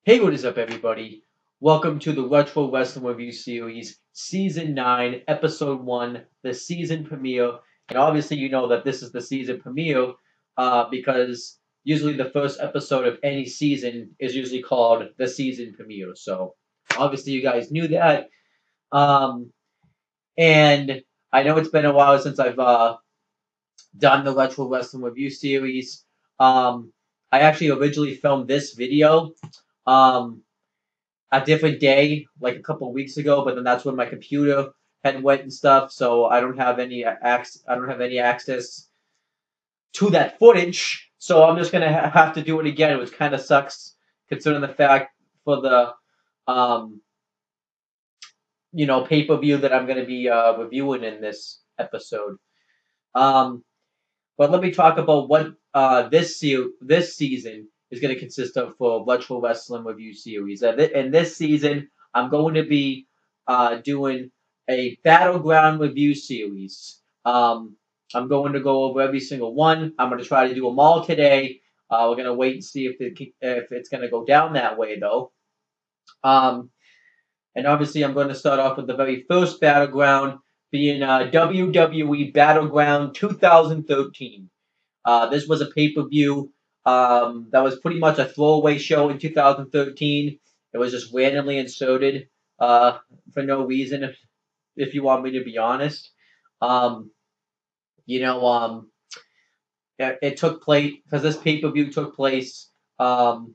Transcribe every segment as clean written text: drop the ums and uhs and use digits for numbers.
Hey, what is up, everybody? Welcome to the Retro Wrestling Review Series, Season 9, Episode 1, the season premiere. And obviously, you know that this is the season premiere because usually the first episode of any season is usually called the season premiere. So, obviously, you guys knew that. Um, and I know it's been a while since I've done the Retro Wrestling Review Series. I actually originally filmed this video. Um, a different day, like a couple of weeks ago, but then that's when my computer had went and stuff, so I don't have any access to that footage. So I'm just gonna have to do it again, which kind of sucks considering the fact for the um pay per view that I'm gonna be reviewing in this episode. Um, but let me talk about what this season is going to consist of for Retro Wrestling Review Series. In this season, I'm going to be doing a Battleground Review Series. I'm going to go over every single one. I'm going to try to do them all today. We're going to wait and see if it's going to go down that way, though. Um, and obviously, I'm going to start off with the very first Battleground, being WWE Battleground 2013. This was a pay per view that was pretty much a throwaway show in 2013. It was just randomly inserted for no reason, if you want me to be honest. Um, you know, it took place because this pay per view took place um,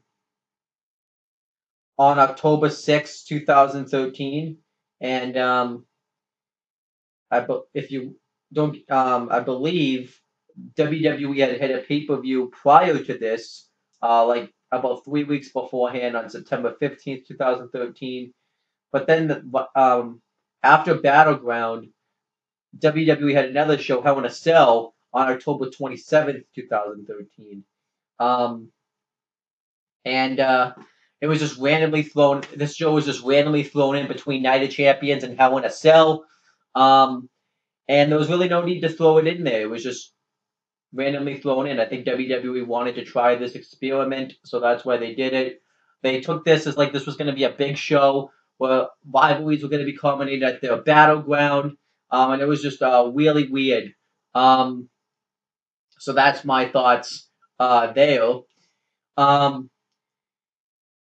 on October 6th, 2013. And if you don't, I believe WWE had a pay per view prior to this, like about 3 weeks beforehand on September 15th, 2013. But then after Battleground, WWE had another show, Hell in a Cell, on October 27th, 2013. Um, and it was just randomly thrown. This show was just randomly thrown in between Night of Champions and Hell in a Cell. Um, and there was really no need to throw it in there. It was just randomly thrown in. I think WWE wanted to try this experiment, so that's why they did it. They took this as like this was going to be a big show where rivalries were going to be culminated at their battleground, and it was just really weird. Um, so that's my thoughts there. Um,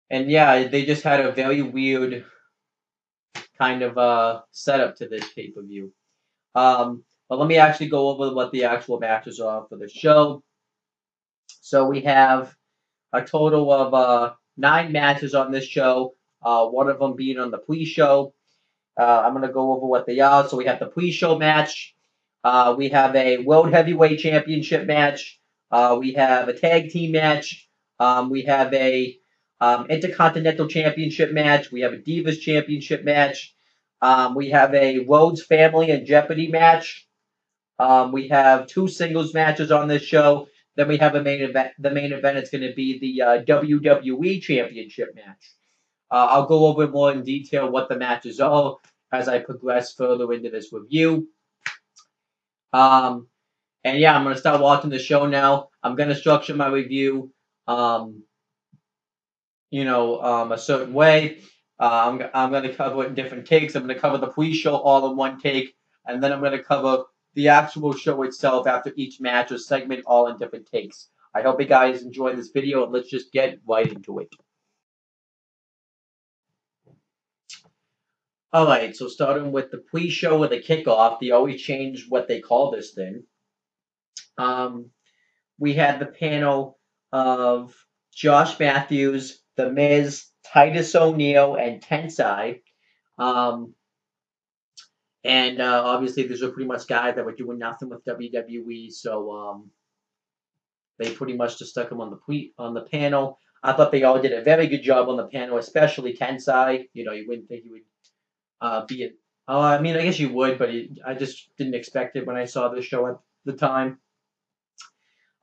and yeah, they just had a very weird kind of setup to this pay per view. But let me actually go over what the actual matches are for the show. So we have a total of 9 matches on this show, one of them being on the pre-show. I'm going to go over what they are. So we have the pre-show match. We have a World Heavyweight Championship match. We have a tag team match. We have a Intercontinental Championship match. We have a Divas Championship match. We have a Rhodes Family and Jeopardy match. We have 2 singles matches on this show. Then we have a main event. The main event is going to be the WWE Championship match. I'll go over more in detail what the matches are as I progress further into this review. Um, and yeah, I'm going to start watching the show now. I'm going to structure my review, a certain way. I'm going to cover it in different takes. I'm going to cover the pre-show all in one take, and then I'm going to cover the actual show itself after each match or segment all in different takes. I hope you guys enjoy this video, and let's just get right into it. All right, so starting with the pre-show or the kickoff, they always change what they call this thing. We had the panel of Josh Matthews, The Miz, Titus O'Neil, and Tensai. Um, and obviously, these were pretty much guys that were doing nothing with WWE, so they pretty much just stuck them on the panel. I thought they all did a very good job on the panel, especially Tensai. You wouldn't think he would be it. I mean, I guess you would, but I just didn't expect it when I saw the show at the time.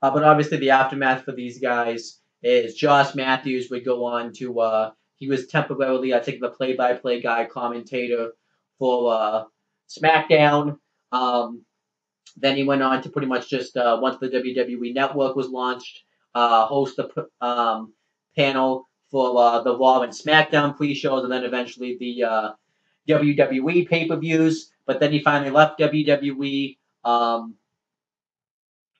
But obviously, the aftermath for these guys is Josh Matthews would go on to. He was temporarily, I think, the play-by-play guy commentator for SmackDown. Then he went on to pretty much just once the WWE Network was launched, host the panel for the Raw and SmackDown pre-shows, and then eventually the WWE pay-per-views. But then he finally left WWE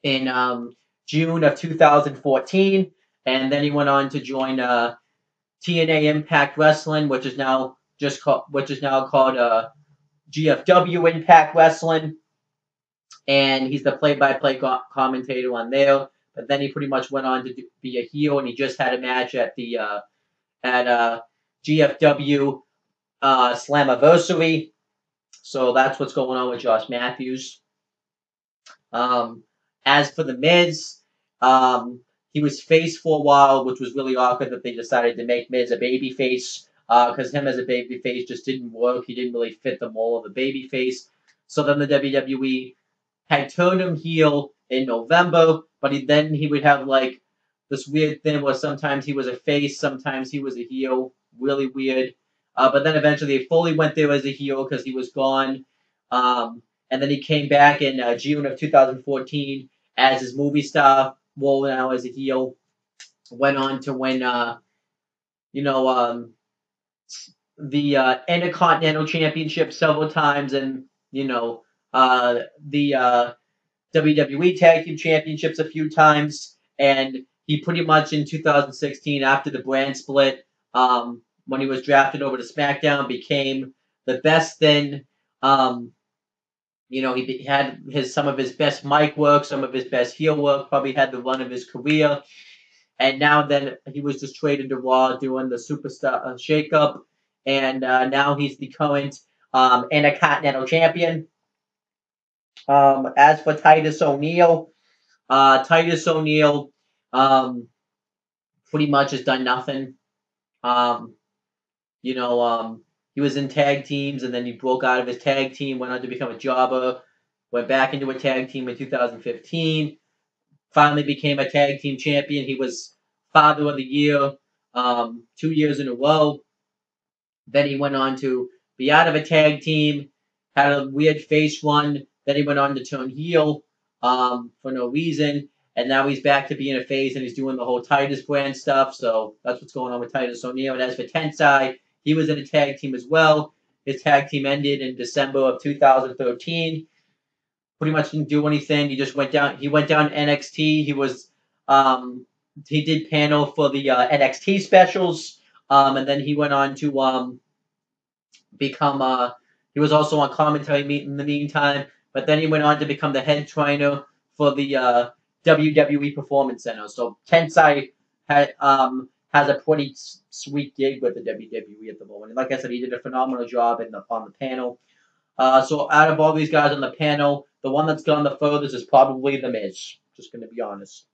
in June of 2014, and then he went on to join TNA Impact Wrestling, which is now called GFW Impact Wrestling, and he's the play-by-play commentator on there. But then he pretty much went on to be a heel, and he just had a match at the GFW Slammiversary. So that's what's going on with Josh Matthews. As for the Miz, he was face for a while, which was really awkward that they decided to make Miz a babyface, because him as a babyface just didn't work. He didn't really fit the mold of a babyface. So then the WWE had turned him heel in November, but then he would have like this weird thing where sometimes he was a face, sometimes he was a heel. Really weird. But then eventually they fully went there as a heel because he was gone. And then he came back in June of 2014 as his movie star role now as a heel. Went on to win, the Intercontinental Championship several times, and the WWE Tag Team Championships a few times. And he pretty much in 2016, after the brand split, when he was drafted over to SmackDown, became the best then. He had some of his best mic work, some of his best heel work, probably had the run of his career. And now then he was just traded to Raw doing the Superstar shakeup. And now he's the current Intercontinental Champion. As for Titus O'Neil, pretty much has done nothing. He was in tag teams, and then he broke out of his tag team, went on to become a jobber, went back into a tag team in 2015, finally became a tag team champion. He was Father of the Year 2 years in a row. Then he went on to be out of a tag team, had a weird face run. Then he went on to turn heel for no reason. And now he's back to being a face, and he's doing the whole Titus brand stuff. So that's what's going on with Titus O'Neil. And as for Tensai, he was in a tag team as well. His tag team ended in December of 2013. Pretty much didn't do anything. He just went down. He went down to NXT. He did panel for the NXT specials. And then he went on to become. He was also on commentary in the meantime. But then he went on to become the head trainer for the WWE Performance Center. So Tensai has a pretty sweet gig with the WWE at the moment. And like I said, he did a phenomenal job on the panel. So out of all these guys on the panel, the one that's gone the furthest is probably The Miz. Just going to be honest.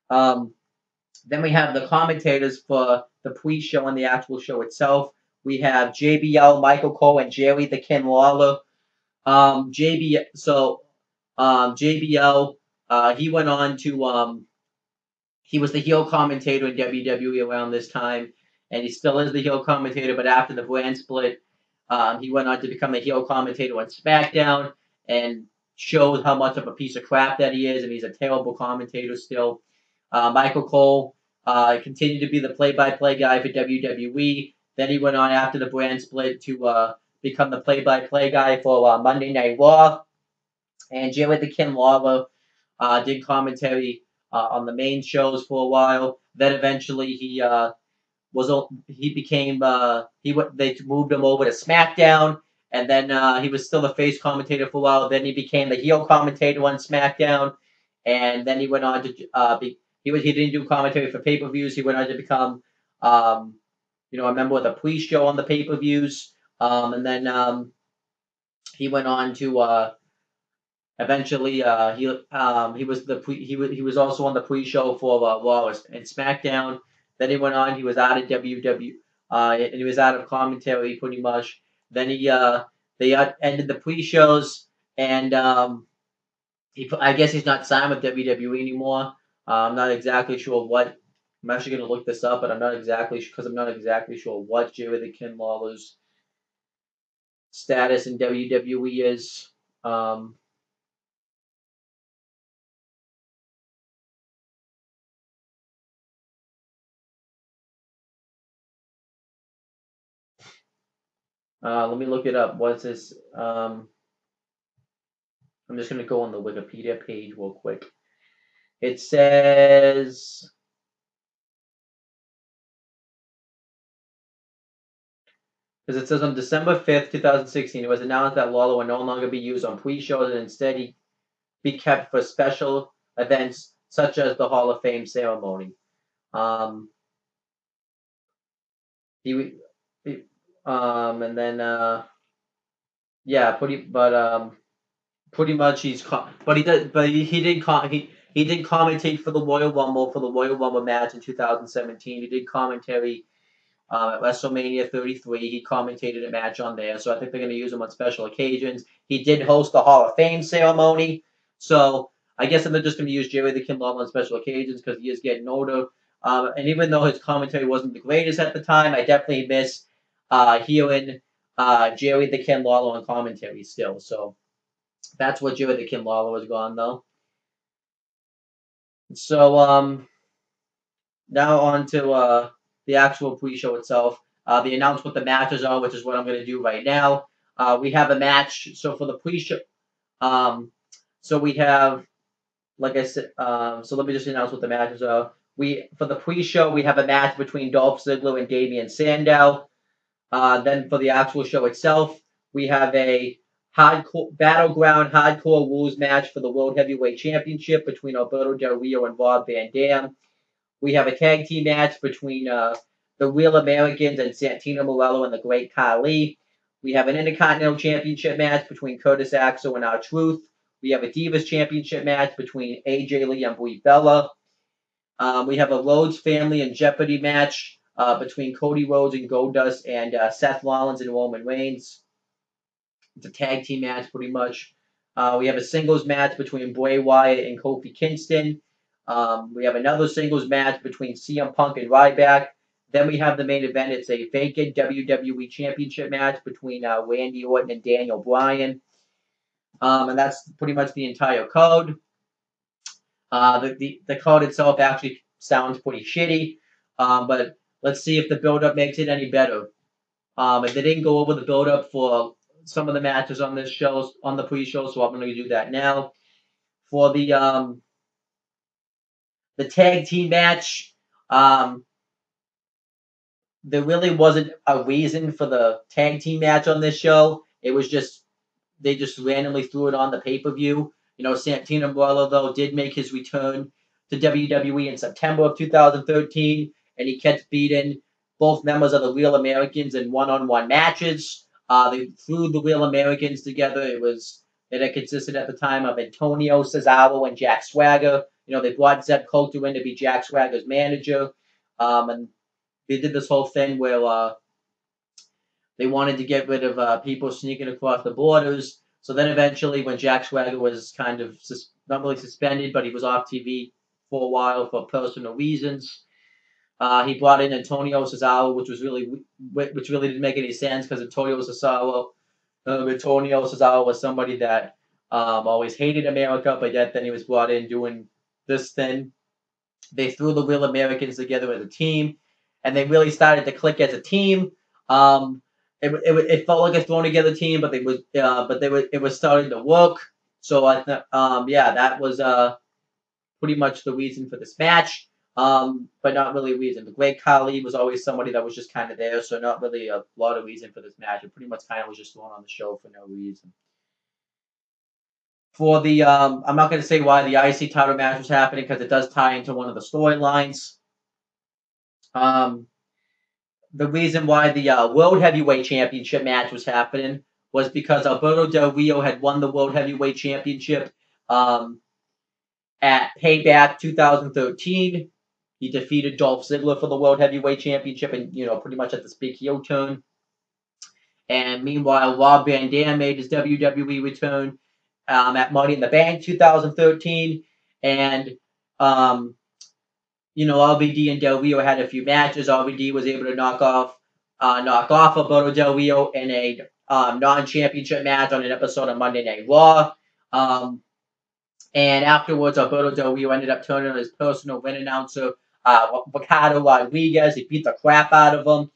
Then we have the commentators for the pre-show and the actual show itself. We have JBL, Michael Cole, and Jerry the King Lawler. JBL, he went on to he was the heel commentator in WWE around this time, and he still is the heel commentator. But after the brand split, he went on to become the heel commentator on SmackDown and showed how much of a piece of crap that he is, and he's a terrible commentator still. Michael Cole continued to be the play-by-play guy for WWE. Then he went on after the brand split to become the play-by-play guy for Monday Night Raw. And Jerry the King Lawler did commentary on the main shows for a while. Then eventually they moved him over to SmackDown, and then he was still a face commentator for a while. Then he became the heel commentator on SmackDown, and then he went on to he didn't do commentary for pay-per-views. He went on to become a member of the pre-show on the pay-per-views, and then he went on to eventually he was also on the pre-show for Raw and SmackDown. Then he went on. He was out of WWE, and he was out of commentary pretty much. Then they ended the pre-shows, and I guess he's not signed with WWE anymore. I'm not exactly sure what. I'm actually going to look this up, but I'm not exactly sure what Jerry the King Lawler's status in WWE is. Let me look it up. What's this? I'm just going to go on the Wikipedia page real quick. It says... Because it says on December 5th, 2016, it was announced that Lawler would no longer be used on pre-shows and instead he be kept for special events such as the Hall of Fame ceremony. And then yeah, pretty much he did commentate for the Royal Rumble match in 2017. He did commentary at WrestleMania 33. He commentated a match on there, so I think they're going to use him on special occasions. He did host the Hall of Fame ceremony, so I guess they're just going to use Jerry the King Lawler on special occasions because he is getting older. And even though his commentary wasn't the greatest at the time, I definitely miss hearing Jerry the King Lawler on commentary still. So that's what Jerry the King Lawler was gone though. So now on to the actual pre-show itself. They announced what the matches are, which is what I'm going to do right now. We have a match. So for the pre-show, so we have, like I said, so let me just announce what the matches are. For the pre-show, we have a match between Dolph Ziggler and Damian Sandow. Then for the actual show itself, we have a battleground hardcore rules match for the World Heavyweight Championship between Alberto Del Rio and Rob Van Dam. We have a tag team match between the Real Americans and Santino Marella and the Great Khali. We have an Intercontinental Championship match between Curtis Axel and R-Truth. We have a Divas Championship match between AJ Lee and Brie Bella. We have a Rhodes family and Jeopardy match between Cody Rhodes and Goldust and Seth Rollins and Roman Reigns. It's a tag team match, pretty much. We have a singles match between Bray Wyatt and Kofi Kingston. We have another singles match between CM Punk and Ryback. Then we have the main event. It's a vacant WWE Championship match between Randy Orton and Daniel Bryan. And that's pretty much the entire card. The card itself actually sounds pretty shitty, but let's see if the build-up makes it any better. If they didn't go over the build-up for some of the matches on this show, on the pre-show, so I'm going to do that now. For the tag team match, there really wasn't a reason for the tag team match on this show. It was just, they just randomly threw it on the pay-per-view. You know, Santino Marella, though, did make his return to WWE in September of 2013, and he kept beating both members of the Real Americans in one-on-one matches. They threw the Real Americans together. It consisted at the time of Antonio Cesaro and Jack Swagger. You know, they brought Zeb Coulter in to be Jack Swagger's manager, and they did this whole thing where they wanted to get rid of people sneaking across the borders. So then eventually, when Jack Swagger was kind of not really suspended, but he was off TV for a while for personal reasons, he brought in Antonio Cesaro, which really didn't make any sense because Antonio Cesaro was somebody that always hated America, but yet then he was brought in doing this thing. They threw the Real Americans together as a team, and they really started to click as a team. It felt like a thrown together team, but it was starting to work. So I that was pretty much the reason for this match. But not really a reason. The Great Khali was always somebody that was just kind of there, so not really a lot of reason for this match. It pretty much kind of was just thrown on the show for no reason. For the, I'm not going to say why the IC title match was happening because it does tie into one of the storylines. The reason why the World Heavyweight Championship match was happening was because Alberto Del Rio had won the World Heavyweight Championship at Payback 2013. He defeated Dolph Ziggler for the World Heavyweight Championship and, pretty much at the big heel turn. And meanwhile, Rob Van Dam made his WWE return at Money in the Bank 2013. And, RVD and Del Rio had a few matches. RVD was able to knock off Alberto Del Rio in a non-championship match on an episode of Monday Night Raw. And afterwards, Alberto Del Rio ended up turning on his personal ring announcer, Ricardo Rodriguez. He beat the crap out of him.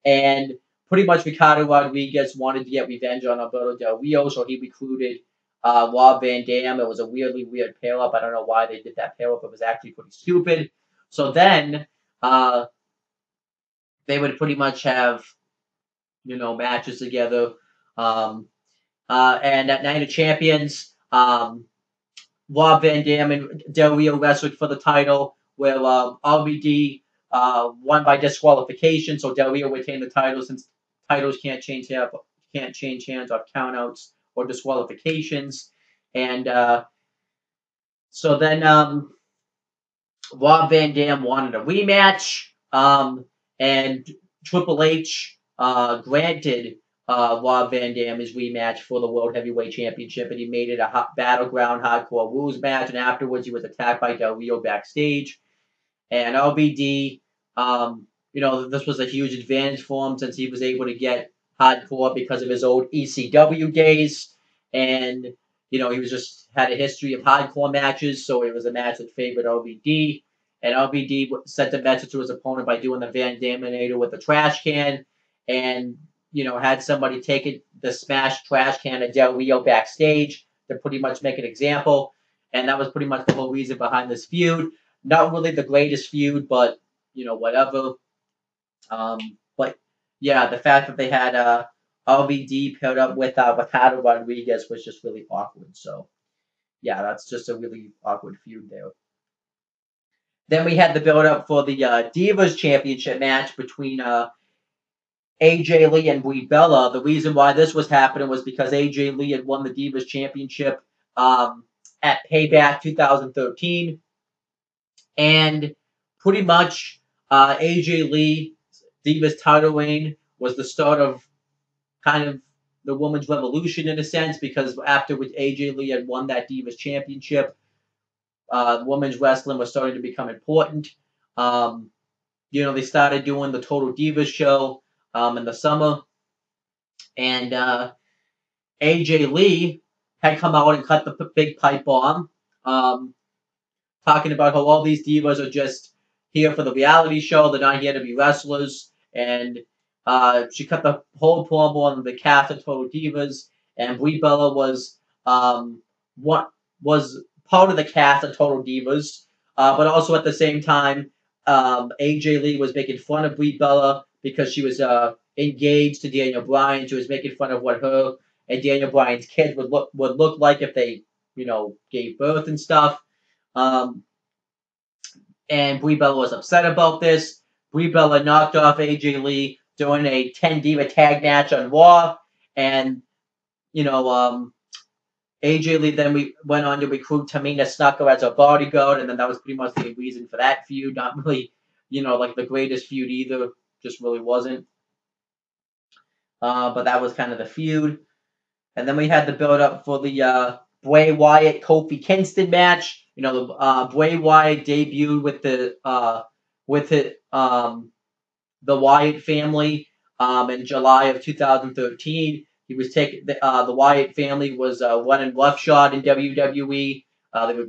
And pretty much Ricardo Rodriguez wanted to get revenge on Alberto Del Rio, so he recruited Rob Van Dam. It was a weirdly weird pair-up. I don't know why they did that pair-up. It was actually pretty stupid. So then they would pretty much have, matches together. And at Night of Champions, Rob Van Dam and Del Rio wrestled for the title, where RVD won by disqualification, so Del Rio retained the title since titles can't change hands off countouts or disqualifications. And so then Rob Van Dam wanted a rematch, and Triple H granted Rob Van Dam his rematch for the World Heavyweight Championship, and he made it a battleground hardcore rules match, and afterwards he was attacked by Del Rio backstage. And RVD, this was a huge advantage for him since he was able to get hardcore because of his old ECW days, and he was just had a history of hardcore matches, so it was a match that favored RVD. And RVD sent a message to his opponent by doing the Van Daminator with the trash can, and had somebody take the smashed trash can of Del Rio backstage to pretty much make an example, and that was pretty much the whole reason behind this feud. Not really the greatest feud, but whatever. But yeah, the fact that they had RVD paired up with Ricardo Rodriguez was just really awkward. So yeah, that's just a really awkward feud there. Then we had the build up for the Divas Championship match between AJ Lee and Brie Bella. The reason why this was happening was because AJ Lee had won the Divas Championship at Payback 2013. And pretty much AJ Lee, Divas title reign, was the start of kind of the women's revolution in a sense, because after AJ Lee had won that Divas Championship, women's wrestling was starting to become important. They started doing the Total Divas show in the summer, and AJ Lee had come out and cut the big pipe bomb, talking about how all these divas are just here for the reality show. They're not here to be wrestlers. And she cut the whole promo on the cast of Total Divas. And Brie Bella was part of the cast of Total Divas. But also at the same time, AJ Lee was making fun of Brie Bella because she was engaged to Daniel Bryan. She was making fun of what her and Daniel Bryan's kids would look like if they, gave birth and stuff. And Brie Bella was upset about this. Brie Bella knocked off AJ Lee during a 10 Diva tag match on Raw. And, AJ Lee then went on to recruit Tamina Snuka as a bodyguard. And then that was pretty much the reason for that feud. Not really, like the greatest feud either. Just really wasn't. But that was kind of the feud. And then we had the build up for the Bray Wyatt Kofi Kingston match. Bray Wyatt debuted with the Wyatt family in July of 2013. He was taking the Wyatt family was running roughshod in WWE. They were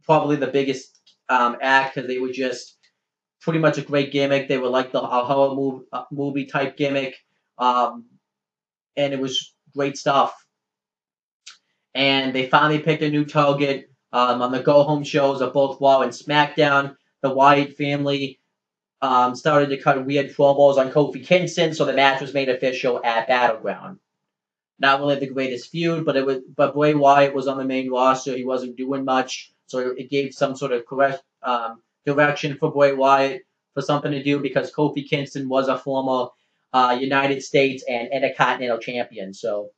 probably the biggest act because they were just pretty much a great gimmick. They were like the horror movie type gimmick, and it was great stuff. And they finally picked a new target on the go-home shows of both Raw and SmackDown. The Wyatt family started to cut weird promos on Kofi Kingston, so the match was made official at Battleground. Not really the greatest feud, but Bray Wyatt was on the main roster. He wasn't doing much, so it gave some sort of direction for Bray Wyatt for something to do, because Kofi Kingston was a former United States and Intercontinental champion. So,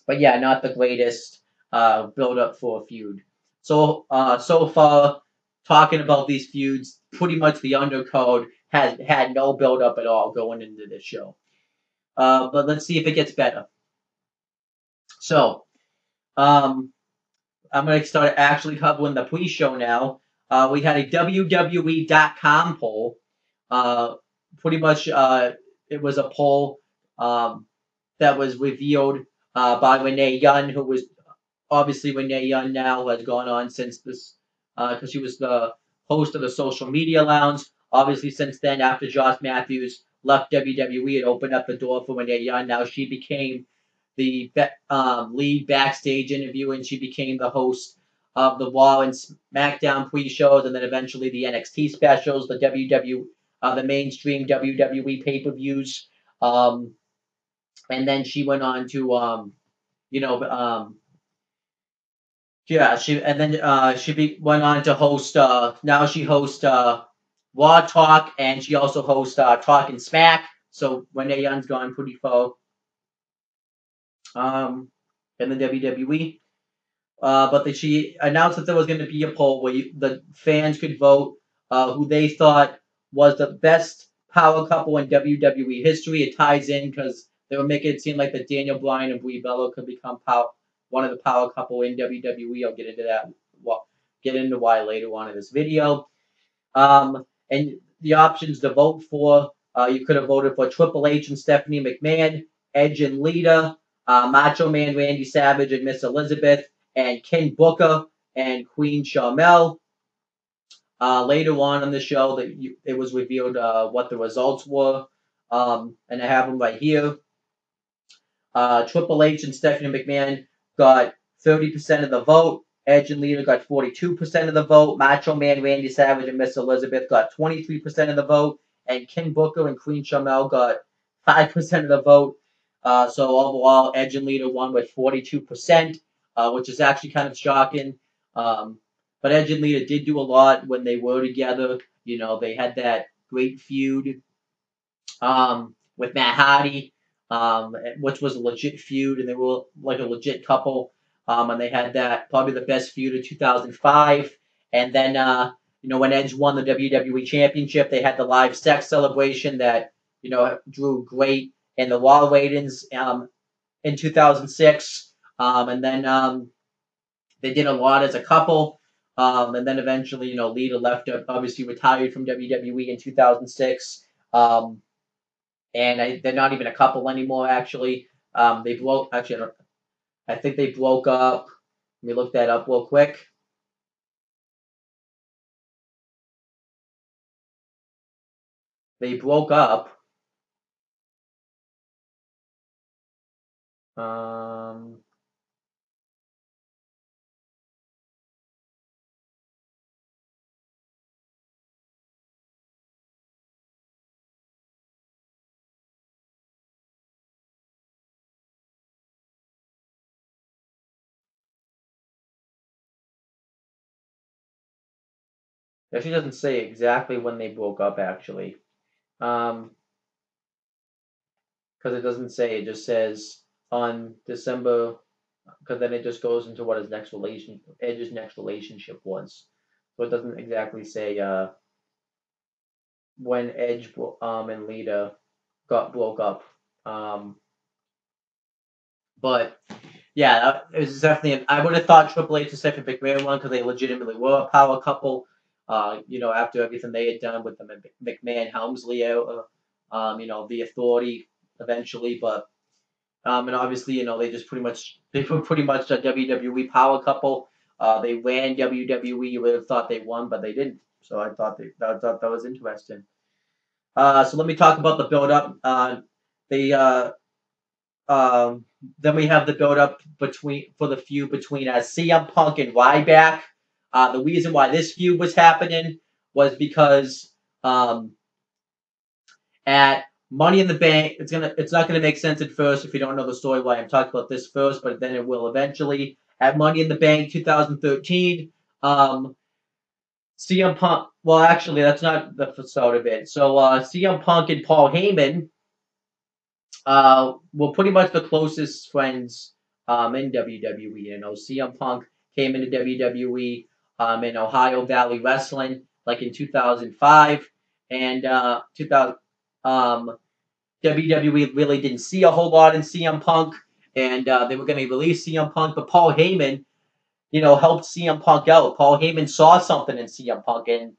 but yeah, not the greatest build up for a feud. So so far, talking about these feuds, pretty much the undercard has had no build up at all going into this show. But let's see if it gets better. So, I'm going to start actually covering the pre-show now. We had a WWE.com poll. Pretty much, it was a poll that was revealed by Renee Young, who was obviously Renee Young now has gone on since this, because she was the host of the Social Media Lounge. Obviously, since then, after Josh Matthews left WWE and opened up the door for Renee Young. Now she became the lead backstage interview, and she became the host of the Raw and SmackDown pre-shows, and then eventually the NXT specials, the mainstream WWE pay-per-views. And then she went on to you know, yeah, went on to host. Now she hosts Raw Talk, and she also hosts Talk and Smack. So Renee Young's gone pretty far in the WWE. But she announced that there was going to be a poll where the fans could vote who they thought was the best power couple in WWE history. It ties in because they were making it seem like that Daniel Bryan and Brie Bella could become one of the power couple in WWE. I'll get into that. Well, get into why later on in this video. And the options to vote for, you could have voted for Triple H and Stephanie McMahon, Edge and Lita, Macho Man Randy Savage and Miss Elizabeth, and Ken Booker and Queen Sharmell. Later on in the show, it was revealed what the results were, and I have them right here. Triple H and Stephanie McMahon got 30% of the vote. Edge and Lita got 42% of the vote. Macho Man Randy Savage and Miss Elizabeth got 23% of the vote. And Ken Booker and Queen Sharmell got 5% of the vote. So overall, Edge and Lita won with 42%, which is actually kind of shocking. But Edge and Lita did do a lot when they were together. You know, they had that great feud with Matt Hardy, which was a legit feud, and they were like a legit couple. And they had that probably the best feud of 2005. And then when Edge won the WWE Championship, they had the live sex celebration that drew great in the Raw ratings in 2006. And then they did a lot as a couple. And then eventually, Lita left, obviously retired from WWE in 2006. And they're not even a couple anymore. Actually, they broke. Actually, I think they broke up. Let me look that up real quick. They broke up. Actually, doesn't say exactly when they broke up. Actually, because it doesn't say. It just says on December. Because then it just goes into what Edge's next relationship was. So it doesn't exactly say when Edge and Lita broke up. But yeah, it was definitely. I would have thought Triple H and Stephanie McMahon won because they legitimately were a power couple. After everything they had done with the McMahon Helmsley out, the Authority eventually, but and obviously they were pretty much a WWE power couple. They ran WWE. You would have thought they won, but they didn't. So I thought that was interesting. So let me talk about the build up. Then we have the build up for the feud between CM Punk and Ryback. The reason why this feud was happening was because at Money in the Bank, it's not gonna make sense at first if you don't know the story why I'm talking about this first, but then it will eventually. At Money in the Bank 2013, CM Punk. Well, actually, that's not the start of it. So CM Punk and Paul Heyman were pretty much the closest friends in WWE. CM Punk came into WWE in Ohio Valley Wrestling like in 2005, and 2000. WWE really didn't see a whole lot in CM Punk, and they were going to release CM Punk, but Paul Heyman, helped CM Punk out. Paul Heyman saw something in CM Punk, and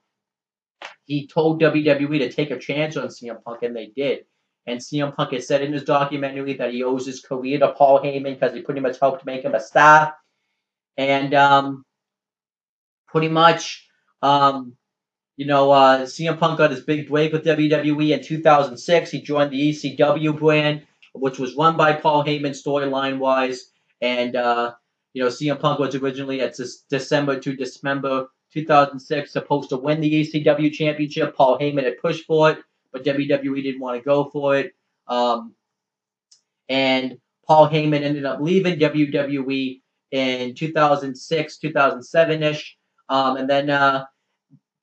he told WWE to take a chance on CM Punk, and they did. And CM Punk has said in his documentary that he owes his career to Paul Heyman because he pretty much helped make him a star. And pretty much CM Punk got his big break with WWE in 2006. He joined the ECW brand, which was run by Paul Heyman storyline wise. And, CM Punk was originally at December to December 2006 supposed to win the ECW championship. Paul Heyman had pushed for it, but WWE didn't want to go for it. And Paul Heyman ended up leaving WWE in 2006, 2007 ish. And then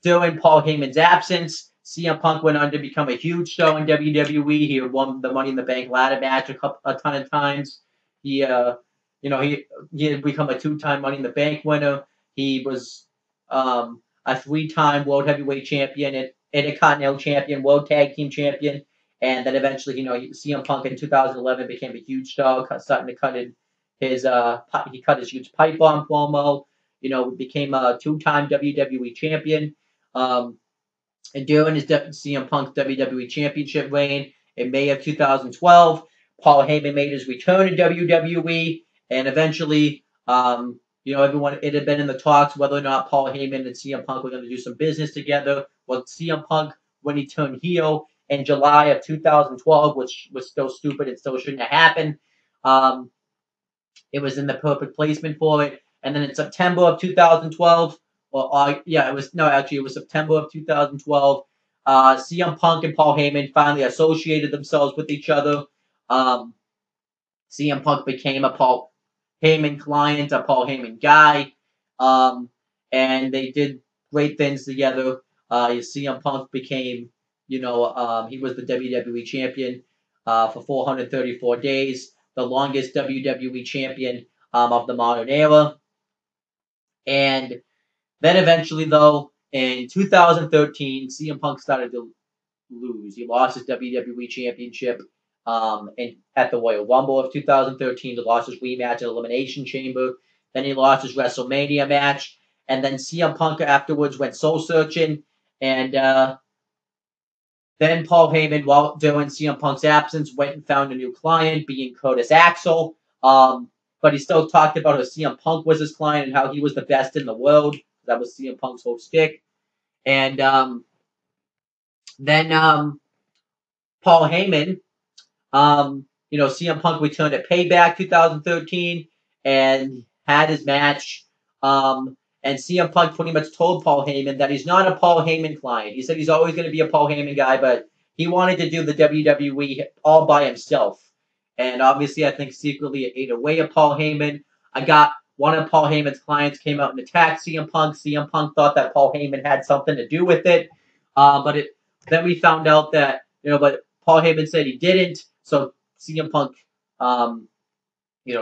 during Paul Heyman's absence, CM Punk went on to become a huge star in WWE. He won the Money in the Bank ladder match a ton of times. He, he had become a two-time Money in the Bank winner. He was a three-time World Heavyweight Champion, and Intercontinental Champion, World Tag Team Champion, and then eventually, CM Punk in 2011 became a huge star, starting to cut in his he cut his huge pipe bomb promo. Became a two-time WWE champion. And during his CM Punk's WWE Championship reign in May of 2012, Paul Heyman made his return to WWE, and eventually, everyone, it had been in the talks whether or not Paul Heyman and CM Punk were going to do some business together. Well, CM Punk, when he turned heel in July of 2012, which was still stupid and still shouldn't have happened, it was in the perfect placement for it. And then in September of 2012, it was September of 2012. CM Punk and Paul Heyman finally associated themselves with each other. CM Punk became a Paul Heyman client, a Paul Heyman guy, and they did great things together. CM Punk became, he was the WWE champion for 434 days, the longest WWE champion of the modern era. And then eventually, though, in 2013, CM Punk started to lose. He lost his WWE Championship at the Royal Rumble of 2013. He lost his rematch at Elimination Chamber. Then he lost his WrestleMania match. And then CM Punk afterwards went soul searching. And then Paul Heyman, while during CM Punk's absence, went and found a new client, being Curtis Axel. But he still talked about how CM Punk was his client and how he was the best in the world. That was CM Punk's whole stick. And then Paul Heyman, CM Punk returned at Payback 2013 and had his match. And CM Punk pretty much told Paul Heyman that he's not a Paul Heyman client. He said he's always going to be a Paul Heyman guy, but he wanted to do the WWE all by himself. And obviously, I think secretly it ate away at Paul Heyman. One of Paul Heyman's clients came out and attacked CM Punk. CM Punk thought that Paul Heyman had something to do with it. Then we found out that, but Paul Heyman said he didn't. So CM Punk,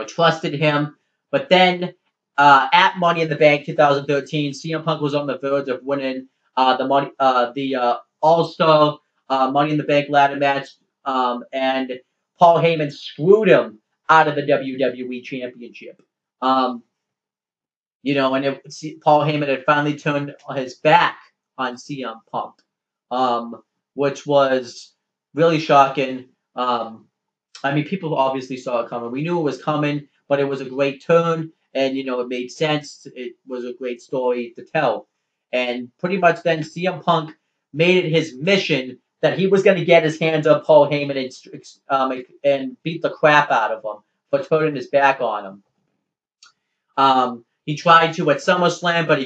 trusted him. But then at Money in the Bank 2013, CM Punk was on the verge of winning the All-Star Money in the Bank ladder match, and Paul Heyman screwed him out of the WWE Championship. Paul Heyman had finally turned his back on CM Punk, which was really shocking. People obviously saw it coming. We knew it was coming, but it was a great turn, and it made sense. It was a great story to tell. And pretty much then CM Punk made it his mission that he was going to get his hands on Paul Heyman and beat the crap out of him for turning his back on him. He tried to at SummerSlam, but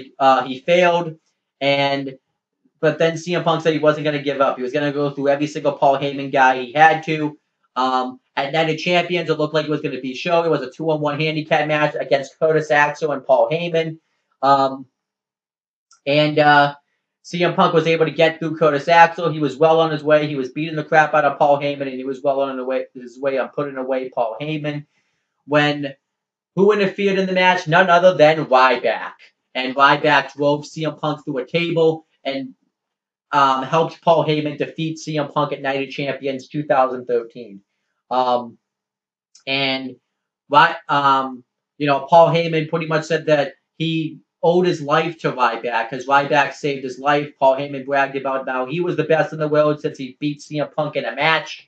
he failed. But then CM Punk said he wasn't going to give up. He was going to go through every single Paul Heyman guy he had to. At Night of Champions, it looked like it was going to be a show. It was a 2-on-1 handicap match against Curtis Axel and Paul Heyman. CM Punk was able to get through Curtis Axel. He was well on his way. He was beating the crap out of Paul Heyman, and he was well on his way on putting away Paul Heyman. Who interfered in the match? None other than Ryback. And Ryback drove CM Punk through a table and helped Paul Heyman defeat CM Punk at Night of Champions 2013. Paul Heyman pretty much said that he owed his life to Ryback because Ryback saved his life. Paul Heyman bragged about how he was the best in the world since he beat CM Punk in a match.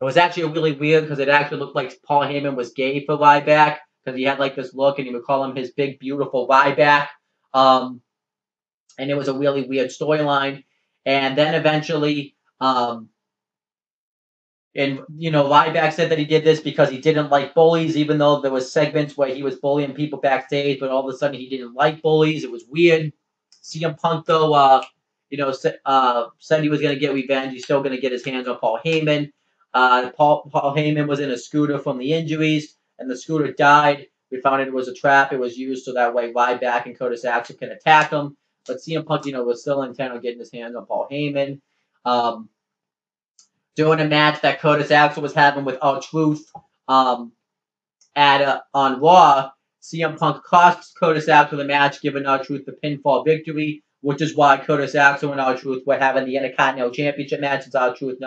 It was actually really weird because it actually looked like Paul Heyman was gay for Ryback because he had like this look and he would call him his big, beautiful Ryback. and it was a really weird storyline. And then eventually, and Ryback said that he did this because he didn't like bullies, even though there was segments where he was bullying people backstage, but all of a sudden he didn't like bullies. It was weird. CM Punk though, said he was going to get revenge. He's still going to get his hands on Paul Heyman. Paul Heyman was in a scooter from the injuries, and the scooter died. We found it was a trap. It was used so that way Ryback and Curtis Axel can attack him. But CM Punk, was still intent on getting his hands on Paul Heyman. During a match that Curtis Axel was having with R-Truth on Raw, CM Punk cost Curtis Axel the match, giving R-Truth the pinfall victory, which is why Curtis Axel and R-Truth were having the Intercontinental Championship match since R-Truth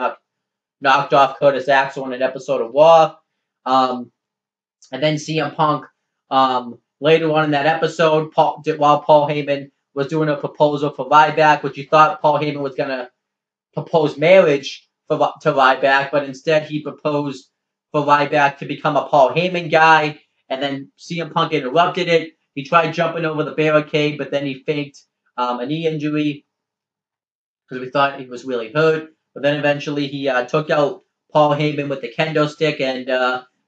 knocked off Curtis Axel in an episode of Raw. And then CM Punk, later on in that episode, while Paul Heyman was doing a proposal for Ryback, which you thought Paul Heyman was going to propose marriage to Ryback, but instead he proposed for Ryback to become a Paul Heyman guy, and then CM Punk interrupted it. He tried jumping over the barricade, but then he faked a knee injury because we thought he was really hurt. But then eventually he took out Paul Heyman with the kendo stick and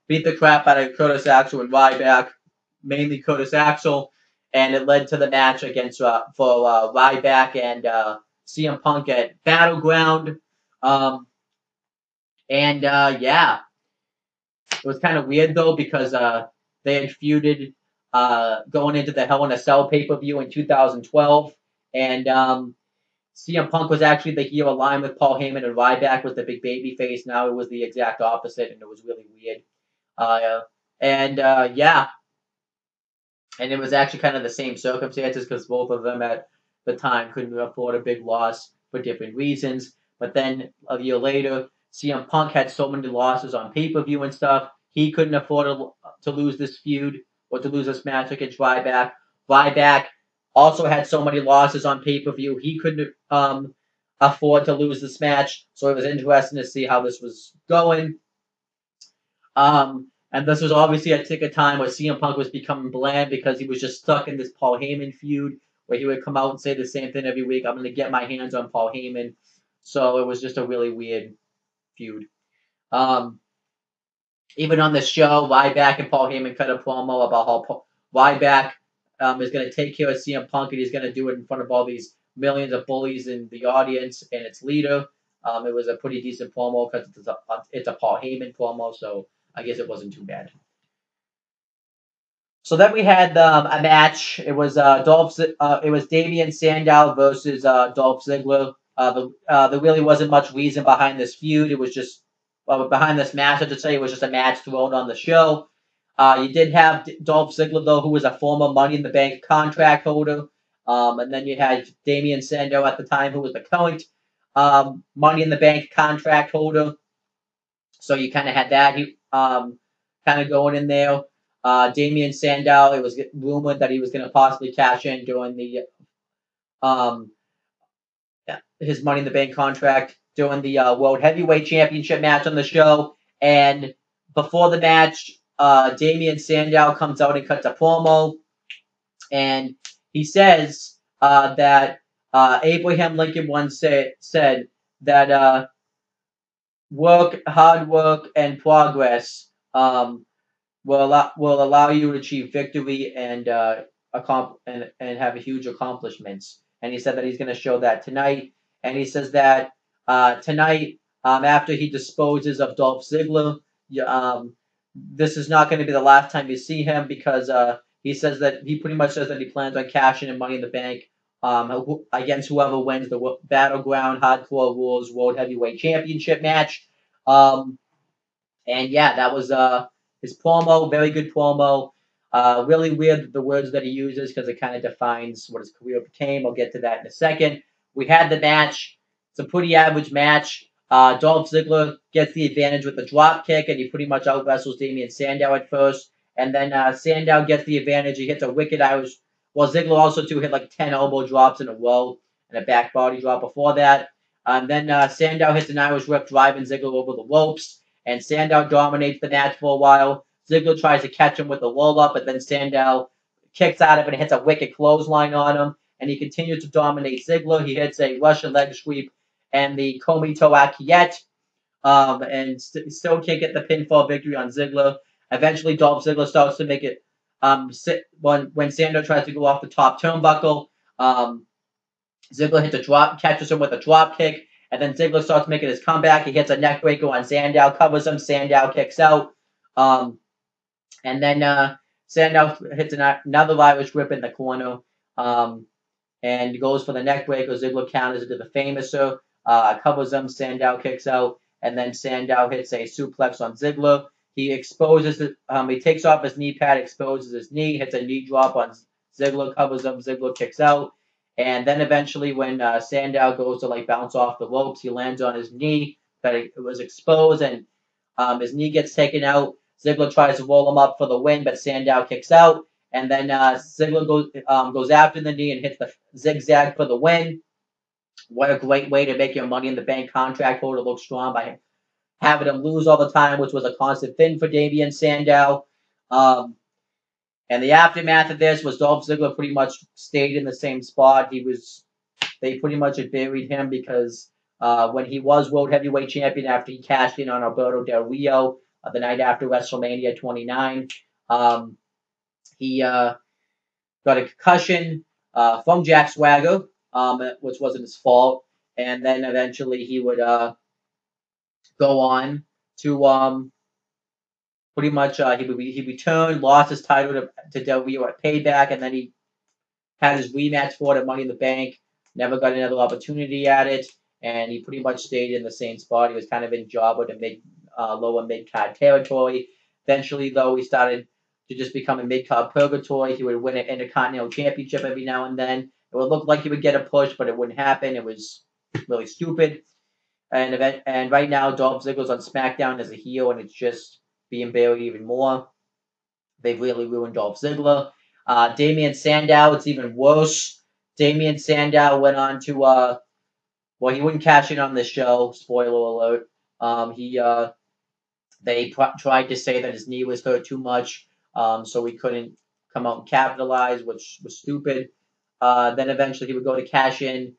beat the crap out of Curtis Axel and Ryback, mainly Curtis Axel, and it led to the match against for Ryback and CM Punk at Battleground. Yeah, it was kind of weird though because they had feuded going into the Hell in a Cell pay-per-view in 2012, and CM Punk was actually the heel aligned with Paul Heyman, and Ryback was the big baby face. Now it was the exact opposite, and it was really weird. Yeah, and it was actually kind of the same circumstances because both of them at the time couldn't afford a big loss for different reasons. But then a year later, CM Punk had so many losses on pay-per-view and stuff, he couldn't afford to lose this feud or to lose this match against Ryback. Ryback also had so many losses on pay-per-view, he couldn't afford to lose this match. So it was interesting to see how this was going. And this was obviously a tick of time where CM Punk was becoming bland because he was just stuck in this Paul Heyman feud where he would come out and say the same thing every week. I'm going to get my hands on Paul Heyman. So it was just a really weird feud. Even on the show, Ryback and Paul Heyman cut a promo about how Ryback is going to take care of CM Punk and he's going to do it in front of all these millions of bullies in the audience and its leader. It was a pretty decent promo because it's a Paul Heyman promo, so I guess it wasn't too bad. So then we had a match. It was it was Damian Sandow versus Dolph Ziggler. There really wasn't much reason behind this feud. It was just behind this match. I should say it was just a match thrown on the show. You did have Dolph Ziggler though, who was a former Money in the Bank contract holder, and then you had Damian Sandow at the time, who was the current Money in the Bank contract holder. So you kind of had that. He kind of going in there. Damian Sandow, it was rumored that he was going to possibly cash in during the his Money in the Bank contract during the World Heavyweight Championship match on the show. And before the match, Damian Sandow comes out and cuts a promo, and he says that Abraham Lincoln once said that hard work, and progress will allow you to achieve victory and have huge accomplishments. And he said that he's going to show that tonight. And he says that tonight, after he disposes of Dolph Ziggler, this is not going to be the last time you see him because he pretty much says that he plans on cashing in Money in the Bank against whoever wins the Battleground Hardcore Rules World Heavyweight Championship match. And yeah, that was his promo. Very good promo. Really weird the words that he uses because it kind of defines what his career became. I'll get to that in a second. We had the match. It's a pretty average match. Dolph Ziggler gets the advantage with the drop kick, and he pretty much out wrestles Damian Sandow at first. And then Sandow gets the advantage. He hits a wicked Irish. Well, Ziggler also too hit like 10 elbow drops in a row and a back body drop before that. And then Sandow hits an Irish whip, driving Ziggler over the ropes. And Sandow dominates the match for a while. Ziggler tries to catch him with a roll-up, but then Sandow kicks out of it and hits a wicked clothesline on him. and he continued to dominate Ziggler. He hits a Russian leg sweep and the Komito Akiet, and still can't get the pinfall victory on Ziggler. Eventually, Dolph Ziggler starts to make it. When Sandow tries to go off the top turnbuckle, Ziggler hits a drop, catches him with a drop kick, and then Ziggler starts making his comeback. He hits a neck breaker on Sandow, covers him. Sandow kicks out, and then Sandow hits another Irish whip in the corner, and goes for the neck breaker. Ziggler counters into the famouser, covers him. Sandow kicks out, and then Sandow hits a suplex on Ziggler. He exposes it. He takes off his knee pad, exposes his knee, hits a knee drop on Ziggler, covers him. Ziggler kicks out. And then eventually, when Sandow goes to bounce off the ropes, he lands on his knee, but it was exposed, and his knee gets taken out. Ziggler tries to roll him up for the win, but Sandow kicks out. And then Ziggler goes after the knee and hits the zigzag for the win. What a great way to make your Money in the Bank contract holder look strong by having him lose all the time, which was a constant thing for Damien Sandow. And the aftermath of this was Dolph Ziggler pretty much stayed in the same spot. They pretty much had buried him because when he was World Heavyweight Champion after he cashed in on Alberto Del Rio the night after WrestleMania 29, he got a concussion from Jack Swagger, which wasn't his fault. And then eventually he would go on to pretty much he returned, lost his title to Del Rio at Payback, and then he had his rematch for it at Money in the Bank. Never got another opportunity at it, and he pretty much stayed in the same spot. He was kind of in jobber to lower mid-card territory. Eventually, though, he started to just become a mid-card purgatory. He would win an Intercontinental Championship every now and then. It would look like he would get a push, but it wouldn't happen. It was really stupid. And right now, Dolph Ziggler's on SmackDown as a heel, and it's just being buried even more. They've really ruined Dolph Ziggler. Damien Sandow, it's even worse. Damien Sandow went on to he wouldn't cash in on the show. Spoiler alert. They tried to say that his knee was hurt too much, so he couldn't come out and capitalize, which was stupid. Then eventually he would go to cash in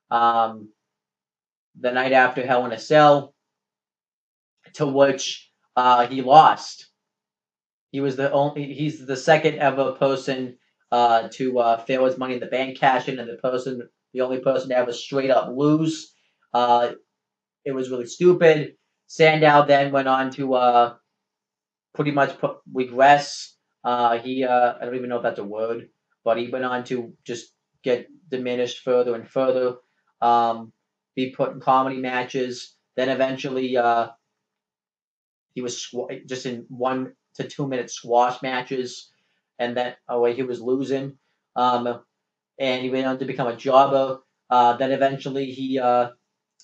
the night after Hell in a Cell, to which he lost. He's the second ever person to fail his Money in the Bank cash in, and the only person to ever straight up lose. It was really stupid. Sandow then went on to pretty much regress. I don't even know if that's a word, but he went on to just get diminished further and further. Be put in comedy matches. Then eventually he was just in 1 to 2 minute squash matches, and then he was losing. And he went on to become a jobber. Then eventually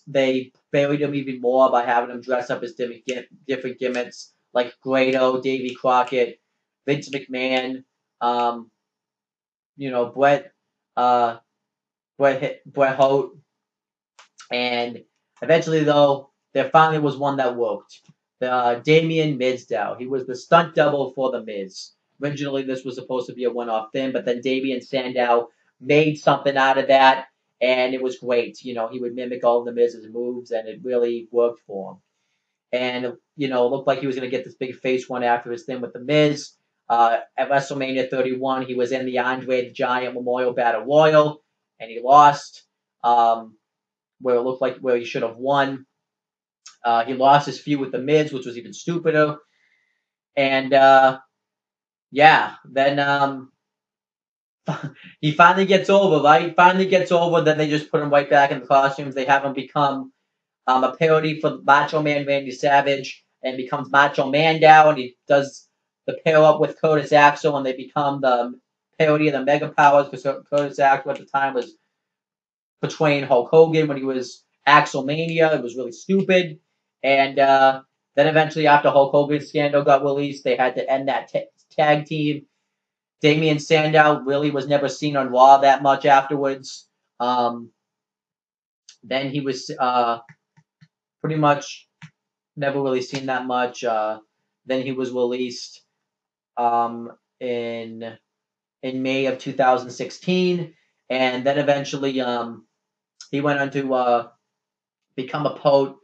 they buried him even more by having him dress up as different gimmicks like Grado, Davy Crockett, Vince McMahon, Bret Hart, and eventually though there finally was one that worked. Damien Mizdow. He was the stunt double for The Miz. Originally, this was supposed to be a one-off thing, but then Damien Sandow made something out of that, and it was great. He would mimic all of The Miz's moves, and it really worked for him. And, it looked like he was going to get this big face one after his thing with The Miz. At WrestleMania 31, he was in the Andre the Giant Memorial Battle Royal, and he lost, where it looked like where he should have won. He lost his feud with The Miz, which was even stupider. And, then he finally gets over, right? Finally gets over, then they just put him right back in the costumes. They have him become a parody for Macho Man Randy Savage, and becomes Macho Mandow, and he does the pair up with Curtis Axel, and they become the parody of the Mega Powers, because Curtis Axel at the time was portraying Hulk Hogan when he was Axelmania. It was really stupid. And then eventually, after Hulk Hogan's scandal got released, they had to end that tag team. Damien Sandow really was never seen on Raw that much afterwards. Then he was pretty much never really seen that much. Then he was released in May of 2016. and then eventually he went on to become a POT.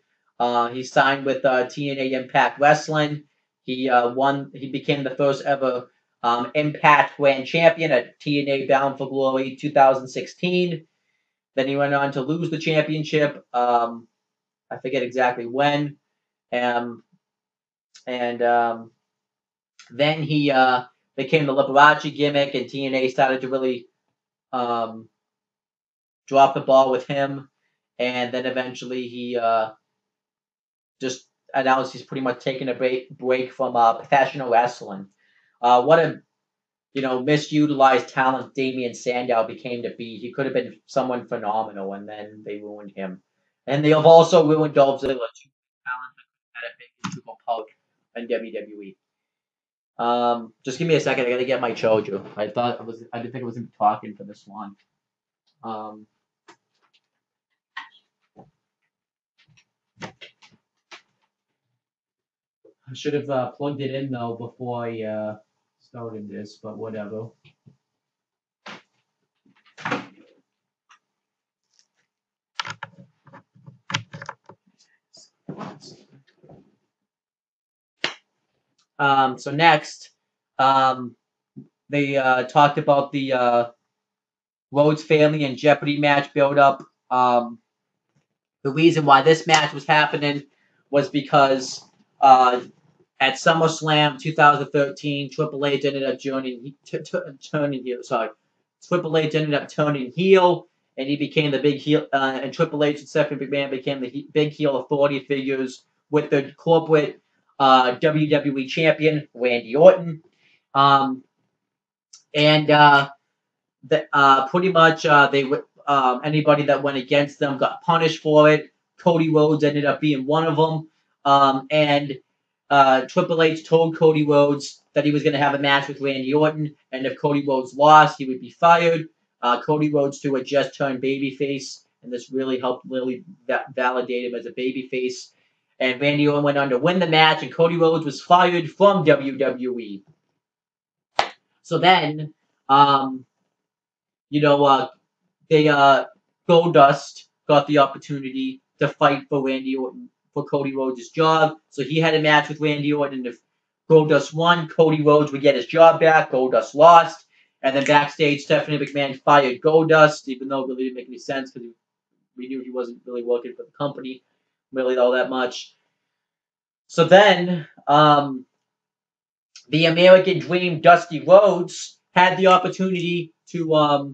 He signed with TNA Impact Wrestling. He won. He became the first ever Impact Grand Champion at TNA Bound for Glory 2016. Then he went on to lose the championship. I forget exactly when. And then he became the Liberace gimmick, and TNA started to really drop the ball with him. And then eventually he just announced he's pretty much taking a break from professional wrestling. What a misutilized talent Damian Sandow became to be. He could have been someone phenomenal, and then they ruined him. And they have also ruined Dolph Ziggler, two talent that had a big triple poke in WWE. Just give me a second. I gotta get my Choju. I didn't think I was gonna be talking for this long. I should have plugged it in though before I started this, but whatever. So next, they talked about the Rhodes family and Jeopardy match build up. The reason why this match was happening was because at SummerSlam 2013, Triple H ended up turning heel. Sorry, Triple H ended up turning heel, and he became the big heel. And Triple H and Stephanie McMahon became the big heel authority figures with the corporate WWE champion Randy Orton. Pretty much anybody that went against them got punished for it. Cody Rhodes ended up being one of them. And Triple H told Cody Rhodes that he was going to have a match with Randy Orton, and if Cody Rhodes lost, he would be fired. Cody Rhodes, too, had just turned babyface, and this really helped validate him as a babyface. And Randy Orton went on to win the match, and Cody Rhodes was fired from WWE. So then, Goldust got the opportunity to fight for Randy Orton for Cody Rhodes' job. So he had a match with Randy Orton. If Goldust won, Cody Rhodes would get his job back. Goldust lost. And then backstage, Stephanie McMahon fired Goldust, even though it really didn't make any sense because we knew he wasn't really working for the company really all that much. So then, the American Dream, Dusty Rhodes, had the opportunity to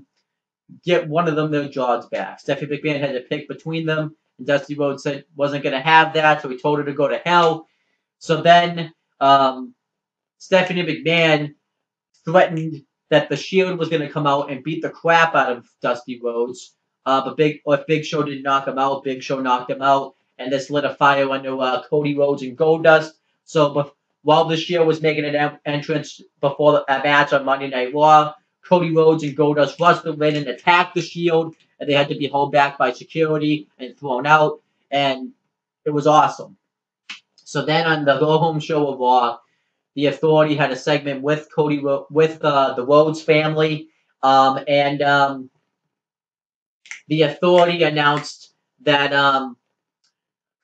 get one of them their jobs back. Stephanie McMahon had to pick between them, and Dusty Rhodes said wasn't going to have that, so he told her to go to hell. So then Stephanie McMahon threatened that the Shield was going to come out and beat the crap out of Dusty Rhodes. But if Big Show didn't knock him out, Big Show knocked him out, and this lit a fire under Cody Rhodes and Goldust. So while the Shield was making an entrance before a match on Monday Night Raw, Cody Rhodes and Goldust rushed the ring and attacked the Shield, and they had to be held back by security and thrown out, and it was awesome. So then on the Go Home show of Raw, the Authority had a segment with the Rhodes family, and the Authority announced that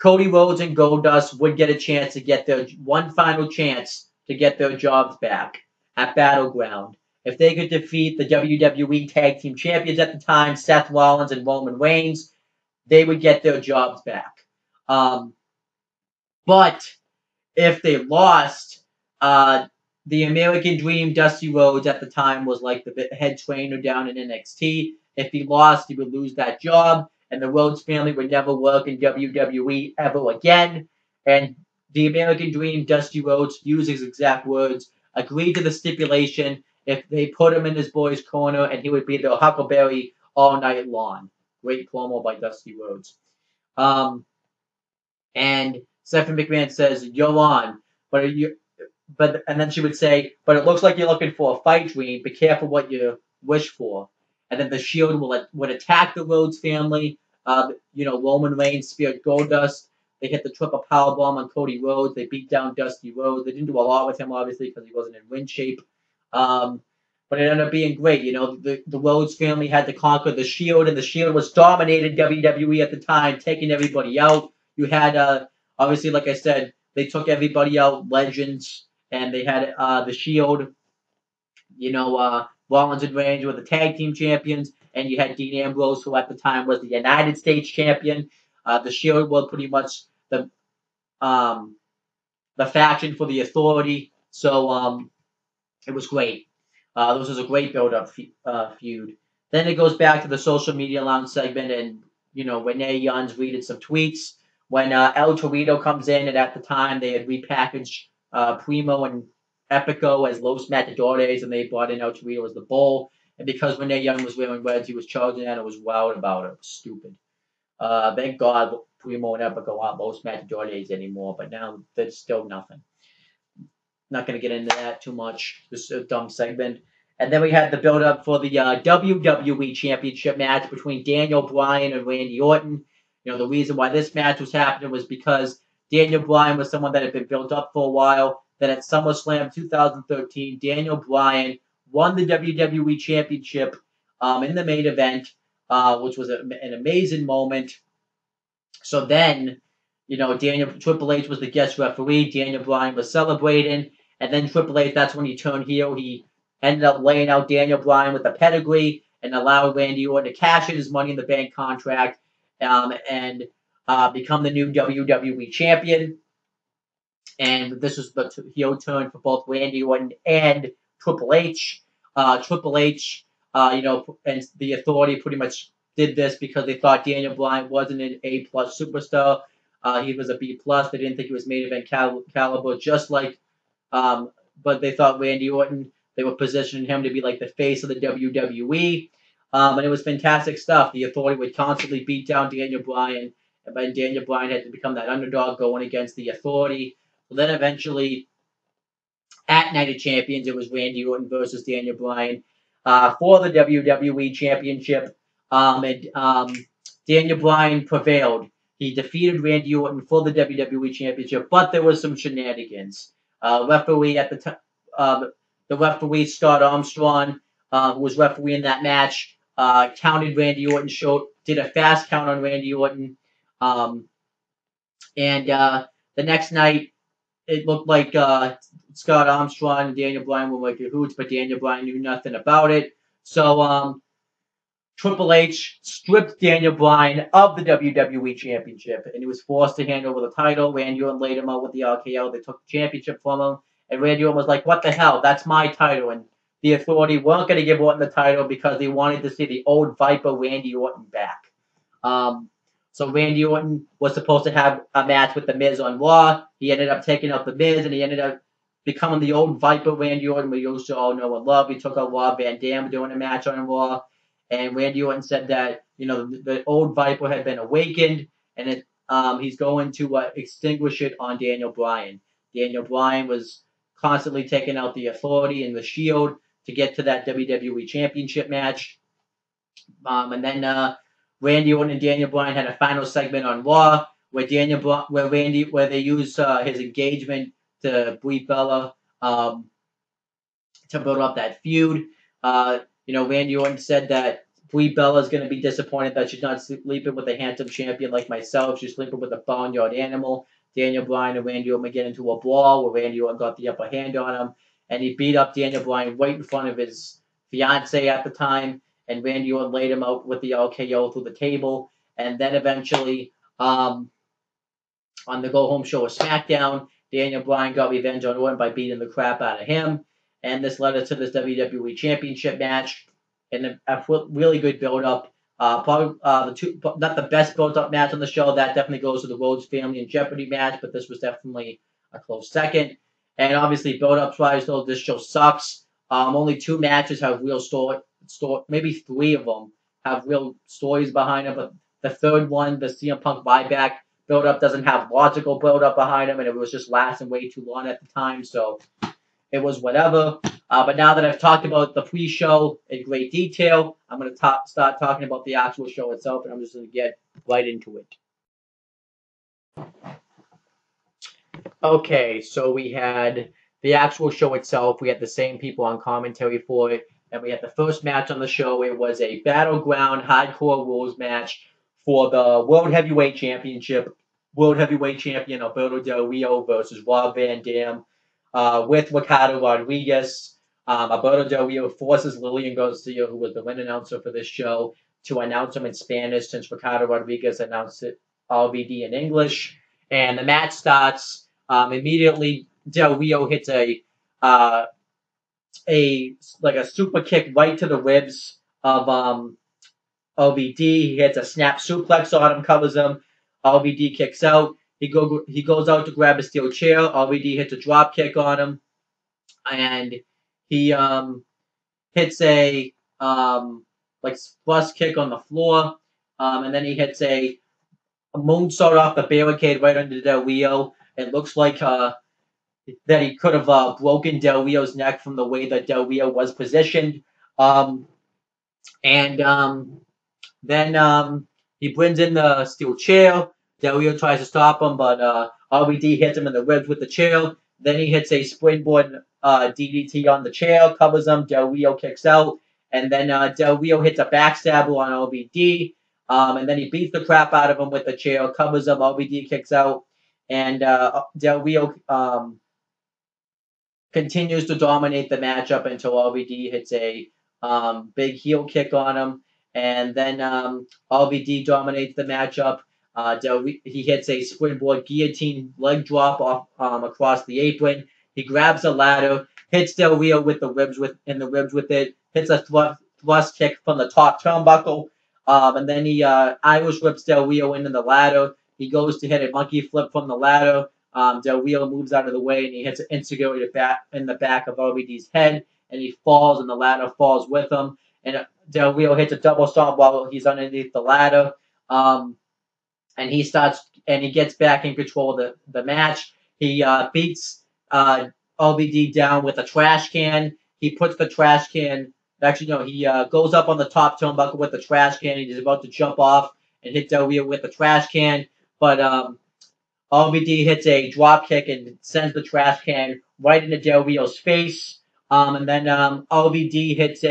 Cody Rhodes and Goldust would get a chance to get their one final chance to get their jobs back at Battleground. If they could defeat the WWE Tag Team Champions at the time, Seth Rollins and Roman Reigns, they would get their jobs back. But if they lost, the American Dream, Dusty Rhodes at the time was like the head trainer down in NXT. If he lost, he would lose that job, and the Rhodes family would never work in WWE ever again. And the American Dream, Dusty Rhodes, used his exact words, agreed to the stipulation if they put him in his boy's corner, and he would be their Huckleberry all night long. Great promo by Dusty Rhodes. And Stephanie McMahon says, "You're on, and then she would say, but it looks like you're looking for a fight, Dream. Be careful what you wish for." And then the Shield would attack the Rhodes family. Roman Reigns speared Goldust. They hit the triple powerbomb on Cody Rhodes. They beat down Dusty Rhodes. They didn't do a lot with him, obviously, because he wasn't in win shape. but it ended up being great. The Rhodes family had to conquer the Shield, and the Shield was dominating WWE at the time, taking everybody out. You had, obviously, like I said, they took everybody out, legends, and they had the Shield. Rollins and Reigns were the tag team champions, and you had Dean Ambrose, who at the time was the United States champion. The Shield was pretty much um, the faction for the Authority, so it was great. This was a great build-up feud. Then it goes back to the social media lounge segment, and Renee Young's reading some tweets when El Torito comes in, and at the time they had repackaged Primo and Epico as Los Matadores, and they brought in El Torito as the Bull. And because Renee Young was wearing reds, he was charging and it was wild about it. It was stupid. Thank God Primo and Epico aren't Los Matadores anymore, but now there's still nothing. Not going to get into that too much. This is a dumb segment. And then we had the build-up for the WWE Championship match between Daniel Bryan and Randy Orton. The reason why this match was happening was because Daniel Bryan was someone that had been built up for a while. Then at SummerSlam 2013, Daniel Bryan won the WWE Championship in the main event, which was an amazing moment. So then, Triple H was the guest referee. Daniel Bryan was celebrating. And then Triple H, that's when he turned heel. He ended up laying out Daniel Bryan with the pedigree and allowed Randy Orton to cash in his Money in the Bank contract and become the new WWE champion. And this was the heel turn for both Randy Orton and Triple H. Triple H, and the Authority pretty much did this because they thought Daniel Bryan wasn't an A+ superstar. He was a B+. They didn't think he was main event caliber, just like but they thought Randy Orton, they were positioning him to be like the face of the WWE. And it was fantastic stuff. The Authority would constantly beat down Daniel Bryan, and Daniel Bryan had to become that underdog going against the Authority. So then eventually, at Night of Champions, it was Randy Orton versus Daniel Bryan for the WWE Championship. Daniel Bryan prevailed. He defeated Randy Orton for the WWE Championship, but there was some shenanigans. Referee at the referee Scott Armstrong, who was refereeing that match, counted Randy Orton, did a fast count on Randy Orton, and the next night it looked like Scott Armstrong and Daniel Bryan were like cahoots, but Daniel Bryan knew nothing about it. So Triple H stripped Daniel Bryan of the WWE Championship, and he was forced to hand over the title. Randy Orton laid him out with the RKO. They took the championship from him, and Randy Orton was like, "What the hell? That's my title." And the Authority weren't going to give Orton the title because they wanted to see the old Viper Randy Orton back. So Randy Orton was supposed to have a match with The Miz on Raw. He ended up taking out The Miz, and he ended up becoming the old Viper Randy Orton we used to all know and love. He took out Rob Van Dam doing a match on Raw. And Randy Orton said that the old Viper had been awakened, and he's going to extinguish it on Daniel Bryan. Daniel Bryan was constantly taking out the Authority and the Shield to get to that WWE Championship match. And then Randy Orton and Daniel Bryan had a final segment on Raw where they used his engagement to Brie Bella to build up that feud. Randy Orton said that Brie Bella is going to be disappointed that she's not sleeping with a handsome champion like myself. She's sleeping with a barnyard animal. Daniel Bryan and Randy Orton get into a brawl where Randy Orton got the upper hand on him, and he beat up Daniel Bryan right in front of his fiance at the time, and Randy Orton laid him out with the RKO through the table. And then eventually, on the go-home show of SmackDown, Daniel Bryan got revenge on Orton by beating the crap out of him. And this led us to this WWE Championship match, and a really good build-up. Probably not the best built-up match on the show. That definitely goes to the Rhodes family and Jeopardy match, but this was definitely a close second. And obviously, build-up-wise, though, this show sucks. Only 2 matches have real story, maybe 3 of them have real stories behind them, but the third one, the CM Punk Ryback build-up, doesn't have logical build-up behind them, and it was just lasting way too long at the time, so it was whatever. But now that I've talked about the pre-show in great detail, I'm going to start talking about the actual show itself, and I'm just going to get right into it. Okay, so we had the actual show itself. We had the same people on commentary for it. and we had the first match on the show. It was a battleground hardcore rules match for the World Heavyweight Championship. World Heavyweight Champion Alberto Del Rio versus Rob Van Dam with Ricardo Rodriguez. Alberto Del Rio forces Lillian Garcia, who was the ring announcer for this show, to announce him in Spanish since Ricardo Rodriguez announced it RVD in English. And the match starts. Immediately, Del Rio hits uh, a super kick right to the ribs of LBD. He hits a snap suplex on him, covers him. LBD kicks out. He goes out to grab a steel chair. LBD hits a drop kick on him, and he hits a thrust kick on the floor, and then he hits a moonsault off the barricade right under Del Rio. It looks like that he could have broken Del Rio's neck from the way that Del Rio was positioned. And then he brings in the steel chair. Del Rio tries to stop him, but RVD hits him in the ribs with the chair. Then he hits a springboard DDT on the chair, covers him. Del Rio kicks out. And then Del Rio hits a backstabber on RVD. And then he beats the crap out of him with the chair, covers him. RVD kicks out. And Del Rio continues to dominate the matchup until RVD hits a big heel kick on him. And then RVD dominates the matchup. He hits a springboard guillotine leg drop off across the apron. He grabs a ladder, hits Del Rio with the ribs with it, hits a thrust kick from the top turnbuckle, and then he Irish whips Del Rio into the ladder. He goes to hit a monkey flip from the ladder. Del Rio moves out of the way and he hits an enzuigiri back in the back of RVD's head, and he falls, and the ladder falls with him. And Del Rio hits a double stomp while he's underneath the ladder. And he gets back in control of the match. He beats RVD down with a trash can. He puts the trash can. Actually, no, he goes up on the top turnbuckle with the trash can. He's about to jump off and hit Del Rio with the trash can, but RVD hits a drop kick and sends the trash can right into Del Rio's face. And then RVD hits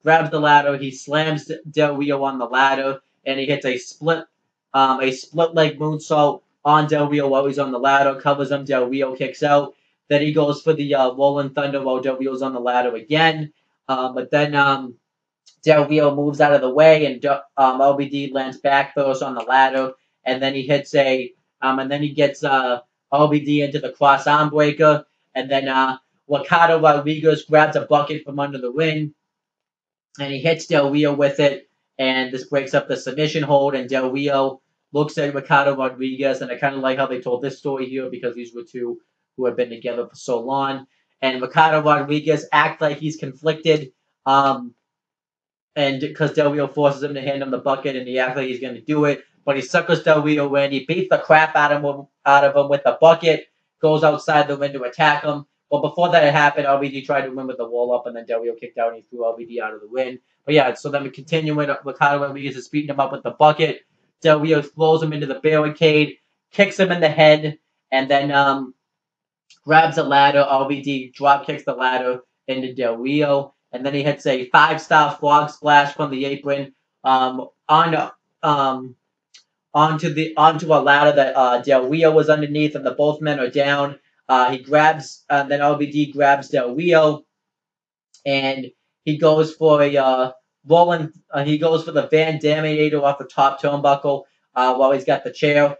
grabs the ladder. He slams Del Rio on the ladder, and he hits a split leg moonsault on Del Rio while he's on the ladder. Covers him. Del Rio kicks out. Then he goes for the Rolling Thunder while Del Rio's on the ladder again. But then Del Rio moves out of the way, and RVD lands back first on the ladder. And then he hits and then he gets RVD into the cross arm breaker, and then Ricardo Rodriguez grabs a bucket from under the ring, and he hits Del Rio with it, and this breaks up the submission hold, and Del Rio looks at Ricardo Rodriguez, and I kind of like how they told this story here because these were two who have been together for so long, and Ricardo Rodriguez acts like he's conflicted, and because Del Rio forces him to hand him the bucket, and he acts like he's going to do it, but he suckers Del Rio in. He beats the crap out of him with the bucket, goes outside the ring to attack him. But before that happened, RVD tried to win with the roll up, and then Del Rio kicked out and he threw RVD out of the ring. But yeah, so then we continue with Ricardo Rodriguez is beating him up with the bucket. Del Rio throws him into the barricade, kicks him in the head, and then grabs a ladder. RVD drop kicks the ladder into Del Rio, and then he hits a 5-star frog splash from the apron onto a ladder that Del Rio was underneath, and both men are down. Then RVD grabs Del Rio, and he goes for a rolling. He goes for the Van Daminator off the top turnbuckle while he's got the chair.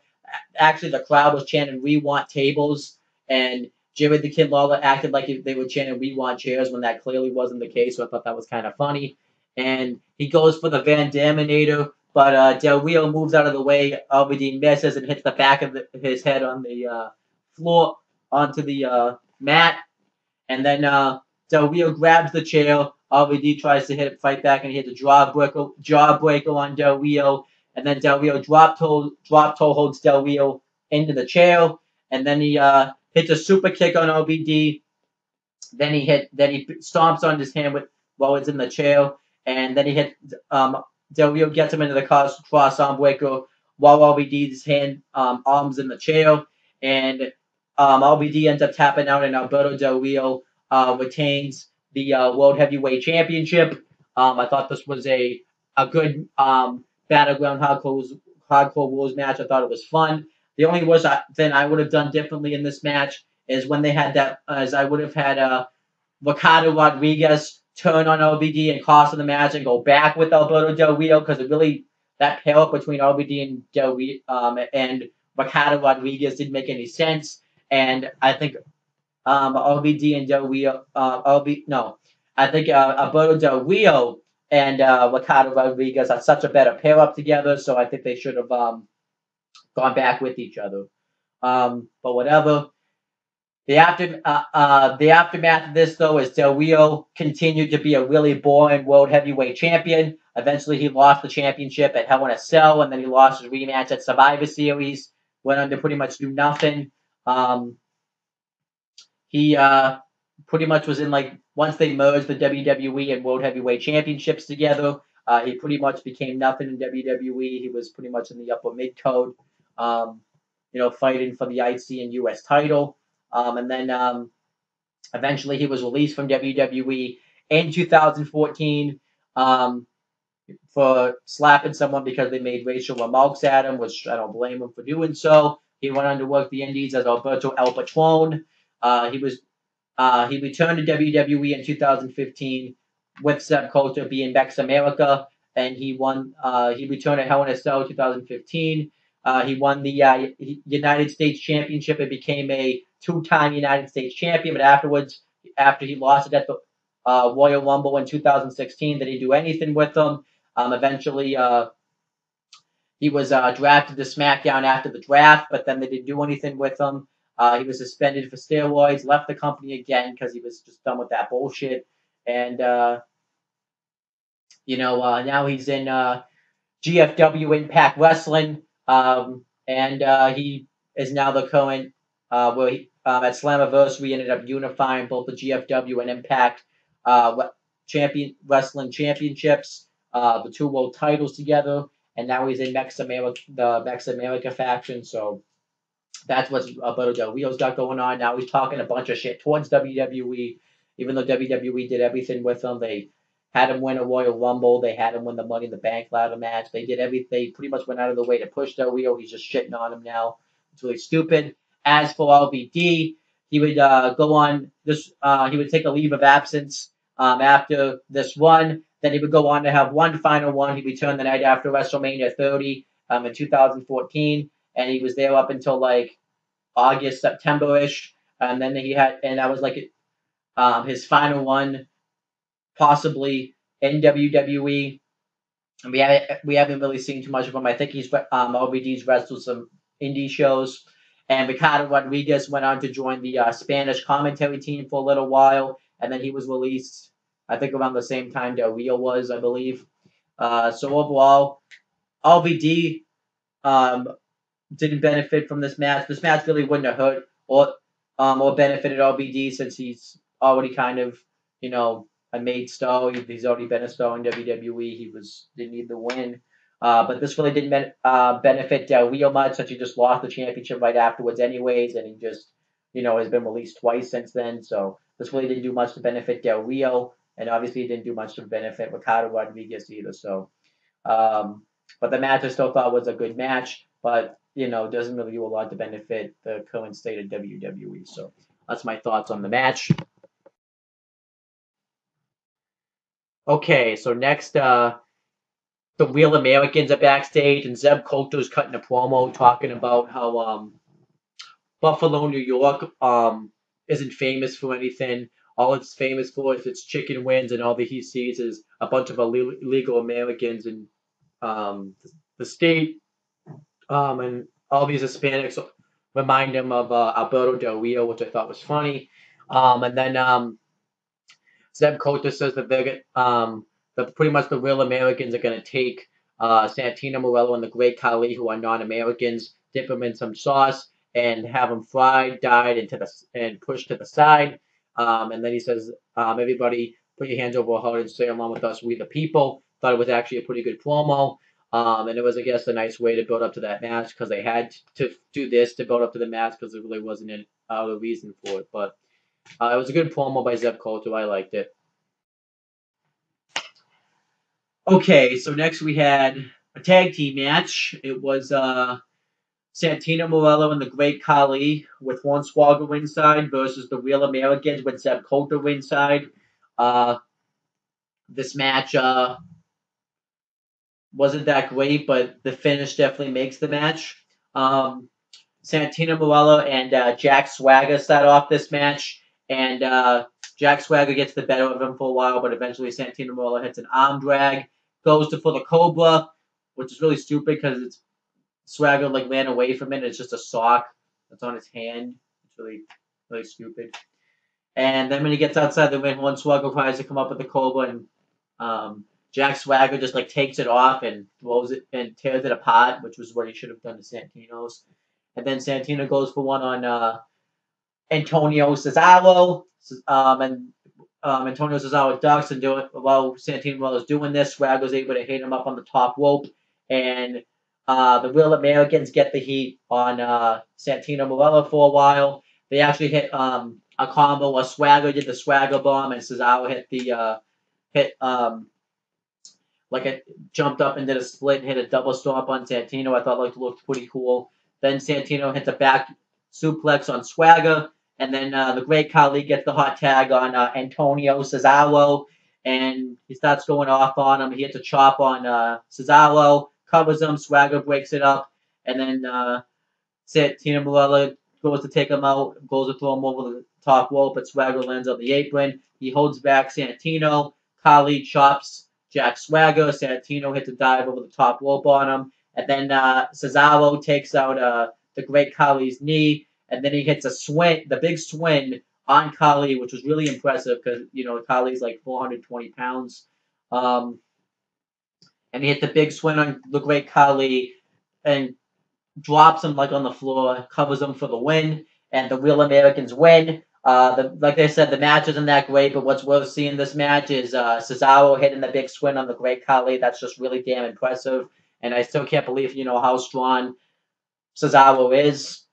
Actually, the crowd was chanting "We want tables," and Jerry the Kid Lawler acted like they were chanting "We want chairs" when that clearly wasn't the case. So I thought that was kind of funny. And he goes for the Van Daminator, but Del Rio moves out of the way. RVD misses and hits the back of his head on the floor onto the mat. And then Del Rio grabs the chair. RVD tries to fight back, and he hits a jawbreaker on Del Rio. And then Del Rio drop toe holds Del Rio into the chair. And then he hits a super kick on RVD. Then he stomps on his hand while it's in the chair. And then he hit Del Rio gets him into the cross arm breaker while RVD's arms in the chair. And RVD ends up tapping out, and Alberto Del Rio retains the World Heavyweight Championship. I thought this was a good battleground hardcore rules match. I thought it was fun. The only thing I would have done differently in this match is when they had that, as I would have had Ricardo Rodriguez turn on LBD and cost of the match and go back with Alberto Del Rio, because it really, that pair up between LBD and Del Rio and Ricardo Rodriguez didn't make any sense. And I think LBD and Del Rio, I think Alberto Del Rio and Ricardo Rodriguez are such a better pair up together, so I think they should have gone back with each other. But whatever. The aftermath of this, though, is Del Rio continued to be a really boring world heavyweight champion. Eventually, he lost the championship at Hell in a Cell, and then he lost his rematch at Survivor Series. Went on to pretty much do nothing. He pretty much was in, like, once they merged the WWE and World Heavyweight Championships together, he pretty much became nothing in WWE. He was pretty much in the upper mid code, fighting for the IC and US title. And then eventually he was released from WWE in 2014 for slapping someone because they made racial remarks at him, which I don't blame him for doing so. He went on to work the Indies as Alberto El Patron. He returned to WWE in 2015 with Zeb Coulter being Bex America, and he won. He returned at Hell in a Cell 2015. He won the United States Championship and became a two-time United States champion. But afterwards, after he lost it at the Royal Rumble in 2016, they didn't do anything with him. Eventually, he was drafted to SmackDown after the draft, but then they didn't do anything with him. He was suspended for steroids, left the company again because he was just done with that bullshit. And, now he's in GFW Impact Wrestling, and he is now the current, at Slammiversary ended up unifying both the GFW and Impact Wrestling Championships, the two world titles together, and now he's in the Mex America faction, so that's what Alberto Del Rio's got going on. Now he's talking a bunch of shit towards WWE, even though WWE did everything with him. They had him win a Royal Rumble. They had him win the Money in the Bank ladder match. They did everything. They pretty much went out of the way to push Del Rio. He's just shitting on him now. It's really stupid. As for LBD, he would go on this. He would take a leave of absence after this run. Then he would go on to have one final one. He returned the night after WrestleMania 30 in 2014, and he was there up until like August, September-ish, and then that was like his final one, possibly in WWE. And we haven't really seen too much of him. I think he's LBD's wrestled some indie shows, and Ricardo Rodriguez went on to join the Spanish commentary team for a little while, and then he was released, I think, around the same time Del Rio was, I believe. So overall, LBD didn't benefit from this match. This match really wouldn't have hurt or benefited LBD, since he's already kind of, a made star. He's already been a star in WWE. He didn't need the win. But this really didn't benefit Del Rio much, since he just lost the championship right afterwards anyways, and he just, has been released twice since then. So this really didn't do much to benefit Del Rio, and obviously it didn't do much to benefit Ricardo Rodriguez either. So, but the match I still thought was a good match, but, doesn't really do a lot to benefit the current state of WWE. So that's my thoughts on the match. Okay, so next, the Real Americans are backstage, and Zeb Coulter's cutting a promo talking about how Buffalo, New York, isn't famous for anything. All it's famous for is its chicken wings, and all that he sees is a bunch of illegal Americans in the state, and all these Hispanics remind him of Alberto Del Rio, which I thought was funny. And then Zeb Coulter says that that pretty much the Real Americans are going to take Santino Marella and the Great Khali, who are non-Americans, dip them in some sauce, and have them fried, dyed, and pushed to the side. And then he says, everybody put your hands over our heart and say along with us, we the people. Thought it was actually a pretty good promo. And it was, I guess, a nice way to build up to that match, because they had to do this to build up to the match, because there really wasn't a reason for it. But it was a good promo by Zeb Coulter. I liked it. Okay, so next we had a tag team match. It was Santino Morello and the Great Khali with Hornswoggle ringside versus the Real Americans with Zeb Coulter ringside. Uh, this match wasn't that great, but the finish definitely makes the match. Um, Santino Morello and Jack Swagger start off this match, and Jack Swagger gets the better of him for a while, but eventually Santino Morello hits an arm drag, goes to for the Cobra, which is really stupid because it's Swagger like ran away from it. And it's just a sock that's on his hand. It's really stupid. And then when he gets outside the ring, Hornswoggle tries to come up with the Cobra, and Jack Swagger just like takes it off and throws it and tears it apart, which was what he should have done to Santino's. And then Santino goes for one on Antonio Cesaro, and Antonio Cesaro ducks and do it while Santino is doing this. Swag was able to hit him up on the top rope, and the Real Americans get the heat on Santino Morello for a while. They actually hit a combo where Swagger did the Swagger bomb, and Cesaro hit the hit like it jumped up and did a split and hit a double stomp on Santino. I thought looked pretty cool. Then Santino hits a back suplex on Swagger, and then the Great Khali gets the hot tag on Antonio Cesaro, and he starts going off on him. He hits a chop on Cesaro, covers him. Swagger breaks it up, and then Santino Morello goes to take him out, goes to throw him over the top rope, but Swagger lands on the apron. He holds back Santino. Khali chops Jack Swagger. Santino hits a dive over the top rope on him. And then Cesaro takes out the Great Khali's knee. And then he hits a swing, the big swing on Khali, which was really impressive because, Khali's like 420 pounds. And he hit the big swing on the Great Khali and drops him like on the floor, covers him for the win, and the Real Americans win. Like I said, the match isn't that great, but what's worth seeing this match is Cesaro hitting the big swing on the Great Khali. That's just really damn impressive, and I still can't believe how strong Cesaro is.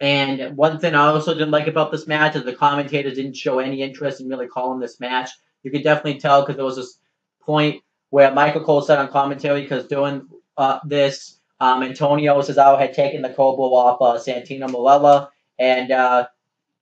And one thing I also didn't like about this match is the commentators didn't show any interest in really calling this match. You could definitely tell because there was this point where Michael Cole said on commentary because during this, Antonio Cesaro had taken the Cobra off Santino Morella, and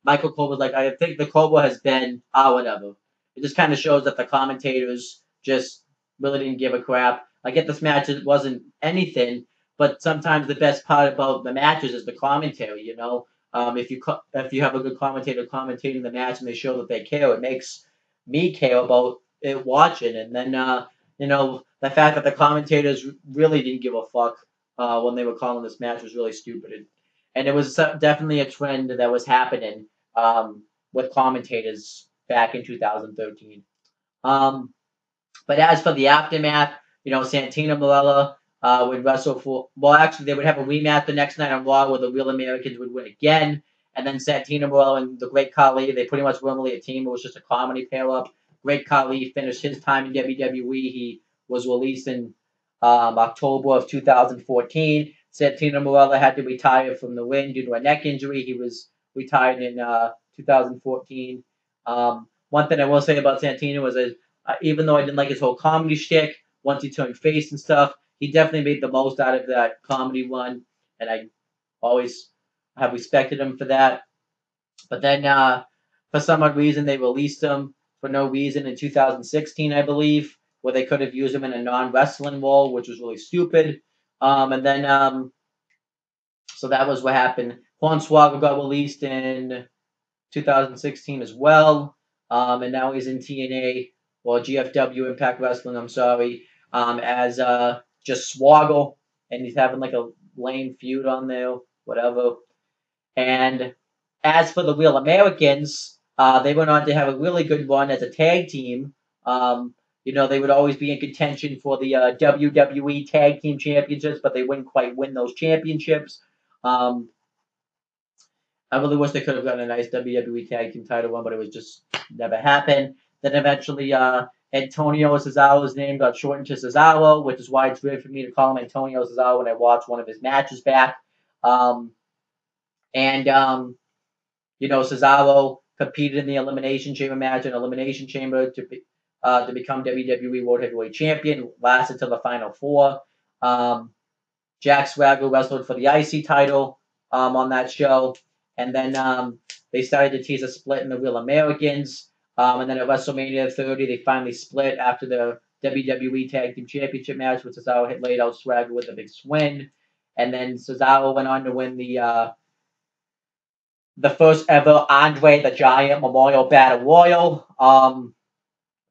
Michael Cole was like, I think the Cobra has been, whatever. It just kind of shows that the commentators just really didn't give a crap. I get this match, it wasn't anything, but sometimes the best part about the matches is the commentary. If you have a good commentator commentating the match and they show that they care, it makes me care about it watching. And then the fact that the commentators really didn't give a fuck when they were calling this match was really stupid. And it was definitely a trend that was happening with commentators back in 2013. But as for the aftermath, Santino Morella would wrestle for. Well, actually, they would have a rematch the next night on Raw where the Real Americans would win again. And then Santino Morella and the Great Khali, they pretty much weren't really a team. It was just a comedy pair up. Great Khali finished his time in WWE. He was released in October of 2014. Santino Morella had to retire from the ring due to a neck injury. He was retired in 2014. One thing I will say about Santino was that even though I didn't like his whole comedy shtick, once he turned face and stuff, he definitely made the most out of that comedy run, and I always have respected him for that. But then, for some odd reason, they released him for no reason in 2016, I believe, where they could have used him in a non-wrestling role, which was really stupid. And then, so that was what happened. Hornswoggle got released in 2016 as well, and now he's in TNA, well, GFW Impact Wrestling, I'm sorry, as just Swoggle, and he's having like a lame feud on there, whatever. And as for the Real Americans, they went on to have a really good run as a tag team. They would always be in contention for the WWE Tag Team Championships, but they wouldn't quite win those championships. Um, I really wish they could have gotten a nice WWE Tag Team title run, but it was just never happened. Then eventually, Antonio Cesaro's name got shortened to Cesaro, which is why it's weird for me to call him Antonio Cesaro when I watch one of his matches back. Cesaro competed in the Elimination Chamber match, and Elimination Chamber to to become WWE World Heavyweight Champion. Lasted till the Final Four. Jack Swagger wrestled for the IC title on that show. And then they started to tease a split in the Real Americans. And then at WrestleMania 30, they finally split after the WWE Tag Team Championship match, which Cesaro had laid out Swagger with a big swing. And then Cesaro went on to win the first ever Andre the Giant Memorial Battle Royal,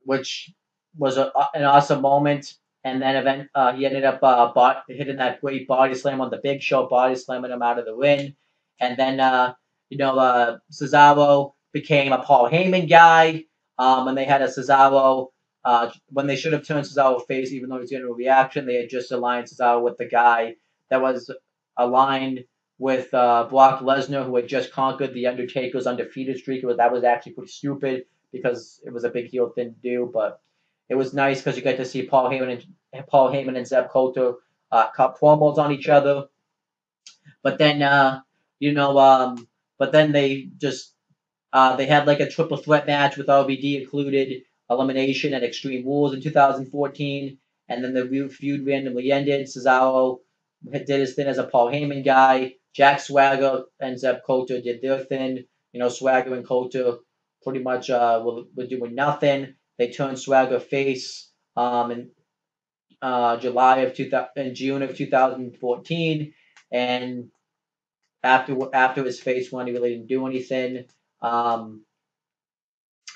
which was an awesome moment. And then he ended up hitting that great body slam on the Big Show, body slamming him out of the ring. And then, Cesaro became a Paul Heyman guy. And they had a Cesaro, when they should have turned Cesaro face, even though he was getting a reaction, they had just aligned Cesaro with the guy that was aligned with Brock Lesnar, who had just conquered the Undertaker's undefeated streak. That was actually pretty stupid because it was a big heel thing to do, but it was nice because you get to see Paul Heyman and Zeb Coulter cut promos on each other. But then, but then they just they had like a triple threat match with RVD included, elimination and Extreme Rules in 2014, and then the feud randomly ended. Cesaro did his thing as a Paul Heyman guy. Jack Swagger and Zeb Coulter did their thing. Swagger and Coulter pretty much were doing nothing. They turned Swagger face in June of 2014, and after his face run, he really didn't do anything.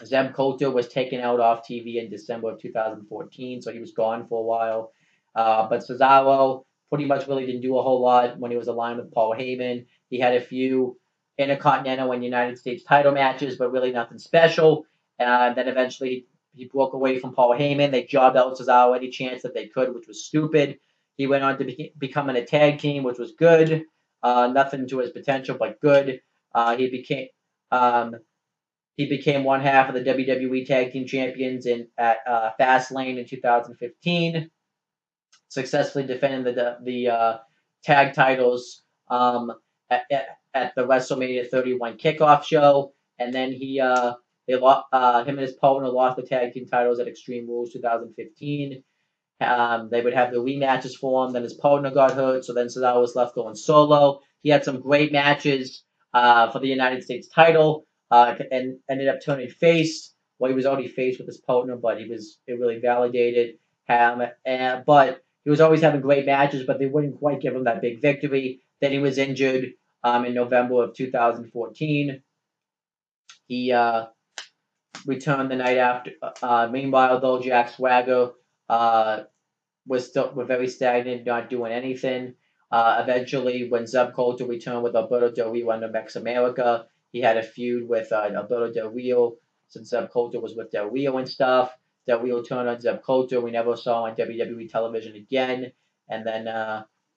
Zeb Coulter was taken out off TV in December of 2014, so he was gone for a while. But Cesaro pretty much really didn't do a whole lot when he was aligned with Paul Heyman. He had a few Intercontinental and United States title matches, but really nothing special. Then eventually he broke away from Paul Heyman. They jobbed out Cesaro any chance that they could, which was stupid. He went on to become in a tag team, which was good. Nothing to his potential, but good. He became one half of the WWE Tag Team Champions at Fastlane in 2015. Successfully defending the tag titles at the WrestleMania 31 kickoff show, and then him and his partner lost the tag team titles at Extreme Rules 2015. They would have the rematches for him. Then his partner got hurt, so then Cesaro was left going solo. He had some great matches for the United States title, and ended up turning face. Well, he was already face with his partner, but it really validated him. But he was always having great matches, but they wouldn't quite give him that big victory. Then he was injured in November of 2014. He returned the night after. Meanwhile, though, Jack Swagger was very stagnant, not doing anything. Eventually, when Zeb Coulter returned with Alberto Del Rio under Mex America, he had a feud with Alberto Del Rio, since Zeb Coulter was with Del Rio and stuff. Del Rio turned on Zeb Coulter. We never saw on WWE television again. And then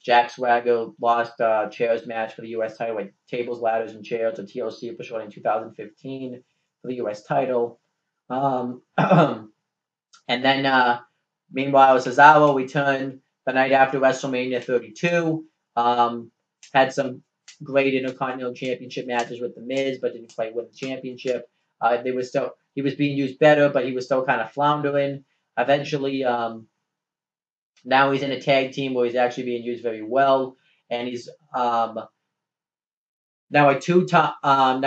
Jack Swagger lost a chairs match for the U.S. title with tables, ladders, and chairs to TLC for sure in 2015 for the U.S. title. And then, meanwhile, Cesaro returned the night after WrestleMania 32. Had some great Intercontinental Championship matches with The Miz, but didn't quite win the championship. He was being used better, but he was still kind of floundering. Eventually, now he's in a tag team where he's actually being used very well, and he's now a three-time and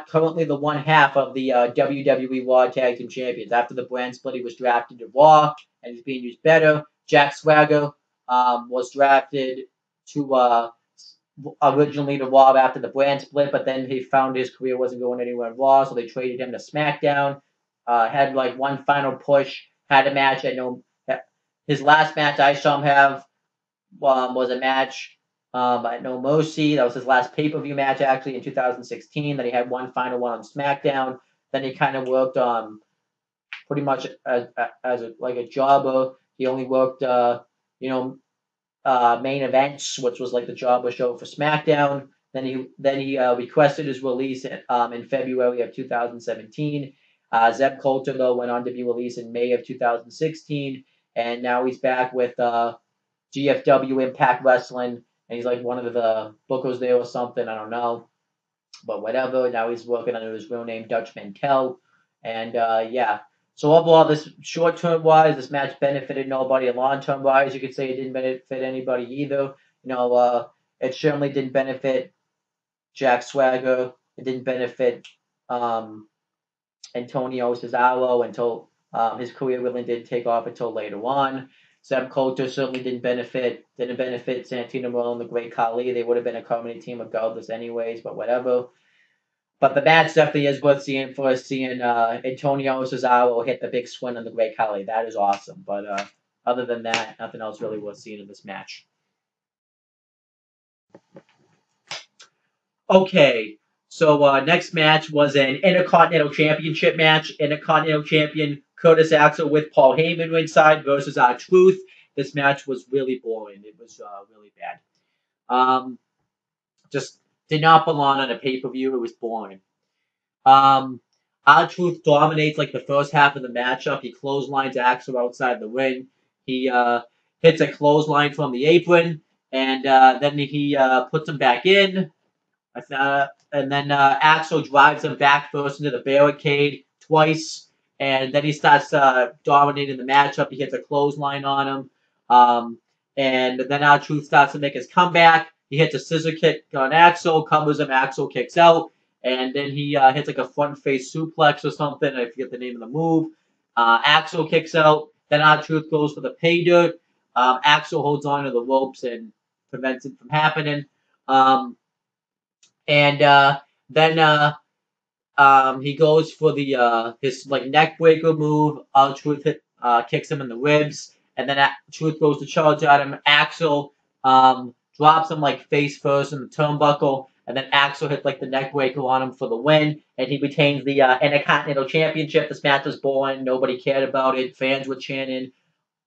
currently the one half of the WWE Raw Tag Team Champions. After the brand split, he was drafted to Raw, and he's being used better. Jack Swagger was drafted to originally to Raw after the brand split, but then he found his career wasn't going anywhere in Raw, so they traded him to SmackDown. Had like one final push, had a match. His last match I saw him have was a match at No Mercy. That was his last pay-per-view match actually in 2016. Then he had one final one on SmackDown. Then he kind of worked pretty much as a jobber. He only worked main events, which was like the jobber show for SmackDown. Then he requested his release in February of 2017. Zeb Coulter though went on to be released in May of 2016, and now he's back with GFW Impact Wrestling, and he's like one of the bookers there or something. I don't know, but whatever. Now he's working under his real name, Dutch Mantel, And yeah. So overall, this short-term wise, this match benefited nobody. And long-term wise, you could say it didn't benefit anybody either. It certainly didn't benefit Jack Swagger. It didn't benefit um, Antonio Cesaro until his career really didn't take off until later on. Zeb Coulter certainly didn't benefit Santino Marella and the Great Khali. They would have been a comedy team regardless anyways, but whatever. But the match definitely is worth seeing for us, seeing Antonio Cesaro hit the big swing on the Great Khali. That is awesome. But other than that, nothing else really worth seeing in this match. Okay, so next match was an Intercontinental Championship match. Intercontinental Champion Curtis Axel with Paul Heyman ringside versus R-Truth. This match was really boring. It was really bad. Just did not belong on a pay-per-view. It was boring. R-Truth dominates like the first half of the matchup. He clotheslines Axel outside the ring. He hits a clothesline from the apron, and then he puts him back in. And then Axel drives him back first into the barricade twice, and then he starts dominating the matchup. He hits a clothesline on him, and then R-Truth starts to make his comeback. He hits a scissor kick on Axel, covers him. Axel kicks out, and then he hits like a front face suplex or something. I forget the name of the move. Axel kicks out. Then R-Truth goes for the pay dirt. Axel holds on to the ropes and prevents it from happening. And then he goes for the his like neck breaker move. R-Truth kicks him in the ribs, and then Truth goes to charge at him. Axel drops him like face first in the turnbuckle, and then Axel hits like the neck breaker on him for the win, and he retains the Intercontinental Championship. This match was boring. Nobody cared about it. Fans were chanting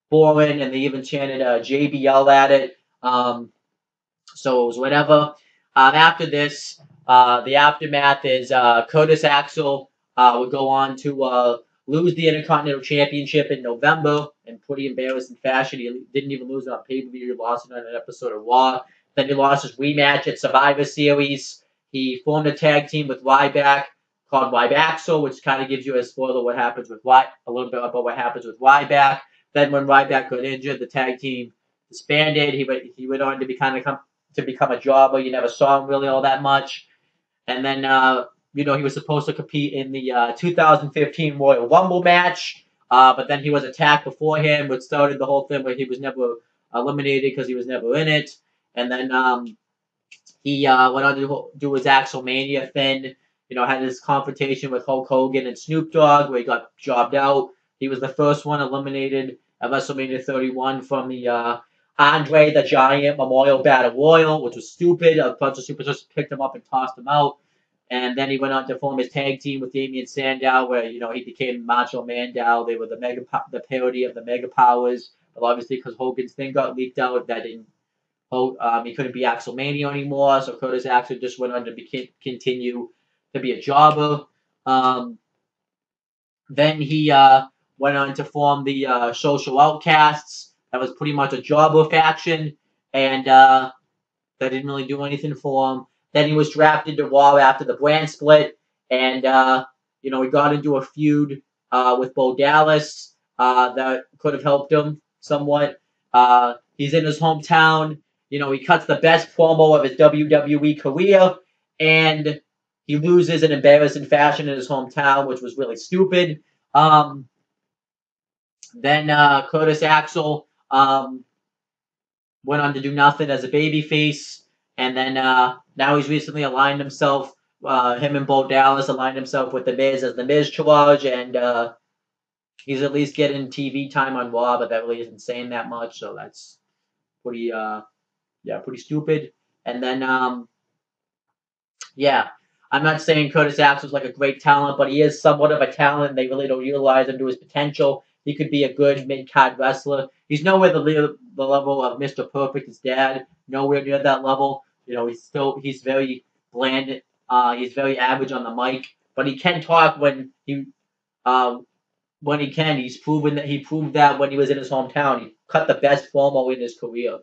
boring, and they even chanted JBL at it. So it was whatever. After this, the aftermath is Curtis Axel would go on to lose the Intercontinental Championship in November in pretty embarrassing fashion. He didn't even lose it on pay-per-view. He lost it on an episode of Raw. Then he lost his rematch at Survivor Series. He formed a tag team with Ryback called Ryback, which kind of gives you a spoiler what happens with a little bit about what happens with Ryback. Then when Ryback got injured, the tag team disbanded. He went on to become a jobber. You never saw him really all that much. And then, he was supposed to compete in the 2015 Royal Rumble match, but then he was attacked beforehand, which started the whole thing where he was never eliminated because he was never in it. And then he went on to do his Axelmania thing. Had his confrontation with Hulk Hogan and Snoop Dogg where he got jobbed out. He was the first one eliminated at WrestleMania 31 from the Andre the Giant Memorial Battle Royal, which was stupid. A bunch of superstars picked him up and tossed him out. And then he went on to form his tag team with Damien Sandow, where he became Macho Mandow. They were the parody of the Mega Powers. But obviously, because Hogan's thing got leaked out, that didn't. He couldn't be Axelmania anymore, so Curtis Axel just went on to continue to be a jobber. Then he went on to form the Social Outcasts. That was pretty much a jobber faction, and that didn't really do anything for him. Then he was drafted to Raw after the brand split, and he got into a feud with Bo Dallas that could have helped him somewhat. He's in his hometown. He cuts the best promo of his WWE career, and he loses in embarrassing fashion in his hometown, which was really stupid. Then Curtis Axel went on to do nothing as a babyface, and then now he's recently aligned himself. Him and Bo Dallas aligned himself with The Miz as The Miz Charge, and he's at least getting TV time on Raw, but that really isn't saying that much, so that's pretty stupid. And then I'm not saying Curtis Axel's like a great talent, but he is somewhat of a talent. They really don't utilize him to his potential. He could be a good mid-card wrestler. He's nowhere the level of Mr. Perfect, his dad. Nowhere near that level. He's very bland. He's very average on the mic, but he can talk when he can. He proved that when he was in his hometown. He cut the best promo in his career,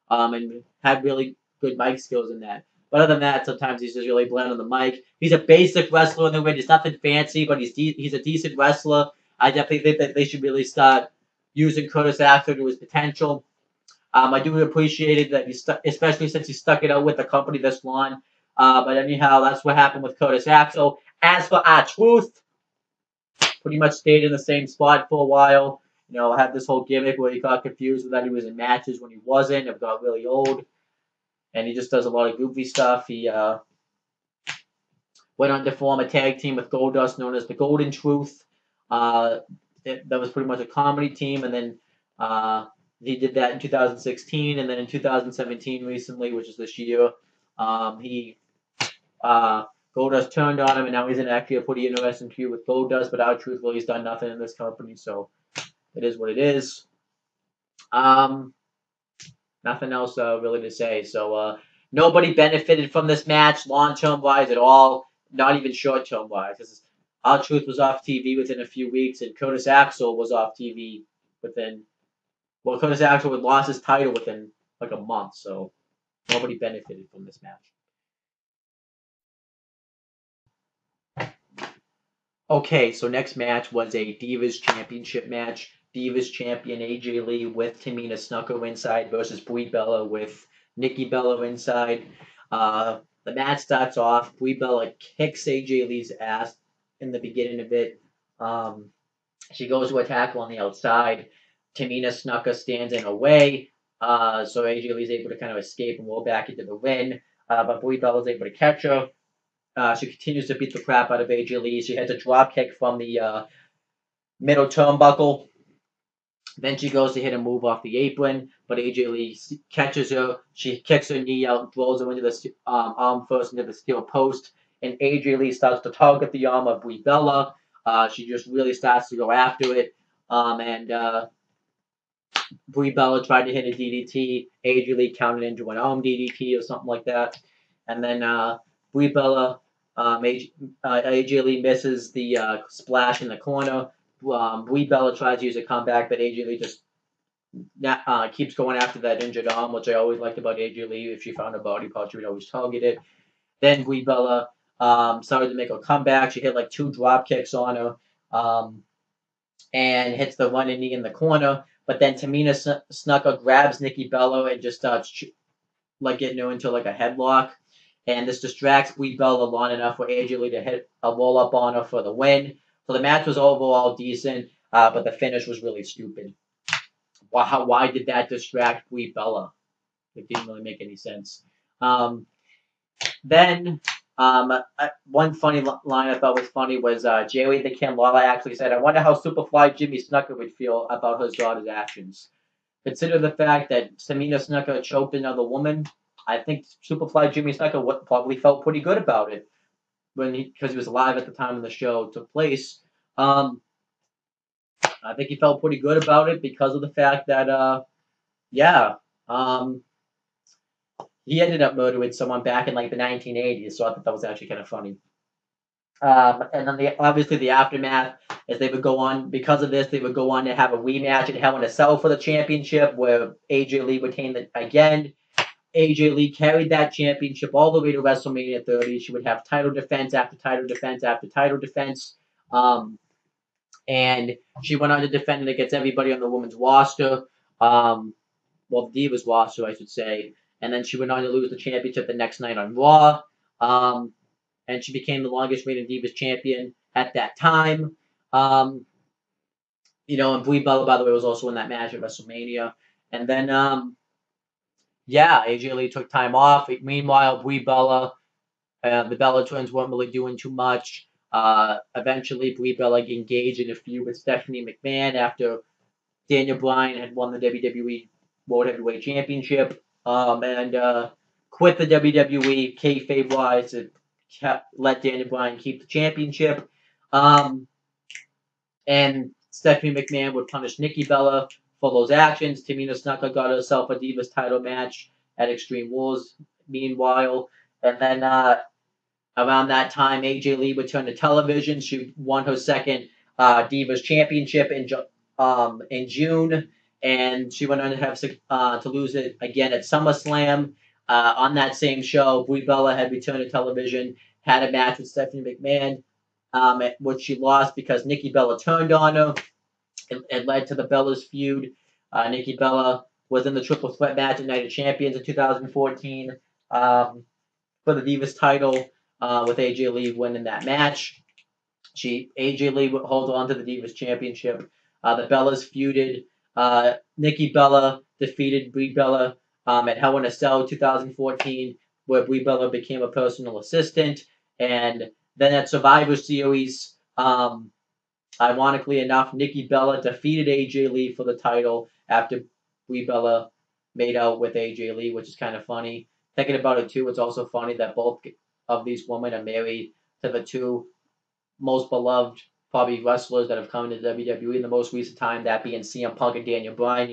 and had really good mic skills in that. But other than that, sometimes he's just really bland on the mic. He's a basic wrestler in the ring. He's nothing fancy, but he's a decent wrestler. I definitely think that they should really start using Curtis Axel to his potential. I do appreciate it that especially since he stuck it out with the company this long. But anyhow, that's what happened with Curtis Axel. As for R-Truth, pretty much stayed in the same spot for a while. Had this whole gimmick where he got confused with that he was in matches when he wasn't. It got really old. And he just does a lot of goofy stuff. He went on to form a tag team with Goldust known as the Golden Truth. That was pretty much a comedy team. And then he did that in 2016. And then in 2017 recently, which is this year, Goldust turned on him, and now he's in actually a pretty interesting feud with Goldust, but R-Truth really has done nothing in this company, so it is what it is. Nothing else really to say. So nobody benefited from this match long-term wise at all, not even short-term wise. R-Truth was off TV within a few weeks, and Curtis Axel was off TV Curtis Axel had lost his title within like a month, so nobody benefited from this match. Okay, so next match was a Divas Championship match. Divas champion AJ Lee with Tamina Snuka inside versus Brie Bella with Nikki Bella inside. The match starts off. Brie Bella kicks AJ Lee's ass in the beginning of it. She goes to attack her on the outside. Tamina Snuka stands in her way. So AJ Lee's able to kind of escape and roll back into the ring. But Brie Bella's able to catch her. She continues to beat the crap out of AJ Lee. She has a drop kick from the middle turnbuckle. Then she goes to hit a move off the apron, but AJ Lee catches her. She kicks her knee out, throws her into the arm first into the steel post, and AJ Lee starts to tug at the arm of Brie Bella. She just really starts to go after it, and Brie Bella tried to hit a DDT. AJ Lee counted into an arm DDT or something like that, and then Brie Bella. AJ Lee misses the splash in the corner. Brie Bella tries to use a comeback, but AJ Lee just keeps going after that injured arm, which I always liked about AJ Lee. If she found a body part, she would always target it. Then Brie Bella started to make a comeback. She hit like 2 drop kicks on her and hits the running knee in the corner. But then Tamina Snuka grabs Nikki Bella and just starts getting her into like a headlock. And this distracts Brie Bella long enough for AJ Lee to hit a roll-up on her for the win. So the match was overall decent, but the finish was really stupid. Why did that distract Brie Bella? It didn't really make any sense. Then one funny line I thought was funny was Jerry the King Lawler actually said, "I wonder how Superfly Jimmy Snuka would feel about his daughter's actions. Consider the fact that Tamina Snuka choked another woman. I think Superfly Jimmy Snuka probably felt pretty good about it because he was alive at the time when the show took place. I think he felt pretty good about it because of the fact that, he ended up murdering someone back in like the 1980s, so I thought that was actually kind of funny. And then obviously the aftermath is they would go on, because of this, they would go on to have a rematch at Hell in a Cell for the championship where AJ Lee retained it again. AJ Lee carried that championship all the way to WrestleMania 30. She would have title defense after title defense after title defense. And she went on to defend it against everybody on the women's roster. The Divas roster, I should say. And then she went on to lose the championship the next night on Raw. And she became the longest reigning Divas champion at that time. And Brie Bella, by the way, was also in that match at WrestleMania. And then AJ Lee took time off. Meanwhile, Brie Bella, the Bella twins weren't really doing too much. Eventually, Brie Bella engaged in a feud with Stephanie McMahon after Daniel Bryan had won the WWE World Heavyweight Championship and quit the WWE kayfabe-wise to let Daniel Bryan keep the championship. And Stephanie McMahon would punish Nikki Bella for those actions. Tamina Snuka got herself a Divas title match at Extreme Rules, meanwhile. And then around that time, AJ Lee returned to television. She won her second Divas Championship in June, and she went on to have to lose it again at SummerSlam. On that same show, Brie Bella had returned to television, had a match with Stephanie McMahon, which she lost because Nikki Bella turned on her. It led to the Bellas feud. Nikki Bella was in the triple threat match at Night of Champions in 2014 for the Divas title, with AJ Lee winning that match. AJ Lee would hold on to the Divas Championship. The Bellas feuded. Nikki Bella defeated Brie Bella at Hell in a Cell 2014, where Brie Bella became a personal assistant. And then at Survivor Series, ironically enough, Nikki Bella defeated AJ Lee for the title after Brie Bella made out with AJ Lee, which is kind of funny. Thinking about it too, it's also funny that both of these women are married to the two most beloved probably wrestlers that have come to WWE in the most recent time, that being CM Punk and Daniel Bryan.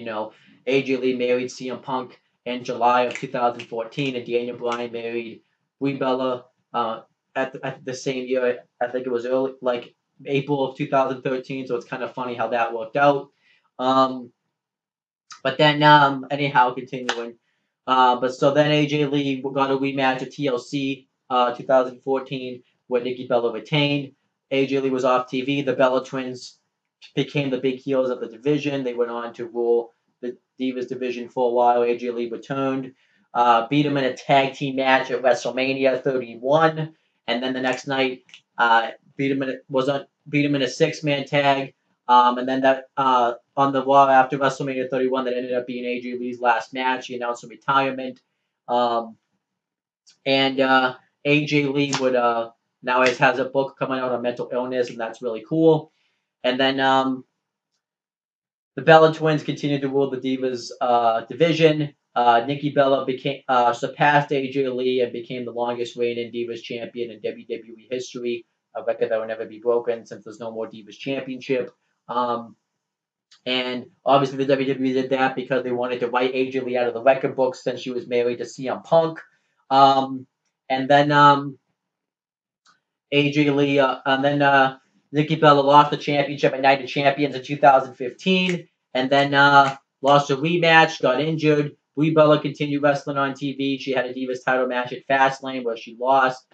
AJ Lee married CM Punk in July of 2014, and Daniel Bryan married Brie Bella at the same year. I think it was early, like April of 2013. So it's kind of funny how that worked out. But then, anyhow, continuing. But so then AJ Lee got a rematch at TLC 2014, where Nikki Bella retained. AJ Lee was off TV. The Bella Twins became the big heels of the division. They went on to rule the Divas division for a while. AJ Lee returned, beat him in a tag team match at WrestleMania 31, and then the next night beat him in a 6-man tag. And then that on the Raw after WrestleMania 31, that ended up being AJ Lee's last match. He announced a retirement, and AJ Lee would now has a book coming out on mental illness, and that's really cool. And then the Bella Twins continued to rule the Divas division. Nikki Bella surpassed AJ Lee and became the longest reigning Divas champion in WWE history, a record that will never be broken since there's no more Divas championship. And obviously the WWE did that because they wanted to write AJ Lee out of the record books since she was married to CM Punk. And then AJ Lee, and then Nikki Bella lost the championship at Night of Champions in 2015, and then lost a rematch, got injured. Brie Bella continued wrestling on TV. She had a Divas title match at Fastlane where she lost.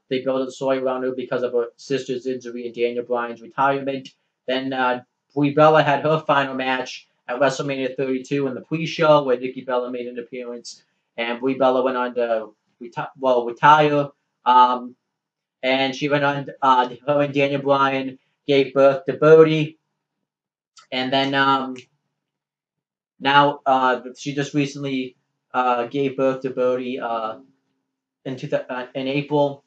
They built a story around her because of her sister's injury and Daniel Bryan's retirement. Then Brie Bella had her final match at WrestleMania 32 in the pre-show, where Nikki Bella made an appearance, and Brie Bella went on to retire. And she went on. Her and Daniel Bryan gave birth to Bodie, and then now she just recently gave birth to Bodie in April,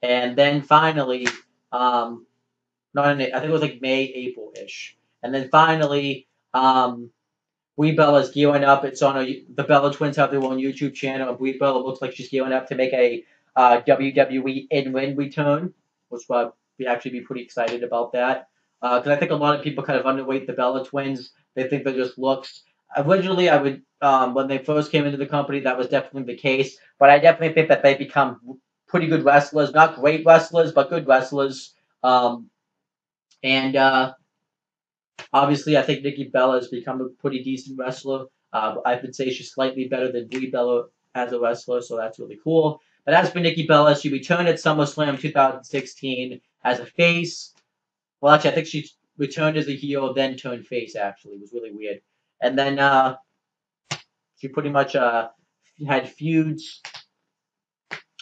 and then finally, not in I think it was like May, April-ish, and then finally, Brie Bella's gearing up. It's on the Bella Twins have their own YouTube channel, and Brie Bella looks like she's gearing up to make a WWE in-ring return, which would actually be pretty excited about that. Because I think a lot of people kind of underweight the Bella Twins. They think they're just looks. Originally, I would when they first came into the company, that was definitely the case. But I definitely think that they become pretty good wrestlers, not great wrestlers, but good wrestlers. And obviously, I think Nikki Bella has become a pretty decent wrestler. I would say she's slightly better than Brie Bella as a wrestler, so that's really cool. But as for Nikki Bella, she returned at SummerSlam 2016 as a face. Well, actually, I think she returned as a heel, then turned face, actually. It was really weird. And then she pretty much had feuds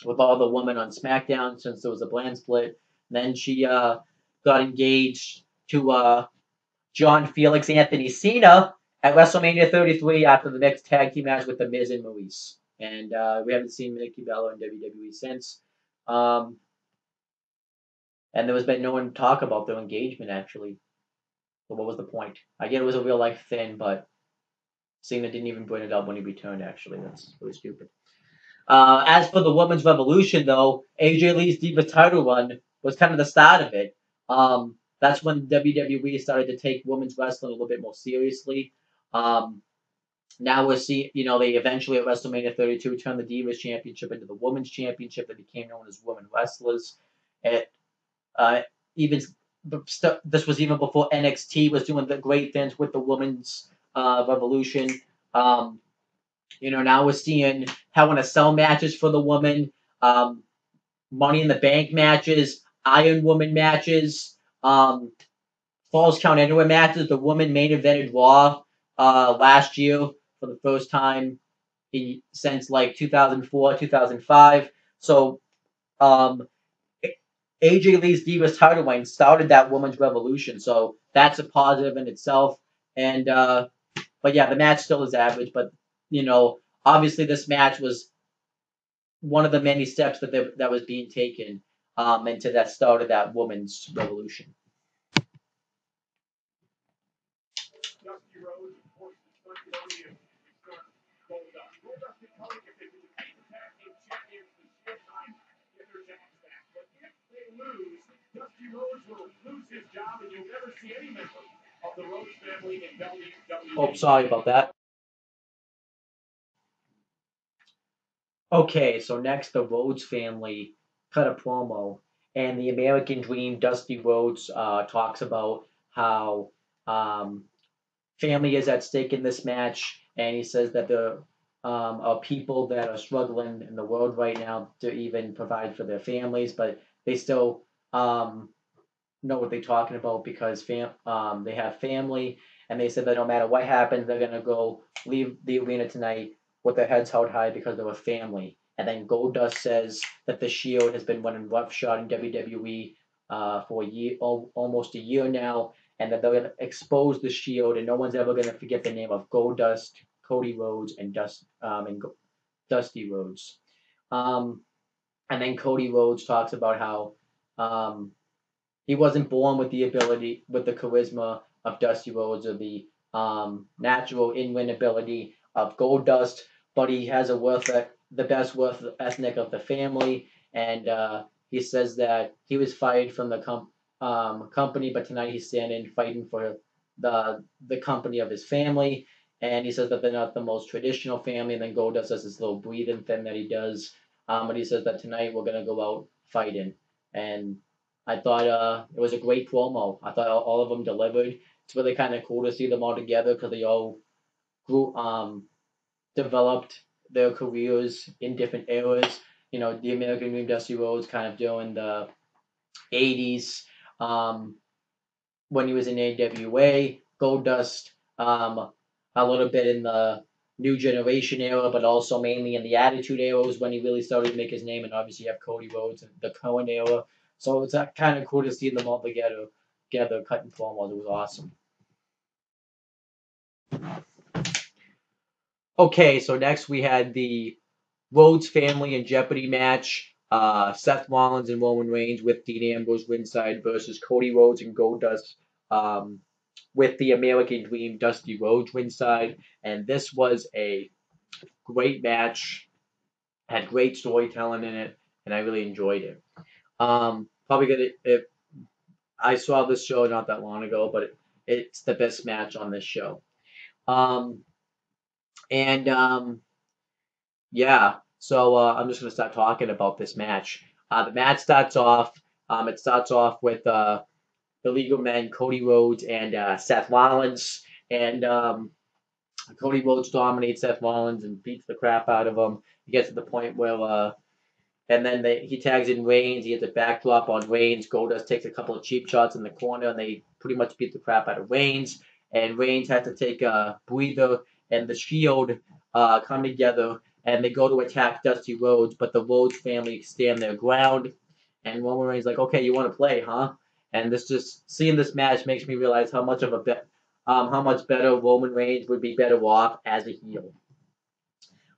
with all the women on SmackDown since there was a brand split. Then she got engaged to John Felix Anthony Cena at WrestleMania 33 after the next tag team match with The Miz and Maurice. And we haven't seen Nikki Bella in WWE since. And there has been no one talk about their engagement, actually. So what was the point? I get it was a real life thing, but Cena didn't even bring it up when he returned, actually. That's really stupid. As for the Women's Revolution, though, AJ Lee's Divas title run was kind of the start of it. That's when WWE started to take women's wrestling a little bit more seriously. Now we're seeing, they eventually at WrestleMania 32 turned the Divas Championship into the Women's Championship that became known as Women Wrestlers. This was even before NXT was doing the great things with the Women's Revolution. Now we're seeing Hell in a Cell matches for the woman, Money in the Bank matches, Iron Woman matches, Falls Count Anywhere matches. The woman main evented Raw last year for the first time since like 2004, 2005. So um, AJ Lee's Divas title reign started that woman's revolution. So that's a positive in itself. And but yeah, the match still is average. But obviously this match was one of the many steps that was being taken into that start of that woman's revolution. Oh, sorry about that. Okay, so next the Rhodes family cut a promo, and the American Dream, Dusty Rhodes, talks about how family is at stake in this match, and he says that there are people that are struggling in the world right now to even provide for their families, but they still know what they're talking about because they have family, and they said that no matter what happens, they're gonna go leave the arena tonight with their heads held high because they're a family. And then Goldust says that the Shield has been running roughshod in WWE for a year, almost a year now, and that they're gonna expose the Shield, and no one's ever gonna forget the name of Goldust, Cody Rhodes, and Dusty Rhodes. And then Cody Rhodes talks about how he wasn't born with the ability, with the charisma of Dusty Rhodes or the natural in-ring ability of Goldust, but he has the best worth ethnic of the family, and he says that he was fired from the company, but tonight he's standing fighting for the company of his family, and he says that they're not the most traditional family, and then Goldust has this little breathing thing that he does, but he says that tonight we're gonna go out fighting, and I thought it was a great promo. I thought all of them delivered. It's really kind of cool to see them all together because they all grew, developed their careers in different eras. The American Dream, Dusty Rhodes, kind of during the '80s when he was in AWA. Goldust a little bit in the New Generation era, but also mainly in the Attitude era was when he really started to make his name. And obviously, you have Cody Rhodes and the Cohen era. So it's kind of cool to see them all together cutting promos. It was awesome. Okay, so next we had the Rhodes family and Jeopardy match. Seth Rollins and Roman Reigns with Dean Ambrose ringside versus Cody Rhodes and Goldust with the American Dream Dusty Rhodes ringside. And this was a great match. Had great storytelling in it, and I really enjoyed it. Probably gonna. I saw this show not that long ago, but it's the best match on this show. Um, and Yeah, so I'm just gonna start talking about this match. The match starts off. It starts off with the legal men Cody Rhodes and Seth Rollins, and Cody Rhodes dominates Seth Rollins and beats the crap out of him. He gets to the point where and then he tags in Reigns. He gets a backdrop on Reigns. Goldust takes a couple of cheap shots in the corner, and they pretty much beat the crap out of Reigns. And Reigns had to take a breather, and the Shield come together, and they go to attack Dusty Rhodes, but the Rhodes family stand their ground. And Roman Reigns like, okay, you want to play, huh? And seeing this match makes me realize how much better Roman Reigns would be better off as a heel.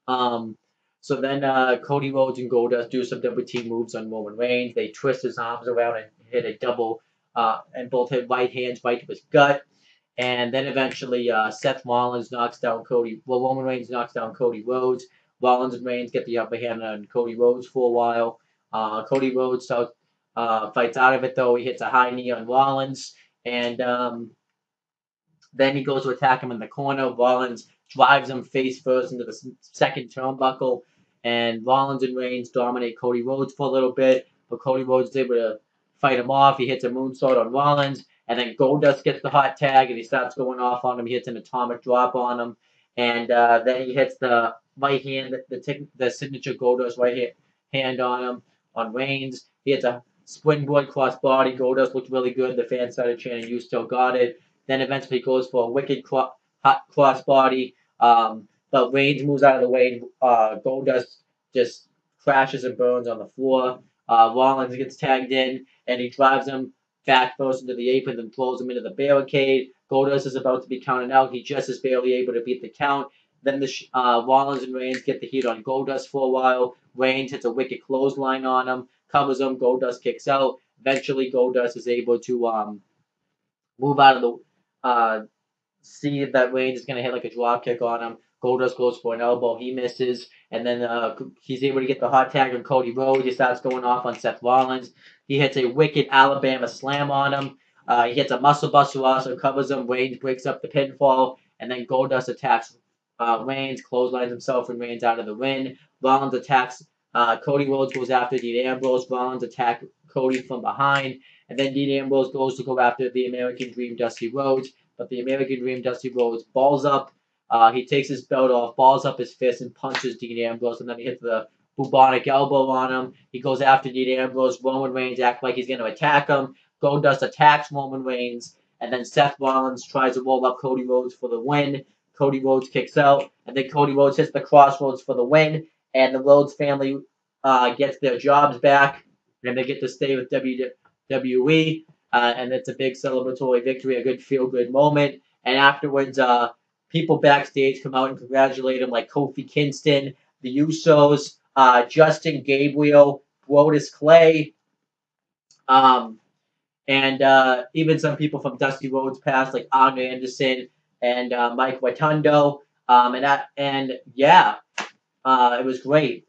Um, so then Cody Rhodes and Goldust do some double team moves on Roman Reigns. They twist his arms around and hit a double, and both hit right hands right to his gut. And then eventually Seth Rollins knocks down Roman Reigns knocks down Cody Rhodes. Rollins and Reigns get the upper hand on Cody Rhodes for a while. Cody Rhodes fights out of it though. He hits a high knee on Rollins, and then he goes to attack him in the corner. Rollins drives him face first into the second turnbuckle, and Rollins and Reigns dominate Cody Rhodes for a little bit, but Cody Rhodes is able to fight him off. He hits a moonsault on Rollins, and then Goldust gets the hot tag, and he starts going off on him. He hits an atomic drop on him, and then he hits the right hand, the signature Goldust hand on him on Reigns. He hits a springboard crossbody. Goldust looked really good. The fans started chanting, "You still got it." Then eventually goes for a wicked hot crossbody. But Reigns moves out of the way. Goldust just crashes and burns on the floor. Rollins gets tagged in, and he drives him back first into the apron, then throws him into the barricade. Goldust is about to be counted out. He just is barely able to beat the count. Then Rollins and Reigns get the heat on Goldust for a while. Reigns hits a wicked clothesline on him, covers him. Goldust kicks out. Eventually, Goldust is able to move out of the see that Reigns is going to hit like a drop kick on him. Goldust goes for an elbow. He misses. And then he's able to get the hot tag on Cody Rhodes. He starts going off on Seth Rollins. He hits a wicked Alabama slam on him. He hits a muscle buster, also covers him. Reigns breaks up the pinfall. And then Goldust attacks Reigns, clotheslines himself, and Reigns out of the ring. Rollins attacks Cody Rhodes, goes after Dean Ambrose. Rollins attacks Cody from behind. And then Dean Ambrose goes to go after the American Dream, Dusty Rhodes. But the American Dream, Dusty Rhodes, balls up. He takes his belt off, balls up his fist, and punches Dean Ambrose. And then he hits the bubonic elbow on him. He goes after Dean Ambrose. Roman Reigns acts like he's going to attack him. Goldust attacks Roman Reigns. And then Seth Rollins tries to roll up Cody Rhodes for the win. Cody Rhodes kicks out. And then Cody Rhodes hits the crossroads for the win. And the Rhodes family gets their jobs back. And they get to stay with WWE. And it's a big celebratory victory, a good feel-good moment. And afterwards, people backstage come out and congratulate him, like Kofi Kingston, the Usos, Justin Gabriel, Brodus Clay, and even some people from Dusty Rhodes past, like Arn Anderson and Mike Rotundo. It was great.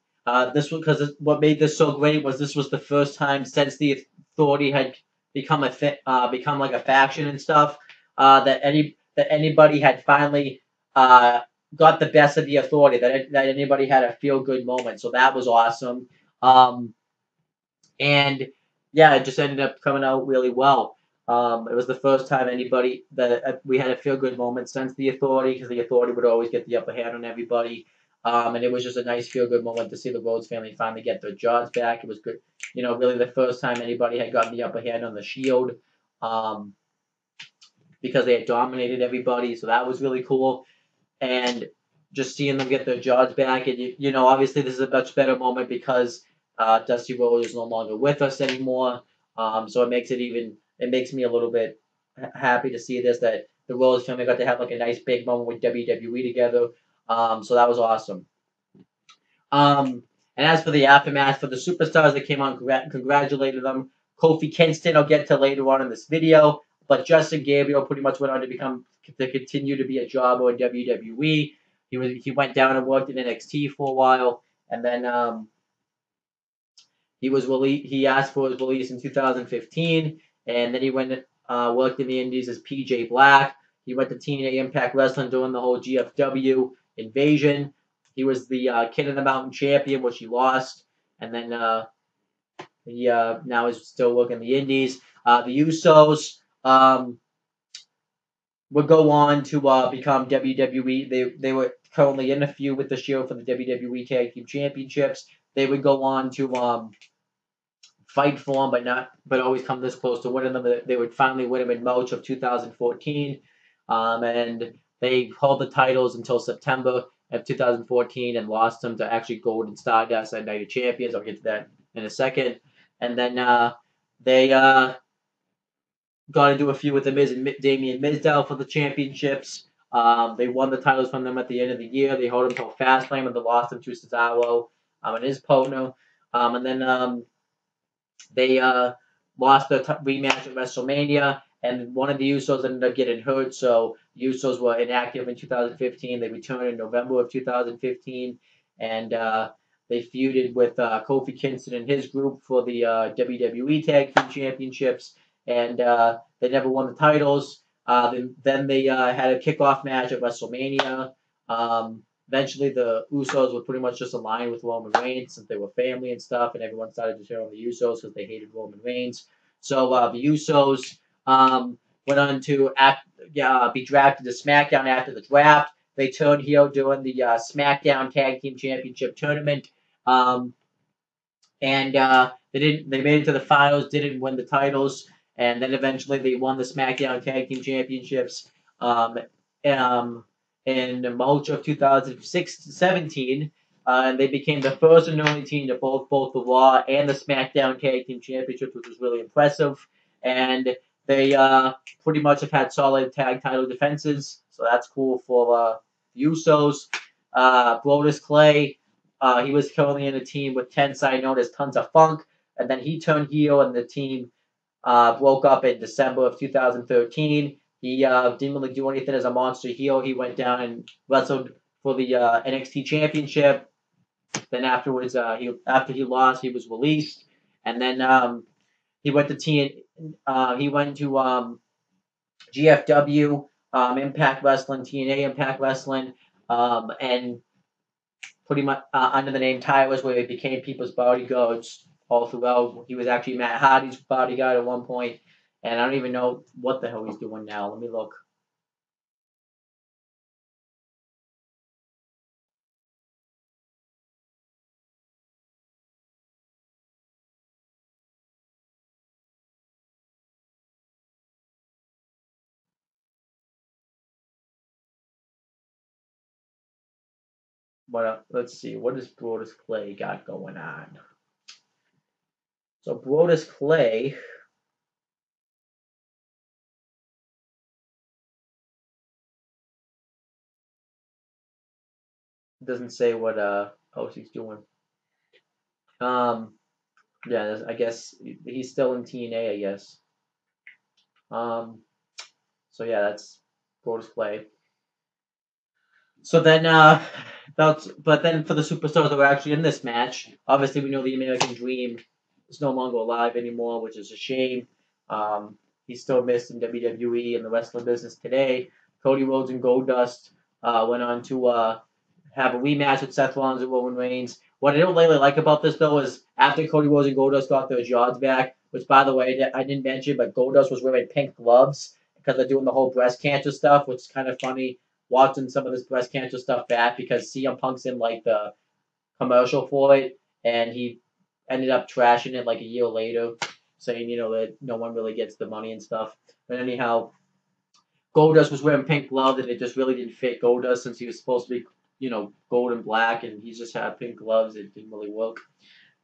This was because what made this so great was this was the first time since the Authority had become become like a faction and stuff that anybody had finally got the best of the Authority, that anybody had a feel good moment. So that was awesome. And yeah, it just ended up coming out really well. It was the first time anybody that we had a feel good moment since the Authority, because the Authority would always get the upper hand on everybody. And it was just a nice feel good moment to see the Rhodes family finally get their jobs back. It was good, really the first time anybody had gotten the upper hand on the Shield, because they had dominated everybody. So that was really cool. And just seeing them get their jobs back, and obviously this is a much better moment because Dusty Rhodes is no longer with us anymore. So it makes me a little bit happy to see this, that the Rhodes family got to have like a nice big moment with WWE together. So that was awesome. And as for the aftermath, for the superstars that came on, congratulated them. Kofi Kingston, I'll get to later on in this video, but Justin Gabriel pretty much went on to continue to be a jobber in WWE. He went down and worked in NXT for a while, and then he asked for his release in 2015, and then he went worked in the Indies as PJ Black. He went to TNA Impact Wrestling during the whole GFW invasion. He was the King of the Mountain champion, which he lost, and then he now is still working the Indies. The Usos would go on to become WWE. They were currently in a feud with the Shield for the WWE Tag Team Championships. They would go on to fight for them, but always come this close to winning them. They would finally win them in March of 2014, and they held the titles until September of 2014 and lost them to actually Gold and Stardust at Night of Champions. I'll get to that in a second. And then they got into a feud with the Miz and Damien Mizdow for the championships. They won the titles from them at the end of the year. They held them until Fastlane, and they lost them to Cesaro and his partner. And then they lost their rematch at WrestleMania, and one of the Usos ended up getting hurt, so the Usos were inactive in 2015. They returned in November of 2015, and they feuded with Kofi Kingston and his group for the WWE Tag Team Championships, and they never won the titles. Then they had a kickoff match at WrestleMania. Eventually, the Usos were pretty much just aligned with Roman Reigns since they were family and stuff, and everyone started to turn on the Usos because they hated Roman Reigns. So the Usos went on to be drafted to SmackDown after the draft. they turned heel during the SmackDown Tag Team Championship tournament. Um, and they made it to the finals, didn't win the titles, and then eventually they won the SmackDown Tag Team Championships um, um, in March of 2017, and they became the first and only team to both the Raw and the SmackDown Tag Team Championships, which was really impressive. And they pretty much have had solid tag title defenses, so that's cool for the Usos. Brodus Clay, he was currently in a team with Tensai known as Tons of Funk, and then he turned heel, and the team broke up in December of 2013. He didn't really do anything as a monster heel. He went down and wrestled for the NXT Championship. Then afterwards, after he lost, he was released, and then he went to GFW, Impact Wrestling, TNA Impact Wrestling, and pretty much under the name Tyrus, where he became people's bodyguards all throughout. He was actually Matt Hardy's bodyguard at one point, and I don't even know what the hell he's doing now. Let me look. Let's see. What does Brodus Clay got going on? So Brodus Clay. Doesn't say what else he's doing. Yeah, I guess he's still in TNA. I guess. So yeah, that's Brodus Clay. So then, but then for the superstars that were actually in this match, obviously we know the American Dream is no longer alive anymore, which is a shame. He's still missed in WWE and the wrestling business today. Cody Rhodes and Goldust went on to have a rematch with Seth Rollins and Roman Reigns. What I don't really like about this though is after Cody Rhodes and Goldust got their jobs back, which by the way I didn't mention, but Goldust was wearing pink gloves because they're doing the whole breast cancer stuff, which is kind of funny watching some of this breast cancer stuff back because CM Punk's in like the commercial for it, and he ended up trashing it like a year later, saying that no one really gets the money and stuff. But anyhow, Goldust was wearing pink gloves, and it just really didn't fit Goldust since he was supposed to be gold and black, and he just had pink gloves. It didn't really work.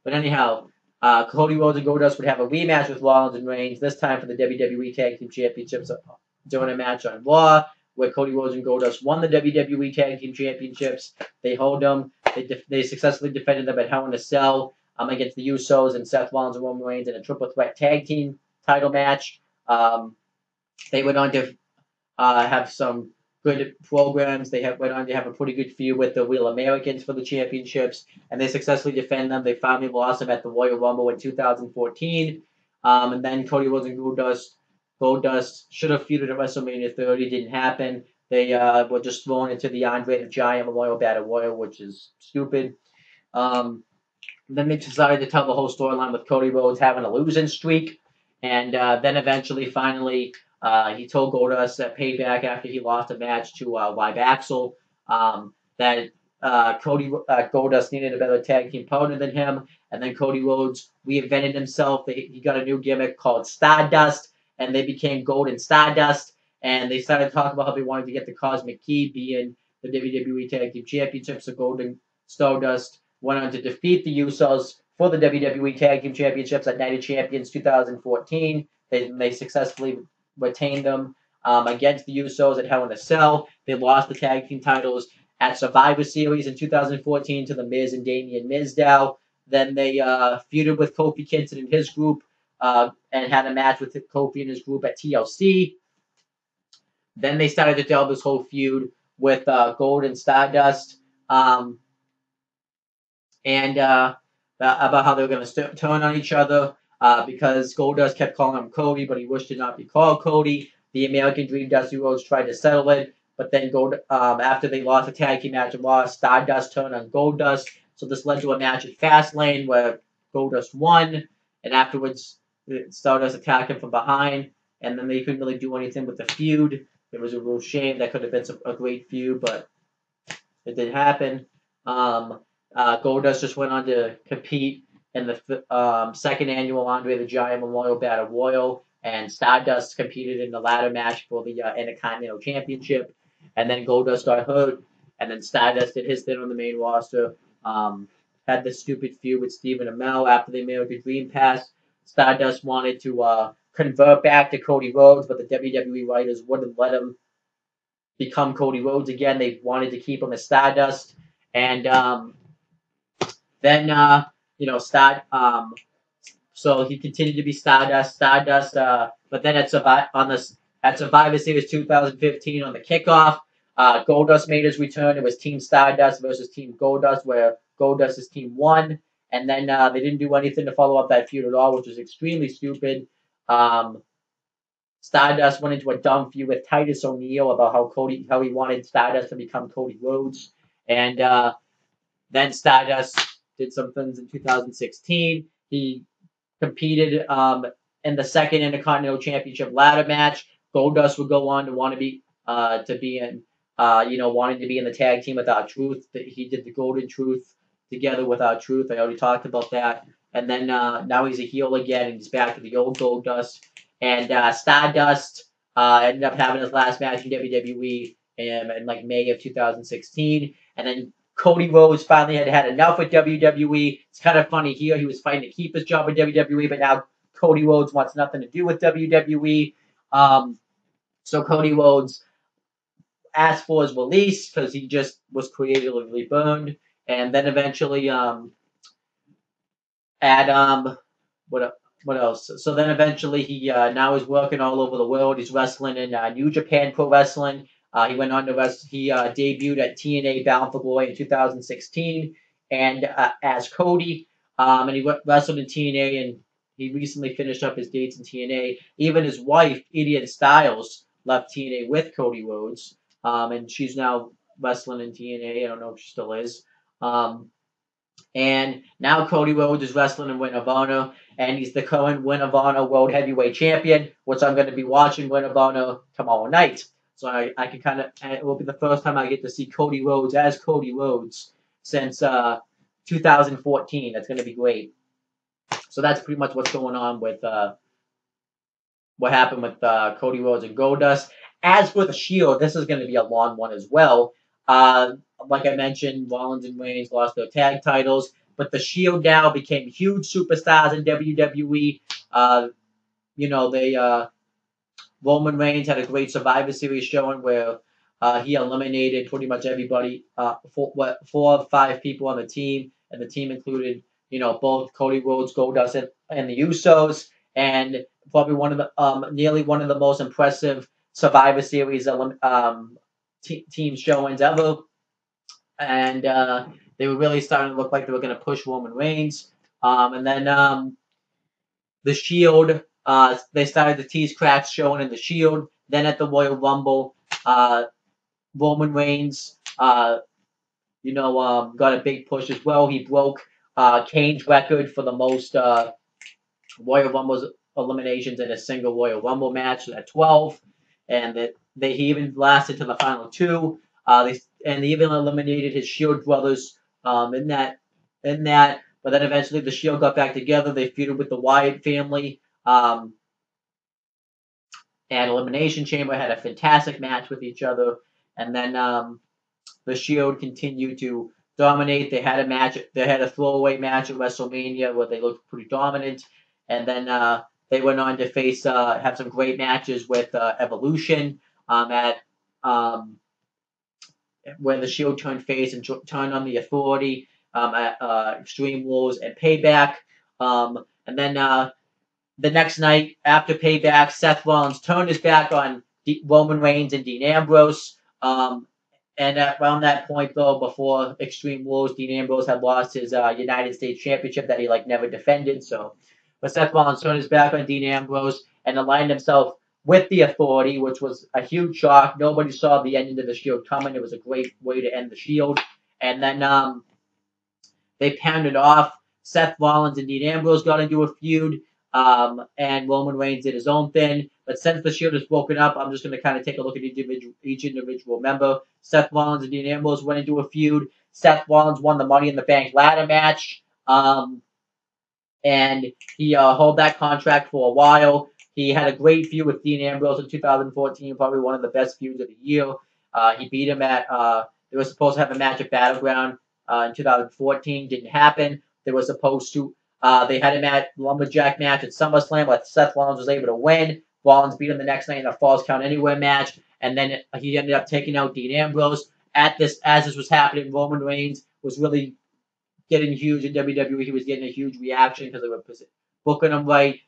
But anyhow, Cody Rhodes and Goldust would have a rematch with Rollins and Reigns, this time for the WWE Tag Team Championships during a match on Raw, where Cody Rhodes and Goldust won the WWE Tag Team Championships. They held them. They successfully defended them at Hell in a Cell against the Usos and Seth Rollins and Roman Reigns in a triple threat tag team title match. They went on to have some good programs. They went on to have a pretty good feud with the Real Americans for the championships, and they successfully defend them. They finally lost them at the Royal Rumble in 2014. And then Cody Rhodes and Goldust should have feuded at WrestleMania 30. Didn't happen. They were just thrown into the Andre the Giant Memorial Battle Royal, which is stupid. Then they decided to tell the whole storyline with Cody Rhodes having a losing streak, and then eventually, finally, he told Goldust at Payback after he lost a match to Ryback that Goldust needed a better tag team partner than him, and then Cody Rhodes reinvented himself. He got a new gimmick called Stardust, and they became Golden Stardust, and they started talking about how they wanted to get the Cosmic Key, being the WWE Tag Team Championships. So Golden Stardust went on to defeat the Usos for the WWE Tag Team Championships at Night of Champions 2014. They successfully retained them against the Usos at Hell in a Cell. They lost the tag team titles at Survivor Series in 2014 to the Miz and Damien Mizdow. Then they feuded with Kofi Kingston and his group and had a match with Kofi and his group at TLC. Then they started to develop this whole feud with Gold and Stardust. And about how they were going to turn on each other because Goldust kept calling him Cody, but he wished to not be called Cody. The American Dream, Dusty Rhodes, tried to settle it, but then after they lost the tag team match and lost, Stardust turned on Goldust. So this led to a match at Fastlane where Goldust won, and afterwards Stardust attacked him from behind, and then they couldn't really do anything with the feud. It was a real shame. That could have been a great feud, but It didn't happen. Goldust just went on to compete in the second annual Andre the Giant Memorial Battle Royal, and Stardust competed in the ladder match for the Intercontinental Championship. And then Goldust got hurt, and then Stardust did his thing on the main roster. Had the stupid feud with Stephen Amell after the American Dream Pass. Stardust wanted to convert back to Cody Rhodes, but the WWE writers wouldn't let him become Cody Rhodes again. They wanted to keep him as Stardust, and then so he continued to be Stardust. But then at Survivor Series 2015 on the kickoff, Goldust made his return. It was Team Stardust versus Team Goldust, where Goldust's team won. And then they didn't do anything to follow up that feud at all, which was extremely stupid. Stardust went into a dumb feud with Titus O'Neil about how he wanted Stardust to become Cody Rhodes, and then Stardust did some things in 2016. He competed in the second Intercontinental Championship ladder match. Goldust would go on to want to be wanting to be in the tag team with R-Truth. He did the Golden Truth together with R-Truth. I already talked about that. And then now he's a heel again, and he's back to the old Goldust. And Stardust ended up having his last match in WWE in like May of 2016. And then Cody Rhodes finally had enough with WWE. It's kind of funny here. He was fighting to keep his job with WWE, but now Cody Rhodes wants nothing to do with WWE. So Cody Rhodes asked for his release because he just was creatively burned. And then eventually what else? So then eventually he now is working all over the world. He's wrestling in New Japan Pro Wrestling. He went on to wrestle. He debuted at TNA Bound for Glory in 2016, and as Cody, and he wrestled in TNA, and he recently finished up his dates in TNA. Even his wife, Idiot Styles, left TNA with Cody Rhodes, and she's now wrestling in TNA. I don't know if she still is. And now Cody Rhodes is wrestling in Ring of Honor, and he's the current Ring of Honor World Heavyweight Champion, which I'm going to be watching Ring of Honor tomorrow night. So I can kind of, it will be the first time I get to see Cody Rhodes as Cody Rhodes since 2014. That's going to be great. So that's pretty much what's going on with what happened with Cody Rhodes and Goldust. As for the Shield, this is going to be a long one as well. Like I mentioned, Rollins and Reigns lost their tag titles, but the Shield now became huge superstars in WWE. Roman Reigns had a great Survivor Series showing where he eliminated pretty much everybody, 4 or 5 people on the team, and the team included, both Cody Rhodes, Goldust, and the Usos, and probably one of the nearly one of the most impressive Survivor Series team showings ever. And they were really starting to look like they were going to push Roman Reigns. And then the Shield, they started to tease cracks showing in the Shield. Then at the Royal Rumble, Roman Reigns, got a big push as well. He broke Kane's record for the most Royal Rumble eliminations in a single Royal Rumble match at 12, and he even lasted to the final 2. They even eliminated his Shield brothers in that. But then eventually the Shield got back together. They feuded with the Wyatt family. And Elimination Chamber had a fantastic match with each other. And then the Shield continued to dominate. They had a match. They had a throwaway match at WrestleMania where they looked pretty dominant. And then they went on to have some great matches with Evolution where the Shield turned face and turned on the Authority at Extreme Rules and Payback. And then the next night after Payback, Seth Rollins turned his back on Roman Reigns and Dean Ambrose. And around that point, though, before Extreme Rules, Dean Ambrose had lost his United States Championship that he never defended. But Seth Rollins turned his back on Dean Ambrose and aligned himself with the Authority, which was a huge shock. Nobody saw the ending of the Shield coming. It was a great way to end the Shield. And then they pounded off. Seth Rollins and Dean Ambrose got into a feud. And Roman Reigns did his own thing. But since the Shield is broken up, I'm just going to kind of take a look at each individual member. Seth Rollins and Dean Ambrose went into a feud. Seth Rollins won the Money in the Bank ladder match. And he held that contract for a while. He had a great feud with Dean Ambrose in 2014, probably one of the best feuds of the year. He beat him at, they were supposed to have a match at Battleground in 2014, didn't happen. They were supposed to, they had a lumberjack match at SummerSlam, but Seth Rollins was able to win. Rollins beat him the next night in a Falls Count Anywhere match, and then he ended up taking out Dean Ambrose. As this was happening, Roman Reigns was really getting huge in WWE. He was getting a huge reaction because they were booking him right.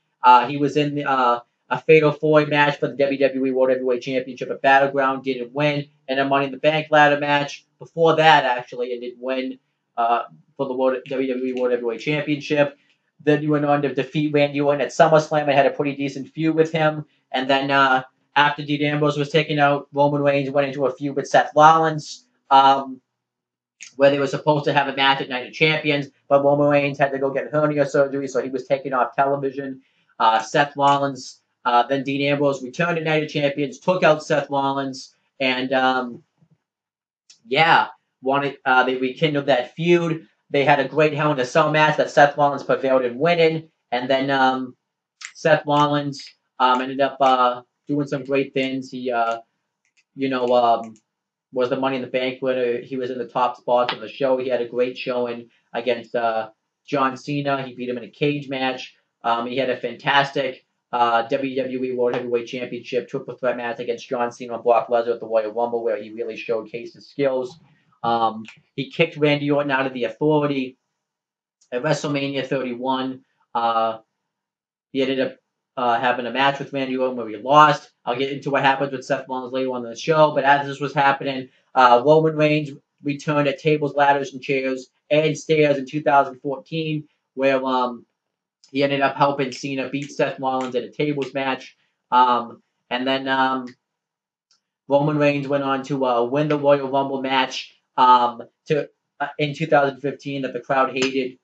He was in a Fatal 4 match for the WWE World Heavyweight Championship at Battleground, didn't win, and a Money in the Bank ladder match before that, actually, and didn't win for the WWE World Heavyweight Championship. Then he went on to defeat Randy Orton at SummerSlam and had a pretty decent feud with him. And then after Dean Ambrose was taken out, Roman Reigns went into a feud with Seth Rollins. Where they were supposed to have a match at Night of Champions, but Roman Reigns had to go get hernia surgery, so he was taken off television. Seth Rollins, then Dean Ambrose returned to Night of Champions, took out Seth Rollins, and they rekindled that feud. They had a great Hell in a Cell match that Seth Rollins prevailed in winning, and then Seth Rollins ended up doing some great things. He, was the Money in the Bank winner. He was in the top spots of the show. He had a great showing against John Cena. He beat him in a cage match. He had a fantastic WWE World Heavyweight Championship triple threat match against John Cena and Brock Lesnar at the Royal Rumble, where he really showcased his skills. He kicked Randy Orton out of the Authority at WrestleMania 31. He ended up having a match with Randy Orton where he lost. I'll get into what happens with Seth Rollins later on in the show, but as this was happening, Roman Reigns returned at Tables, Ladders, and Chairs and Stairs in 2014, where he ended up helping Cena beat Seth Rollins in a Tables match. And then Roman Reigns went on to win the Royal Rumble match in 2015 that the crowd hated.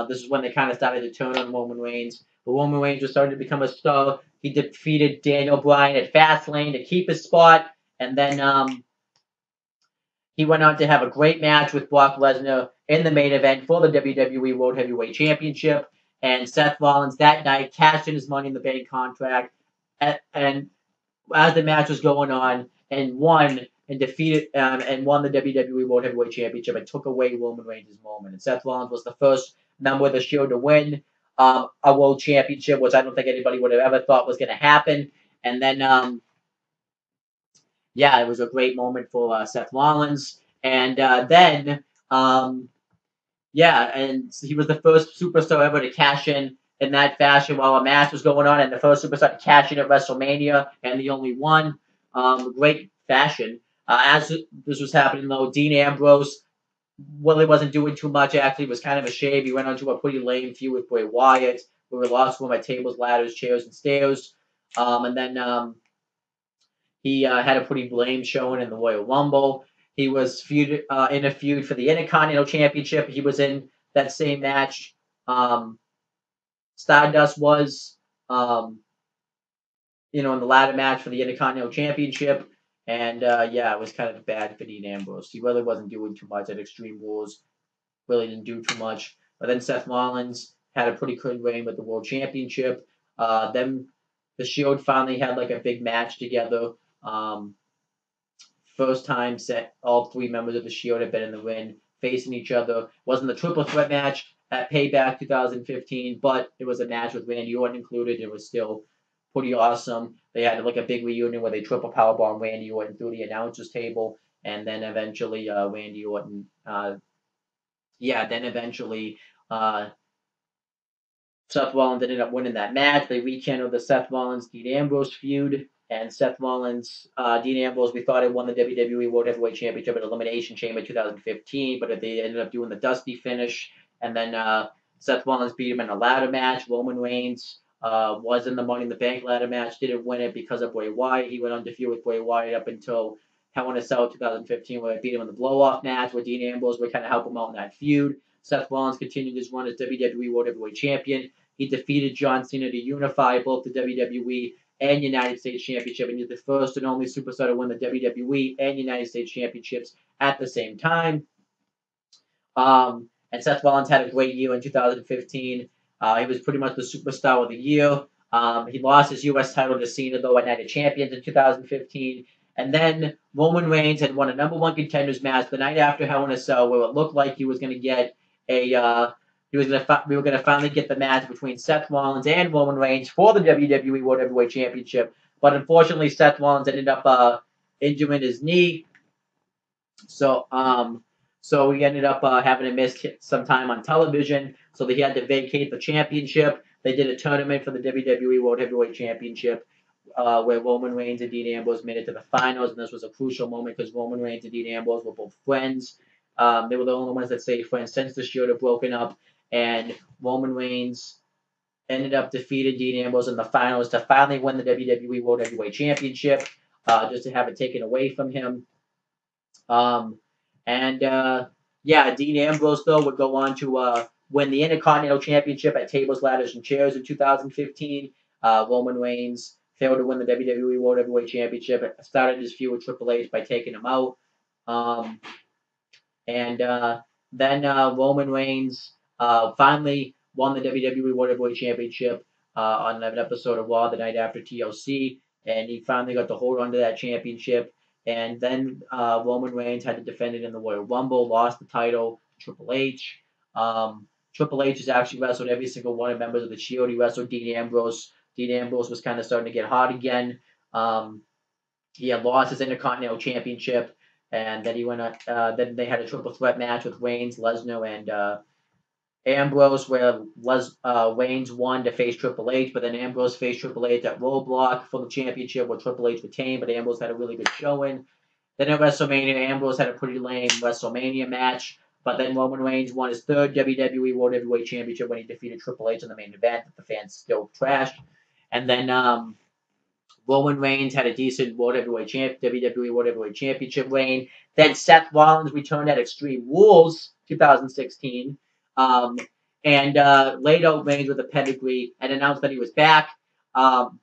This is when they kind of started to turn on Roman Reigns. But Roman Reigns was starting to become a star. He defeated Daniel Bryan at Fastlane to keep his spot. And then he went on to have a great match with Brock Lesnar in the main event for the WWE World Heavyweight Championship. And Seth Rollins that night cashed in his Money in the Bank contract. And as the match was going on, and won and defeated and won the WWE World Heavyweight Championship and took away Roman Reigns' moment. And Seth Rollins was the first member of the Shield to win a World Championship, which I don't think anybody would have ever thought was going to happen. And then, it was a great moment for Seth Rollins. And then he was the first superstar ever to cash in that fashion while a match was going on, and the first superstar to cash in at WrestleMania, and the only one. Great fashion. As this was happening, though, Dean Ambrose really wasn't doing too much. Actually, it was kind of a shame. He went on to a pretty lame feud with Bray Wyatt. We were lost to him at Tables, Ladders, Chairs, and Stairs. And then he had a pretty lame showing in the Royal Rumble. He was in a feud for the Intercontinental Championship. He was in that same match. Stardust was, in the ladder match for the Intercontinental Championship. And it was kind of bad for Dean Ambrose. He really wasn't doing too much at Extreme Rules. Really didn't do too much. But then Seth Rollins had a pretty good reign with the World Championship. Then the Shield finally had like a big match together. First time all three members of the Shield had been in the ring facing each other. Wasn't the triple threat match at Payback 2015, but it was a match with Randy Orton included. It was still pretty awesome. They had like a big reunion where they triple powerbomb Randy Orton through the announcers table, and then eventually Randy Orton. Seth Rollins ended up winning that match. They rekindled the Seth Rollins Dean Ambrose feud, and Seth Rollins Dean Ambrose we thought had won the WWE World Heavyweight Championship at Elimination Chamber 2015, but they ended up doing the Dusty finish, and then Seth Rollins beat him in a ladder match. Roman Reigns was in the Money in the Bank ladder match, didn't win it because of Bray Wyatt. He went on to feud with Bray Wyatt up until Hell in a Cell 2015, where I beat him in the blow-off match, where Dean Ambrose would kind of help him out in that feud. Seth Rollins continued his run as WWE World Heavyweight Champion. he defeated John Cena to unify both the WWE and United States Championship, and he's the first and only superstar to win the WWE and United States Championships at the same time. And Seth Rollins had a great year in 2015. He was pretty much the superstar of the year. He lost his U.S. title to Cena, though, at Night of Champions in 2015. And then Roman Reigns had won a number one contenders match the night after Hell in a Cell, where it looked like he was going to get we were going to finally get the match between Seth Rollins and Roman Reigns for the WWE World Heavyweight Championship. But unfortunately, Seth Rollins ended up injuring his knee. So he ended up having to miss some time on television. So he had to vacate the championship. They did a tournament for the WWE World Heavyweight Championship where Roman Reigns and Dean Ambrose made it to the finals. And this was a crucial moment because Roman Reigns and Dean Ambrose were both friends. They were the only ones that stayed friends since the Shield had broken up. And Roman Reigns ended up defeating Dean Ambrose in the finals to finally win the WWE World Heavyweight Championship, just to have it taken away from him. Dean Ambrose, though, would go on to win the Intercontinental Championship at Tables, Ladders, and Chairs in 2015. Roman Reigns failed to win the WWE World Heavyweight Championship. Started his feud with Triple H by taking him out. Then Roman Reigns finally won the WWE World Heavyweight Championship on an episode of Raw the night after TLC, and he finally got to hold on to that championship. And then Roman Reigns had to defend it in the Royal Rumble, lost the title to Triple H. Triple H has actually wrestled every single one of members of the Shield. He wrestled Dean Ambrose. Dean Ambrose was kind of starting to get hot again. He had lost his Intercontinental Championship, and then he went. Then they had a triple threat match with Reigns, Lesnar, and Ambrose, where Reigns won to face Triple H, but then Ambrose faced Triple H at Roadblock for the championship, where Triple H retained, but Ambrose had a really good showing. Then at WrestleMania, Ambrose had a pretty lame WrestleMania match, but then Roman Reigns won his third WWE World Heavyweight Championship when he defeated Triple H in the main event that the fans still trashed. And then Roman Reigns had a decent WWE World Heavyweight Championship reign. Then Seth Rollins returned at Extreme Rules 2016. Laid out Reigns with a pedigree and announced that he was back. And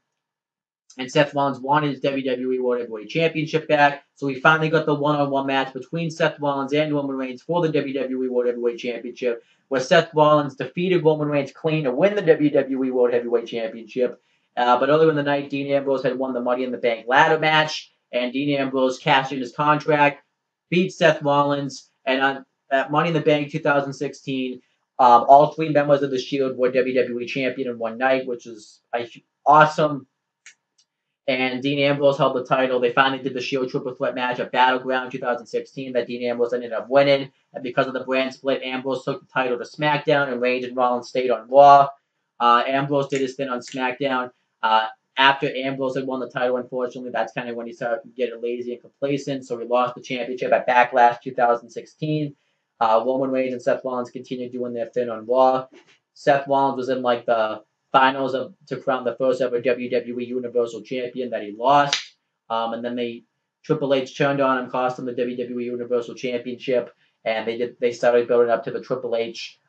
Seth Rollins wanted his WWE World Heavyweight Championship back. So we finally got the one-on-one match between Seth Rollins and Roman Reigns for the WWE World Heavyweight Championship, where Seth Rollins defeated Roman Reigns clean to win the WWE World Heavyweight Championship. But earlier in the night, Dean Ambrose had won the Money in the Bank ladder match, and Dean Ambrose cashed in his contract, beat Seth Rollins, and at Money in the Bank 2016, all three members of the Shield were WWE champion in one night, which was awesome. And Dean Ambrose held the title. They finally did the Shield triple threat match at Battleground 2016 that Dean Ambrose ended up winning. And because of the brand split, Ambrose took the title to SmackDown, and Reigns and Rollins stayed on Raw. Ambrose did his thing on SmackDown. After Ambrose had won the title, unfortunately, that's kind of when he started getting lazy and complacent. So he lost the championship at Backlash 2016. Roman Reigns and Seth Rollins continued doing their thing on Raw. Seth Rollins was in like the finals to crown the first ever WWE Universal Champion that he lost. And then Triple H turned on him, cost him the WWE Universal Championship, and they started building up to the Triple H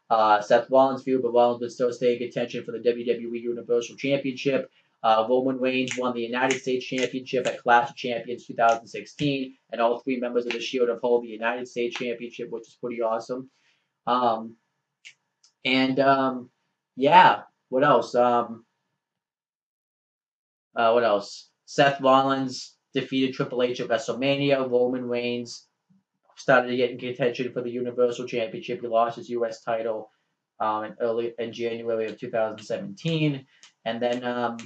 Seth Rollins feud, but Rollins would still stay in contention for the WWE Universal Championship. Roman Reigns won the United States Championship at Clash of Champions 2016, and all three members of the Shield uphold the United States Championship, which is pretty awesome. What else? What else? Seth Rollins defeated Triple H at WrestleMania. Roman Reigns started to get in contention for the Universal Championship. He lost his U.S. title in January of 2017, and then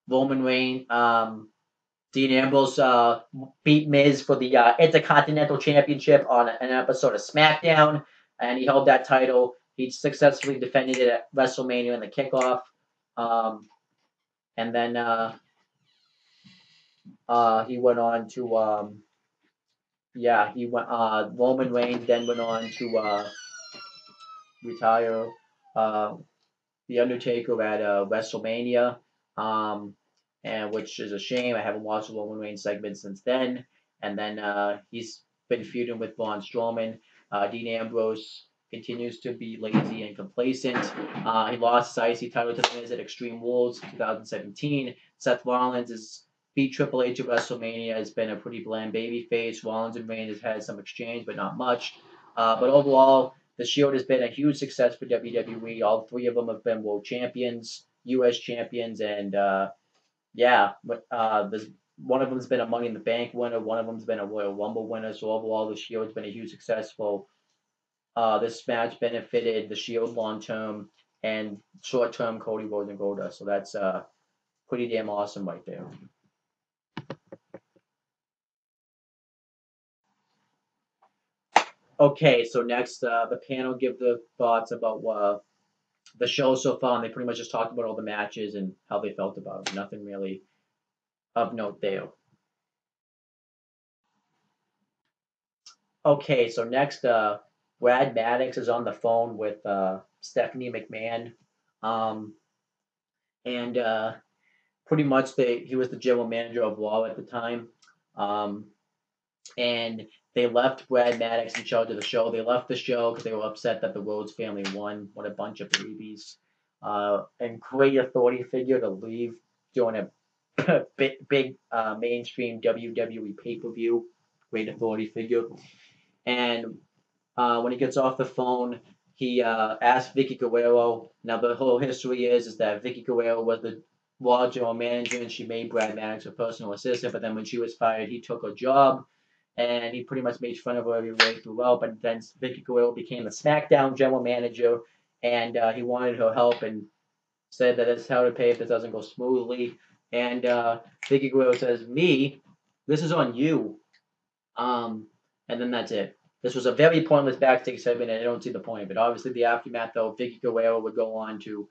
Roman Reigns, Dean Ambrose beat Miz for the Intercontinental Championship on an episode of SmackDown, and he held that title. He successfully defended it at WrestleMania in the kickoff. And then he went on to Roman Reigns then went on to retire The Undertaker at WrestleMania, and which is a shame. I haven't watched the Roman Reigns segment since then. And then he's been feuding with Braun Strowman. Dean Ambrose continues to be lazy and complacent. He lost his IC title to the Miz at Extreme Rules 2017. Seth Rollins is beat Triple H at WrestleMania. Has been a pretty bland babyface. Rollins and Reigns has had some exchange, but not much. But overall, the Shield has been a huge success for WWE. All three of them have been world champions, U.S. champions, and yeah, but there's one of them's been a Money in the Bank winner. One of them's been a Royal Rumble winner. So overall, the Shield's been a huge successful. This match benefited the Shield long term and short term Cody Rhodes and Goldust. So that's pretty damn awesome right there. Okay, so next the panel give the thoughts about the show so far, and they pretty much just talked about all the matches and how they felt about them. Nothing really of note there. Okay, so next, Brad Maddox is on the phone with Stephanie McMahon, um, and pretty much he was the general manager of Raw at the time, um, and they left Brad Maddox in charge of the show. They left the show because they were upset that the Rhodes family won. What a bunch of babies! And great authority figure to leave during a big mainstream WWE pay per view. Great authority figure. And when he gets off the phone, he asks Vicky Guerrero. Now the whole history is that Vicky Guerrero was the Raw general manager, and she made Brad Maddox her personal assistant. But then when she was fired, he took her job, and he pretty much made fun of her every way throughout. But then Vicky Guerrero became the SmackDown general manager, and he wanted her help and said that it's how to pay if this doesn't go smoothly. And Vicky Guerrero says, "Me, this is on you." Um, and then that's it. This was a very pointless backstage segment, and I don't see the point. But obviously, the aftermath, though, Vicky Guerrero would go on to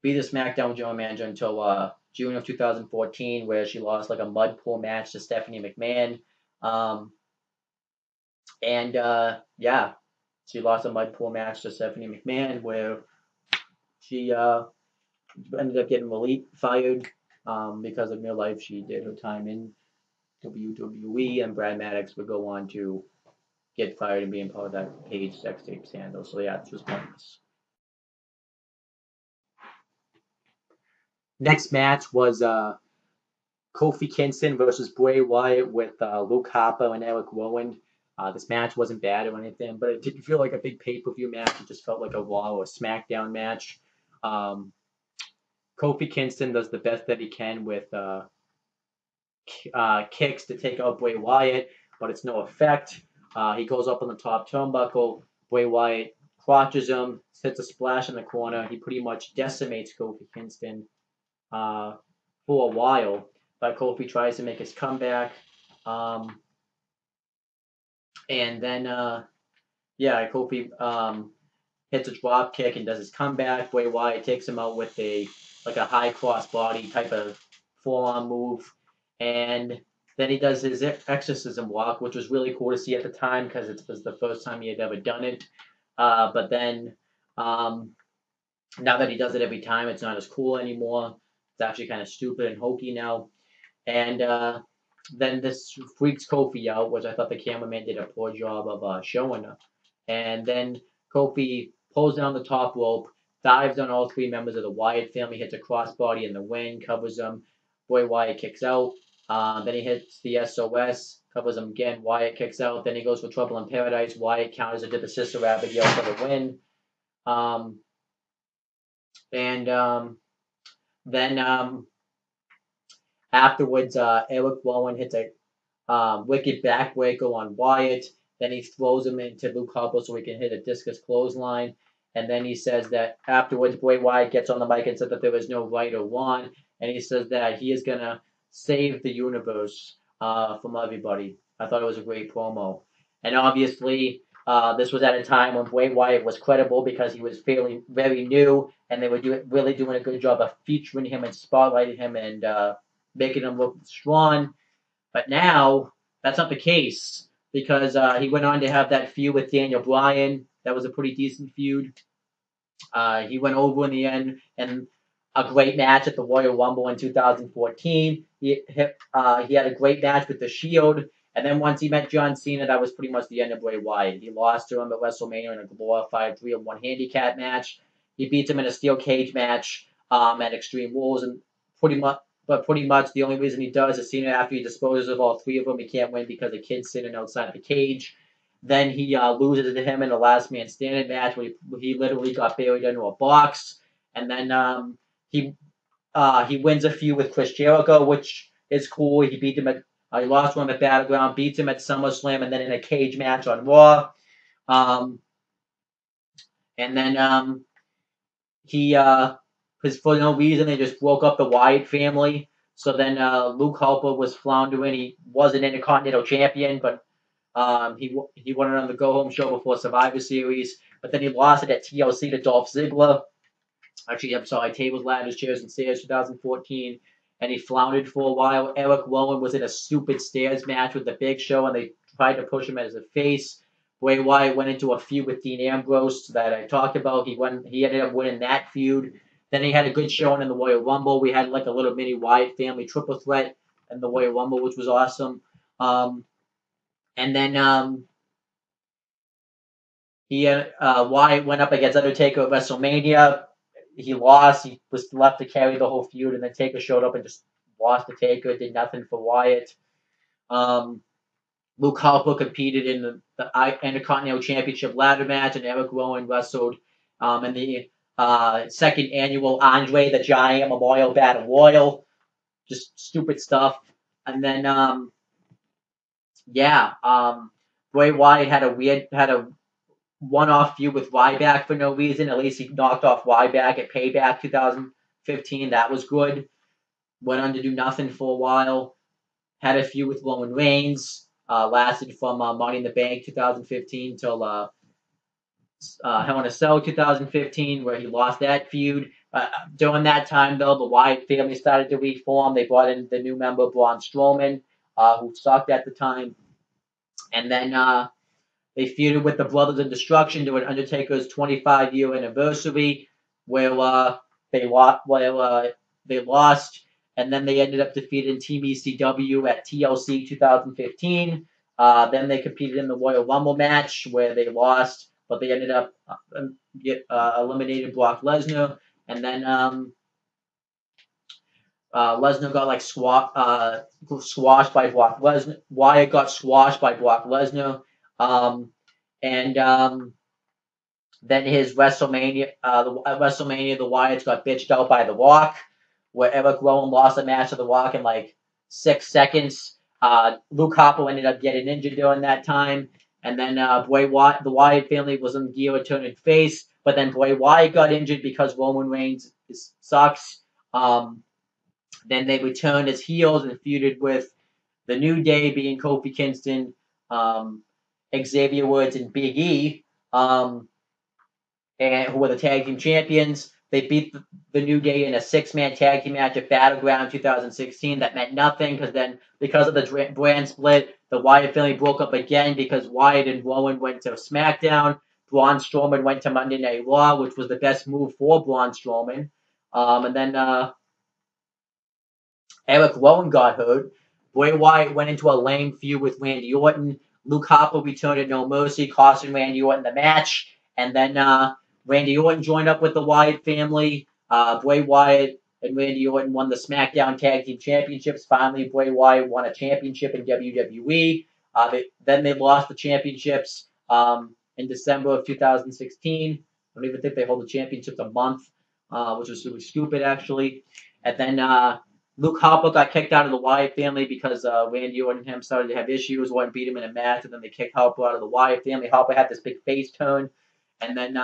be the SmackDown general manager until June of 2014, where she lost like a mud pool match to Stephanie McMahon. Um, and yeah, she lost a mud pool match to Stephanie McMahon, where she ended up getting fired because of her life. She did her time in WWE, and Brad Maddox would go on to get fired and being part of that Page sex tape scandal. So yeah, this was pointless. Next match was Kofi Kingston versus Bray Wyatt with Luke Harper and Eric Rowan. This match wasn't bad or anything, but it didn't feel like a big pay-per-view match. It just felt like a Raw or SmackDown match. Um, Kofi Kingston does the best that he can with kicks to take out Bray Wyatt, but it's no effect. He goes up on the top turnbuckle. Bray Wyatt crotches him, hits a splash in the corner. He pretty much decimates Kofi Kingston for a while. But Kofi tries to make his comeback. Um, and then, yeah, Kofi hits a drop kick and does his comeback. Bray Wyatt takes him out with a high cross body type of forearm move, and then he does his exorcism walk, which was really cool to see at the time because it was the first time he had ever done it. But then now that he does it every time, it's not as cool anymore. It's actually kind of stupid and hokey now. And then this freaks Kofi out, which I thought the cameraman did a poor job of showing. And then Kofi pulls down the top rope, dives on all three members of the Wyatt family, hits a crossbody in the wind, covers them. Bray Wyatt kicks out. Then he hits the SOS, covers him again. Wyatt kicks out. Then he goes for Trouble in Paradise. Wyatt counters it to the Sister Abigail for the win. Then afterwards, Eric Rowan hits a wicked backbreaker on Wyatt. Then he throws him into Luke Harper so he can hit a discus clothesline. And then he says that afterwards, Bray Wyatt gets on the mic and said that there was no right or wrong. And he says that he is going to save the universe from everybody. I thought it was a great promo. And obviously, this was at a time when Bray Wyatt was credible because he was very new, and they were really doing a good job of featuring him and spotlighting him and making him look strong. But now, that's not the case because he went on to have that feud with Daniel Bryan. That was a pretty decent feud. He went over in the end and a great match at the Royal Rumble in 2014. He had a great match with The Shield, And then once he met John Cena, that was pretty much the end of Bray Wyatt. He lost to him at WrestleMania in a glorified 3-on-1 handicap match. He beat him in a steel cage match at Extreme Rules, and pretty much the only reason he does is Cena, after he disposes of all three of them, he can't win because the kid's sitting outside the cage. Then he loses to him in the last man standing match where he literally got buried into a box. And then he he wins a feud with Chris Jericho, which is cool. He beat him at he lost to him at Battleground, beats him at SummerSlam, and then in a cage match on Raw. Um, and then he because for no reason they just broke up the Wyatt family. So then Luke Harper was floundering. He was an Intercontinental Champion, but he won it on the Go Home show before Survivor Series. But then he lost it at TLC to Dolph Ziggler. Actually, I'm sorry, Tables, Ladders, Chairs, and Stairs 2014. And he floundered for a while. Eric Rowan was in a stupid stairs match with the Big Show, and they tried to push him as a face. Bray Wyatt went into a feud with Dean Ambrose that I talked about. He ended up winning that feud. Then he had a good showing in the Royal Rumble. We had like a little mini Wyatt family triple threat in the Royal Rumble, which was awesome. And then Wyatt went up against Undertaker at WrestleMania. He lost. He was left to carry the whole feud, and then Taker showed up and just lost to Taker. Did nothing for Wyatt. Luke Harper competed in the Intercontinental Championship ladder match, and Eric Rowan wrestled in the second annual Andre the Giant Memorial Battle Royal. Just stupid stuff. And then Bray Wyatt had a one-off feud with Ryback for no reason. At least he knocked off Ryback at Payback 2015. That was good. Went on to do nothing for a while. Had a feud with Roman Reigns. Lasted from Money in the Bank 2015 till Hell in a Cell 2015, where he lost that feud. During that time, though, the Wyatt family started to reform. They brought in the new member, Braun Strowman, who sucked at the time. And then they feuded with the Brothers of Destruction during Undertaker's 25-year anniversary, where they lost, and then they ended up defeating Team ECW at TLC 2015. Then they competed in the Royal Rumble match, where they lost, but they ended up eliminating Brock Lesnar, and then Lesnar got like squashed by Brock Lesnar. Wyatt got squashed by Brock Lesnar. Then his WrestleMania, the Wyatts got bitched out by The Rock, where Eric Rowan lost a match to The Rock in like 6 seconds. Luke Harper ended up getting injured during that time, and then the Wyatt family was in gear to turn face, but then Bray Wyatt got injured because Roman Reigns sucks. Then they returned as heels and feuded with the New Day, being Kofi Kingston, Xavier Woods, and Big E, and who were the tag team champions. They beat the New Day in a 6-man tag team match at Battleground 2016. That meant nothing because of the brand split, the Wyatt family broke up again because Wyatt and Rowan went to SmackDown. Braun Strowman went to Monday Night Raw, which was the best move for Braun Strowman. And then Eric Rowan got hurt. Bray Wyatt went into a lame feud with Randy Orton. Luke Harper returned at No Mercy, costing Randy Orton the match. And then Randy Orton joined up with the Wyatt family. Bray Wyatt and Randy Orton won the SmackDown Tag Team Championships. Finally, Bray Wyatt won a championship in WWE. Then they lost the championships in December of 2016. I don't even think they hold the championships a month, which was super stupid, actually. And then Luke Harper got kicked out of the Wyatt family because Randy Orton and him started to have issues. Orton beat him in a match, and then they kicked Harper out of the Wyatt family. Harper had this big face turn, and then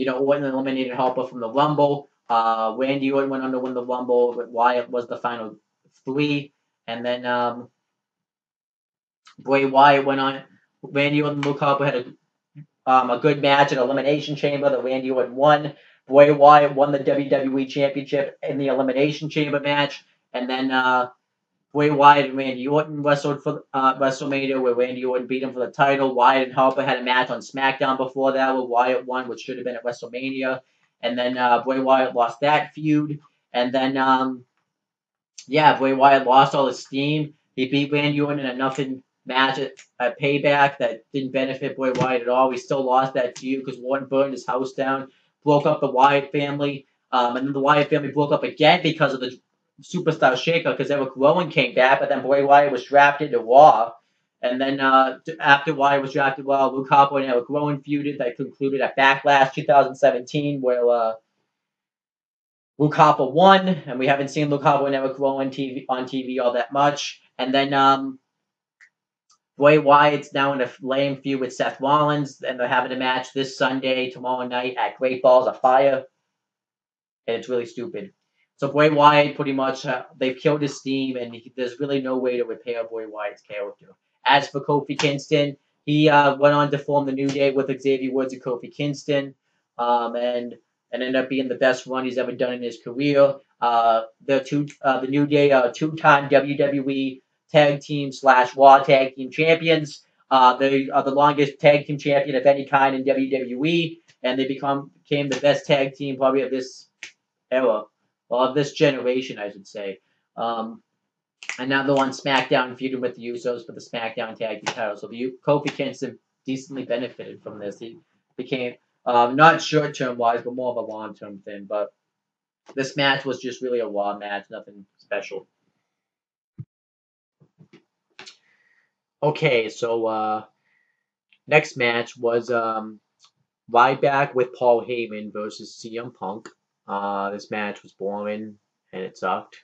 Orton eliminated Harper from the Rumble. Randy Orton went on to win the Rumble, but Wyatt was the final 3. And then Bray Wyatt went on. Randy Orton and Luke Harper had a good match in Elimination Chamber that Randy Orton won. Bray Wyatt won the WWE Championship in the Elimination Chamber match, and then Bray Wyatt and Randy Orton wrestled for WrestleMania, where Randy Orton beat him for the title. Wyatt and Harper had a match on SmackDown before that, where Wyatt won, which should have been at WrestleMania, and then Bray Wyatt lost that feud, and then Bray Wyatt lost all his steam. He beat Randy Orton in a nothing match at Payback that didn't benefit Bray Wyatt at all. We still lost that feud because Orton burned his house down, broke up the Wyatt family, and then the Wyatt family broke up again because of the Superstar Shakeup because Eric Rowan came back, but then Bray Wyatt was drafted to Raw. And then after Wyatt was drafted, Luke Harper and Eric Rowan feuded that concluded at Backlash 2017, where Luke Harper won, and we haven't seen Luke Harper and Eric Rowan on TV all that much. And then Bray Wyatt's now in a lame feud with Seth Rollins, and they're having a match this Sunday, tomorrow night at Great Balls of Fire, and it's really stupid. So Bray Wyatt, pretty much, they've killed his steam, and there's really no way to repair Bray Wyatt's character. As for Kofi Kingston, he went on to form the New Day with Xavier Woods and Kofi Kingston, and ended up being the best run he's ever done in his career. The New Day are two-time WWE Tag Team / Raw Tag Team Champions. They are the longest tag team champion of any kind in WWE, and they became the best tag team probably of this era, of this generation, I should say. And now they're on SmackDown feuding with the Usos for the SmackDown Tag Team title. So Kofi Kingston decently benefited from this. He became not short-term wise, but more of a long-term thing. But this match was just really a Raw match, nothing special. Okay, so next match was Ryback with Paul Heyman versus CM Punk. This match was boring and it sucked.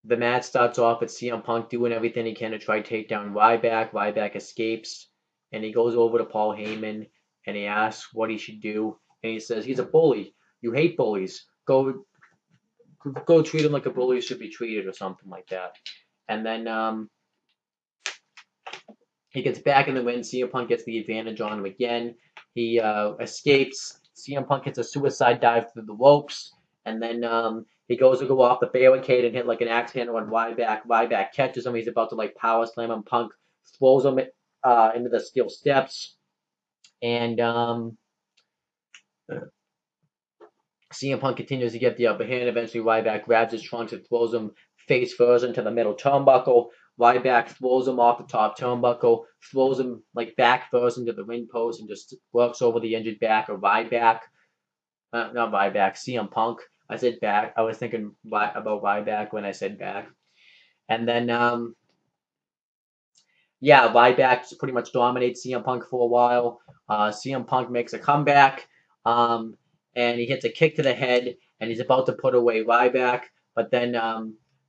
The match starts off with CM Punk doing everything he can to try to take down Ryback. Ryback escapes, and he goes over to Paul Heyman, and he asks what he should do. And he says, he's a bully. You hate bullies. Go treat him like a bully should be treated, or something like that. And then he gets back in the ring. CM Punk gets the advantage on him again. He escapes. CM Punk hits a suicide dive through the ropes. And then he goes to go off the barricade and hit like an axe handle on Ryback. Ryback catches him. He's about to like power slam him. Punk throws him into the steel steps. And CM Punk continues to get the upper hand. Eventually Ryback grabs his trunks and throws him face first into the middle turnbuckle. Ryback throws him off the top turnbuckle, throws him like back first into the ring post, and just works over the injured back of Ryback. Not Ryback, CM Punk. I said back. I was thinking about Ryback when I said back. And then, Ryback pretty much dominates CM Punk for a while. CM Punk makes a comeback, and he hits a kick to the head, and he's about to put away Ryback. But then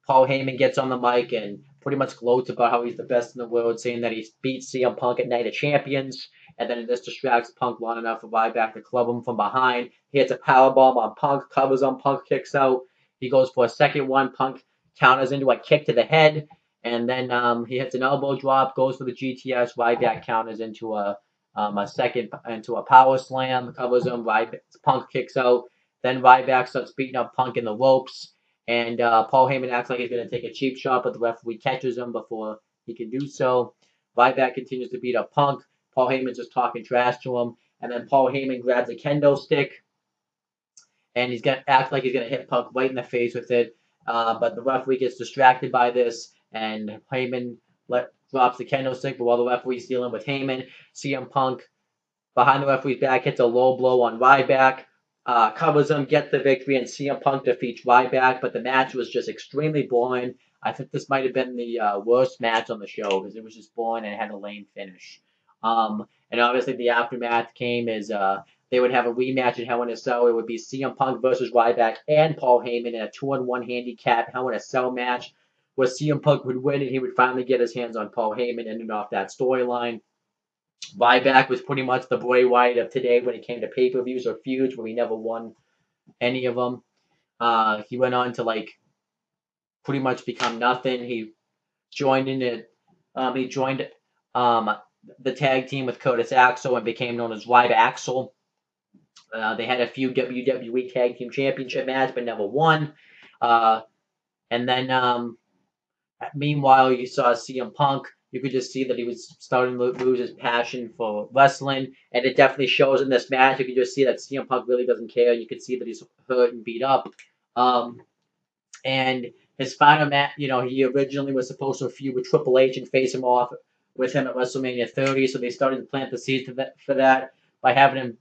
Paul Heyman gets on the mic and pretty much gloats about how he's the best in the world, saying that he beat CM Punk at Night of Champions. And then this distracts Punk long enough for Ryback to club him from behind. He hits a powerbomb on Punk, covers on Punk, kicks out. He goes for a second one. Punk counters into a kick to the head. And then he hits an elbow drop, goes for the GTS. Ryback counters into a power slam, covers him. Punk kicks out. Then Ryback starts beating up Punk in the ropes. And Paul Heyman acts like he's going to take a cheap shot, but the referee catches him before he can do so. Ryback continues to beat up Punk. Paul Heyman's just talking trash to him. And then Paul Heyman grabs a kendo stick. And he's going to act like he's going to hit Punk right in the face with it. But the referee gets distracted by this. And Heyman drops the kendo stick. But while the referee's dealing with Heyman, CM Punk, behind the referee's back, hits a low blow on Ryback. Covers him, gets the victory, and CM Punk defeats Ryback. But the match was just extremely boring. I think this might have been the worst match on the show because it was just boring and it had a lame finish. And obviously the aftermath came as they would have a rematch in Hell in a Cell. It would be CM Punk versus Ryback and Paul Heyman in a 2-on-1 handicap Hell in a Cell match where CM Punk would win and he would finally get his hands on Paul Heyman, ending off that storyline. Ryback was pretty much the Bray Wyatt of today when it came to pay-per-views or feuds where he never won any of them. He went on to pretty much become nothing. He joined the tag team with Curtis Axel and became known as Ryback. They had a few WWE Tag Team Championship match but never won. And then meanwhile, you saw CM Punk. You could just see that he was starting to lose his passion for wrestling, and it definitely shows in this match. You can just see that CM Punk really doesn't care. You can see that he's hurt and beat up. And his final match, he originally was supposed to feud with Triple H and face him off with him at WrestleMania 30. So they started to plant the seeds for that by having him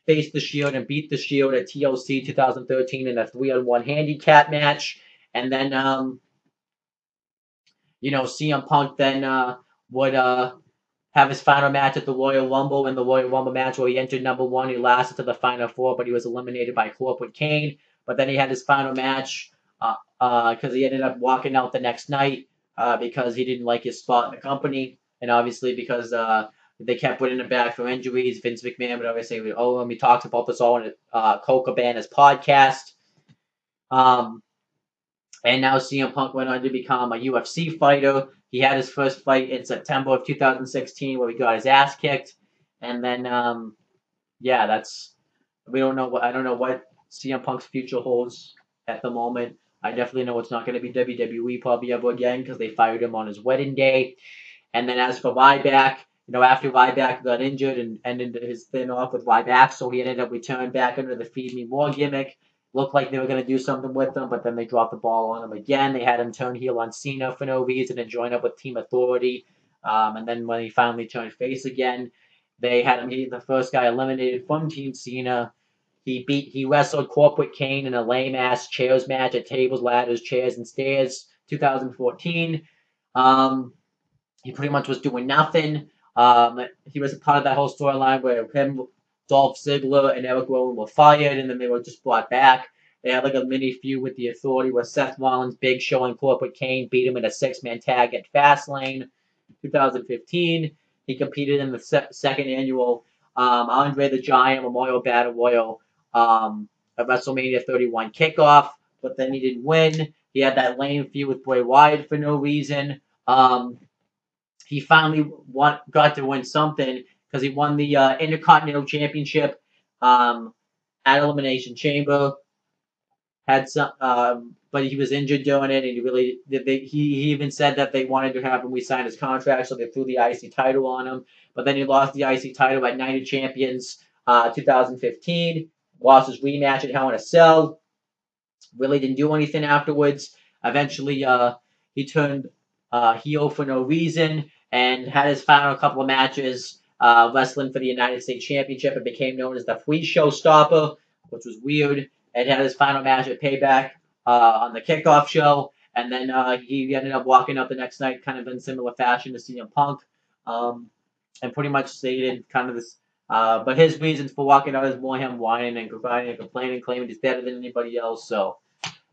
face the Shield and beat the Shield at TLC 2013 in a 3-on-1 handicap match. And then, CM Punk then would have his final match at the Royal Rumble. In the Royal Rumble match where he entered number 1, he lasted to the final 4, but he was eliminated by Corporate Kane. But then he had his final match because he ended up walking out the next night because he didn't like his spot in the company, and obviously because they kept putting him back for injuries. Vince McMahon would always say, "Oh, and we talked about this all in Colt Cabana's podcast." And now CM Punk went on to become a UFC fighter. He had his first fight in September of 2016 where he got his ass kicked, and then I don't know what CM Punk's future holds at the moment. I definitely know it's not going to be WWE probably ever again because they fired him on his wedding day. And then as for Ryback, after Ryback got injured and ended his thing off with Ryback, so he ended up returning back under the Feed Me More gimmick. Looked like they were going to do something with him, but then they dropped the ball on him again. They had him turn heel on Cena for no reason and join up with Team Authority. And then when he finally turned face again, they had him be the first guy eliminated from Team Cena. He wrestled Corporate Kane in a lame ass chairs match at tables, ladders, chairs, and stairs 2014. He pretty much was doing nothing. He was a part of that whole storyline where him, Dolph Ziggler, and Eric Rowan were fired, and then they were just brought back. They had like a mini feud with the Authority where Seth Rollins, Big Show, and Corporate Kane beat him in a 6-man tag at Fastlane 2015. He competed in the second annual Andre the Giant Memorial Battle Royal at WrestleMania 31 kickoff, but then he didn't win. He had that lame feud with Bray Wyatt for no reason. He finally got to win something because he won the Intercontinental Championship at Elimination Chamber. Had some, but he was injured doing it, and he even said that they wanted to have him resign his contract, so they threw the IC title on him. But then he lost the IC title at Night of Champions 2015. Lost his rematch at Hell in a Cell. Really didn't do anything afterwards. Eventually, he turned heel for no reason and had his final couple of matches wrestling for the United States Championship and became known as the Free Showstopper, which was weird. And had his final match at Payback on the kickoff show. And then he ended up walking out the next night kind of in similar fashion to CM Punk. And pretty much stated kind of this. But his reasons for walking out is more him whining and crying and complaining, claiming he's better than anybody else. So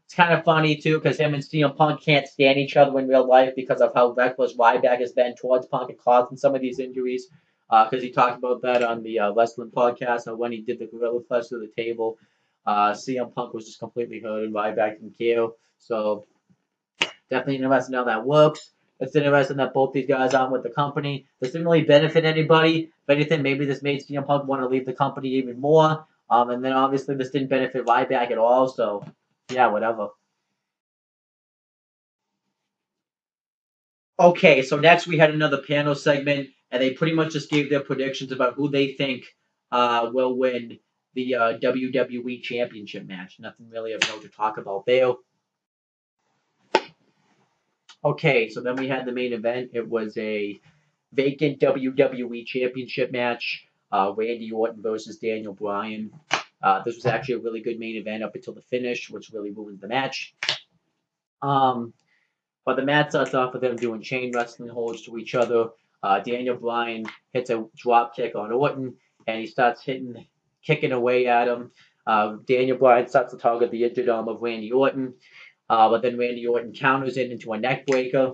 it's kind of funny, too, because him and CM Punk can't stand each other in real life because of how reckless Ryback has been towards Punk and causing some of these injuries. Because he talked about that on the wrestling podcast and when he did the Gorilla Press to the table. CM Punk was just completely hurt and Ryback didn't care. So definitely interesting how that works. It's interesting that both these guys aren't with the company. This didn't really benefit anybody. If anything, maybe this made CM Punk want to leave the company even more. And then obviously this didn't benefit Ryback at all. So yeah, whatever. Okay, so next we had another panel segment, and they pretty much just gave their predictions about who they think will win the WWE Championship match. Nothing really of note to talk about there. Okay, so then we had the main event. It was a vacant WWE Championship match. Randy Orton versus Daniel Bryan. This was actually a really good main event up until the finish, which really ruined the match. But the match starts off with them doing chain wrestling holds to each other. Daniel Bryan hits a drop kick on Orton, and he starts kicking away at him. Daniel Bryan starts to target the injured arm of Randy Orton, but then Randy Orton counters it into a neck breaker,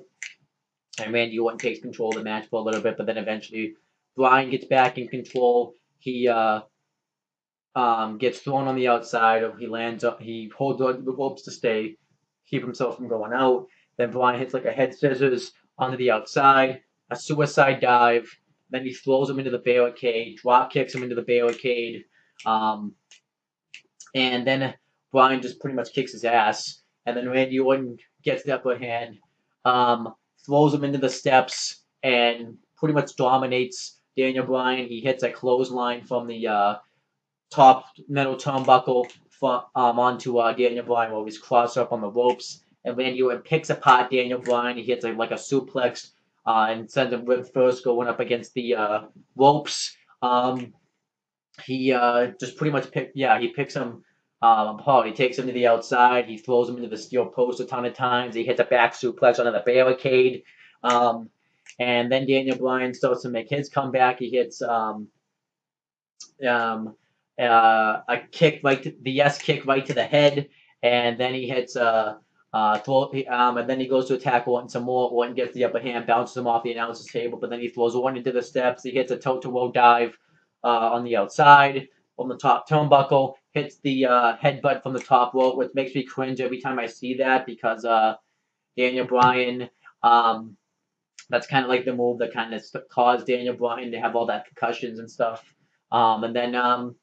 and Randy Orton takes control of the match for a little bit, but then eventually Bryan gets back in control. He gets thrown on the outside. He lands up. He holds on to the ropes to keep himself from going out. Then Bryan hits like a head scissors onto the outside, a suicide dive. Then he throws him into the barricade, drop kicks him into the barricade, and then Bryan just pretty much kicks his ass. And then Randy Orton gets the upper hand, throws him into the steps, and pretty much dominates Daniel Bryan. He hits a clothesline from the top metal turnbuckle onto Daniel Bryan while he's crossed up on the ropes. and Randy Orton picks apart Daniel Bryan. He hits like a suplex and sends him rib first going up against the ropes. He just pretty much he picks him apart. He takes him to the outside. He throws him into the steel post a ton of times. He hits a back suplex onto the barricade. And then Daniel Bryan starts to make his comeback. He hits a kick the yes kick right to the head, and then he hits and then he goes to attack Orton some more. Orton gets the upper hand, bounces him off the announcer's table, but then he throws Orton into the steps. He hits a toe-to-row dive on the outside from the top turnbuckle, hits the headbutt from the top rope, which makes me cringe every time I see that because Daniel Bryan. That's kind of like the move that kind of caused Daniel Bryan to have all that concussions and stuff. And then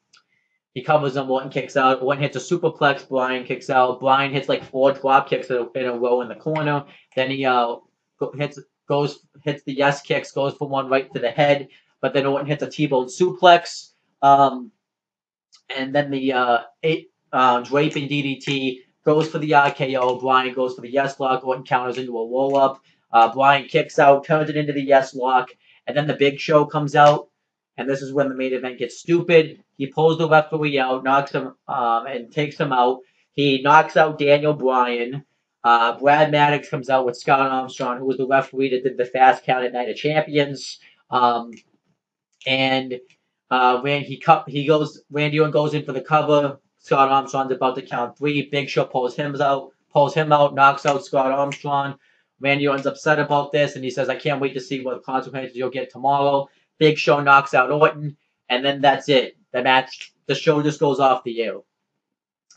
he covers him. Orton kicks out. Orton hits a superplex. Bryan kicks out. Bryan hits like 4 drop kicks in a row in the corner. Then he hits the yes kicks, goes for one right to the head. But then Orton hits a T-bone suplex. And then the draping DDT goes for the RKO. Bryan goes for the yes lock. Orton counters into a roll up. Bryan kicks out, turns it into the yes lock, and then the Big Show comes out, and this is when the main event gets stupid. He pulls the referee out, knocks him, and takes him out. He knocks out Daniel Bryan. Brad Maddox comes out with Scott Armstrong, who was the referee that did the fast count at Night of Champions. And Randy Orton goes in for the cover. Scott Armstrong's about to count 3. Big Show pulls him out, knocks out Scott Armstrong. Randy Orton's upset about this, and he says, I can't wait to see what consequences you'll get tomorrow. Big Show knocks out Orton, and then that's it. The show just goes off the air.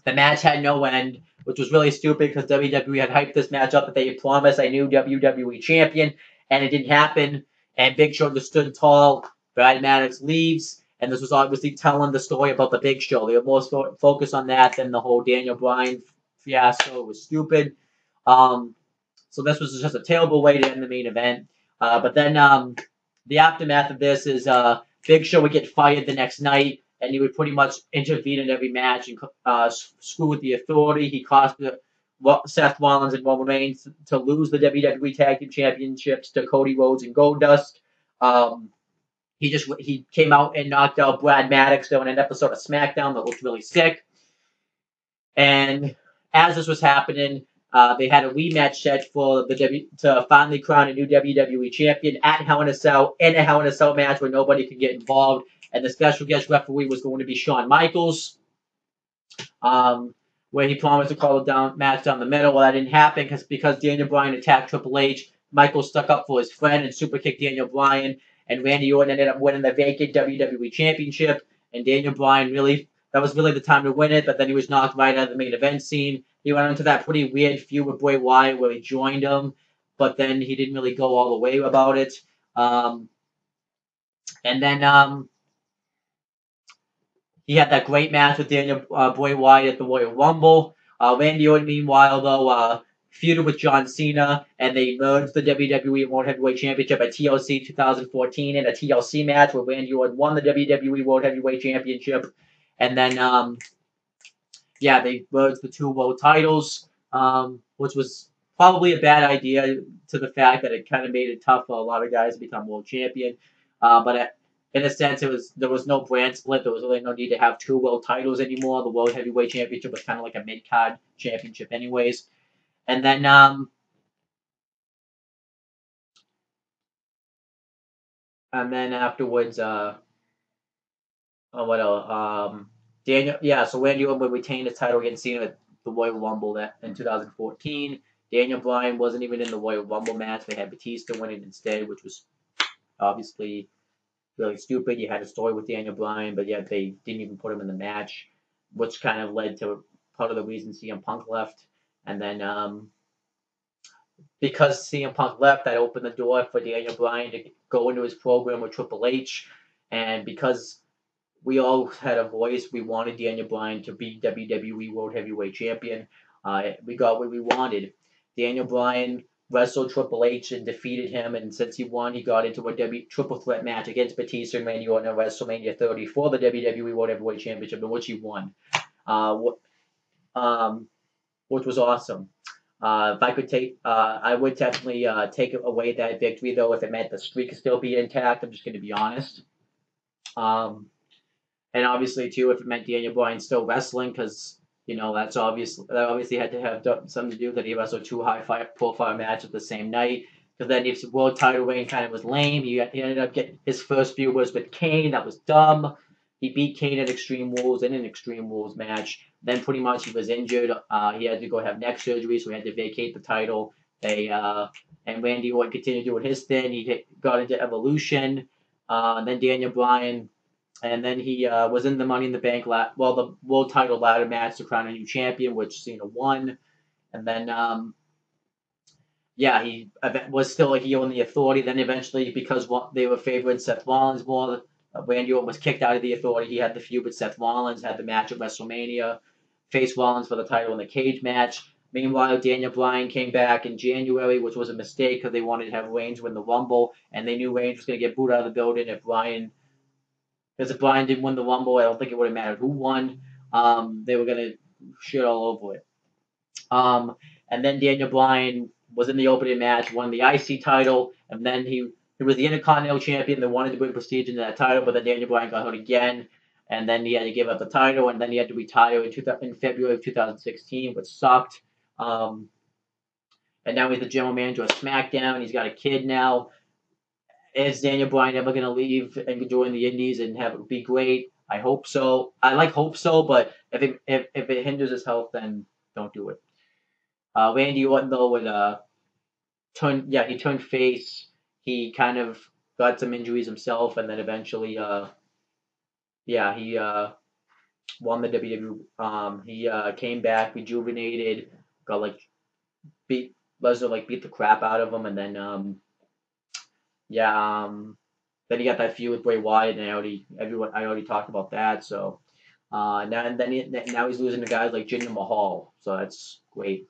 The match had no end, which was really stupid because WWE had hyped this match up that they had promised a new WWE champion, and it didn't happen. And Big Show just stood tall. Brad Maddox leaves, and this was obviously telling the story about the Big Show. They were more focused on that than the whole Daniel Bryan fiasco. It was stupid. So this was just a terrible way to end the main event. But then the aftermath of this is Big Show would get fired the next night, and he would pretty much intervene in every match and screw with the authority. He cost Seth Rollins and Roman Reigns to lose the WWE Tag Team Championships to Cody Rhodes and Goldust. He came out and knocked out Brad Maddox during an episode of SmackDown that looked really sick. And as this was happening, they had a rematch set for to finally crown a new WWE champion at Hell in a Cell in a Hell in a Cell match where nobody could get involved, and the special guest referee was going to be Shawn Michaels, where he promised to call a match down the middle. Well, that didn't happen because Daniel Bryan attacked Triple H. Michaels stuck up for his friend and super kicked Daniel Bryan, and Randy Orton ended up winning the vacant WWE Championship. And Daniel Bryan that was really the time to win it, but then he was knocked right out of the main event scene. He went into that pretty weird feud with Bray Wyatt where he joined him, but then he didn't really go all the way about it. And then he had that great match with Bray Wyatt at the Royal Rumble. Randy Orton, meanwhile, though, feuded with John Cena, and they merged the WWE World Heavyweight Championship at TLC 2014 in a TLC match where Randy Orton won the WWE World Heavyweight Championship. And then, they merged the 2 world titles, which was probably a bad idea to the fact that it kind of made it tough for a lot of guys to become world champion. But in a sense, there was no brand split. There was really no need to have 2 world titles anymore. The World Heavyweight Championship was kind of like a mid-card championship anyways. And then afterwards, what else? So Randy Orton would retain his title against Cena at the Royal Rumble in 2014. Daniel Bryan wasn't even in the Royal Rumble match. They had Batista win it instead, which was obviously really stupid. You had a story with Daniel Bryan, but yet they didn't even put him in the match, which kind of led to part of the reason CM Punk left. And then because CM Punk left, that opened the door for Daniel Bryan to go into his program with Triple H. And because we all had a voice, we wanted Daniel Bryan to be WWE World Heavyweight Champion. We got what we wanted. Daniel Bryan wrestled Triple H and defeated him, and since he won, he got into a triple threat match against Batista and Randy Orton at WrestleMania 30 for the WWE World Heavyweight Championship, in which he won, which was awesome. If I could take, I would definitely take away that victory though if it meant the streak could still be intact. I'm just going to be honest. Um, and obviously too, if it meant Daniel Bryan still wrestling, because that's obviously had to have something to do that he wrestled two high profile matches the same night. Because then his world title reign kind of was lame. He ended up getting his first feud was with Kane. That was dumb. He beat Kane at Extreme Rules in an Extreme Rules match. Then pretty much he was injured. He had to go have neck surgery, so he had to vacate the title. And Randy Orton continued doing his thing. Got into Evolution. Then Daniel Bryan and then he was in the Money in the Bank, the world title ladder match to crown a new champion, which Cena won. And then, he was still a heel in the Authority. Then eventually, because they were favoring Seth Rollins more, Randy Orton was kicked out of the Authority. He had the feud with Seth Rollins, had the match at WrestleMania, faced Rollins for the title in the cage match. Meanwhile, Daniel Bryan came back in January, which was a mistake because they wanted to have Reigns win the Rumble, and they knew Reigns was going to get booed out of the building if Bryan didn't win the Rumble, I don't think it would have mattered who won. They were gonna shit all over it. And then Daniel Bryan was in the opening match, won the IC title, and then he was the Intercontinental Champion. They wanted to bring prestige into that title, but then Daniel Bryan got hurt again, and then he had to give up the title, and then he had to retire in February of 2016, which sucked. And now he's the general manager of SmackDown. He's got a kid now. Is Daniel Bryan ever going to leave and join the Indies and have it be great? I hope so. Hope so, but if it hinders his health, then don't do it. Randy Orton though would he turned face. He kind of got some injuries himself, and then eventually he won the WWE. He came back rejuvenated, got beat Lesnar beat the crap out of him, and then then he got that feud with Bray Wyatt, and I already talked about that. So now he's losing to guys like Jinder Mahal, so that's great.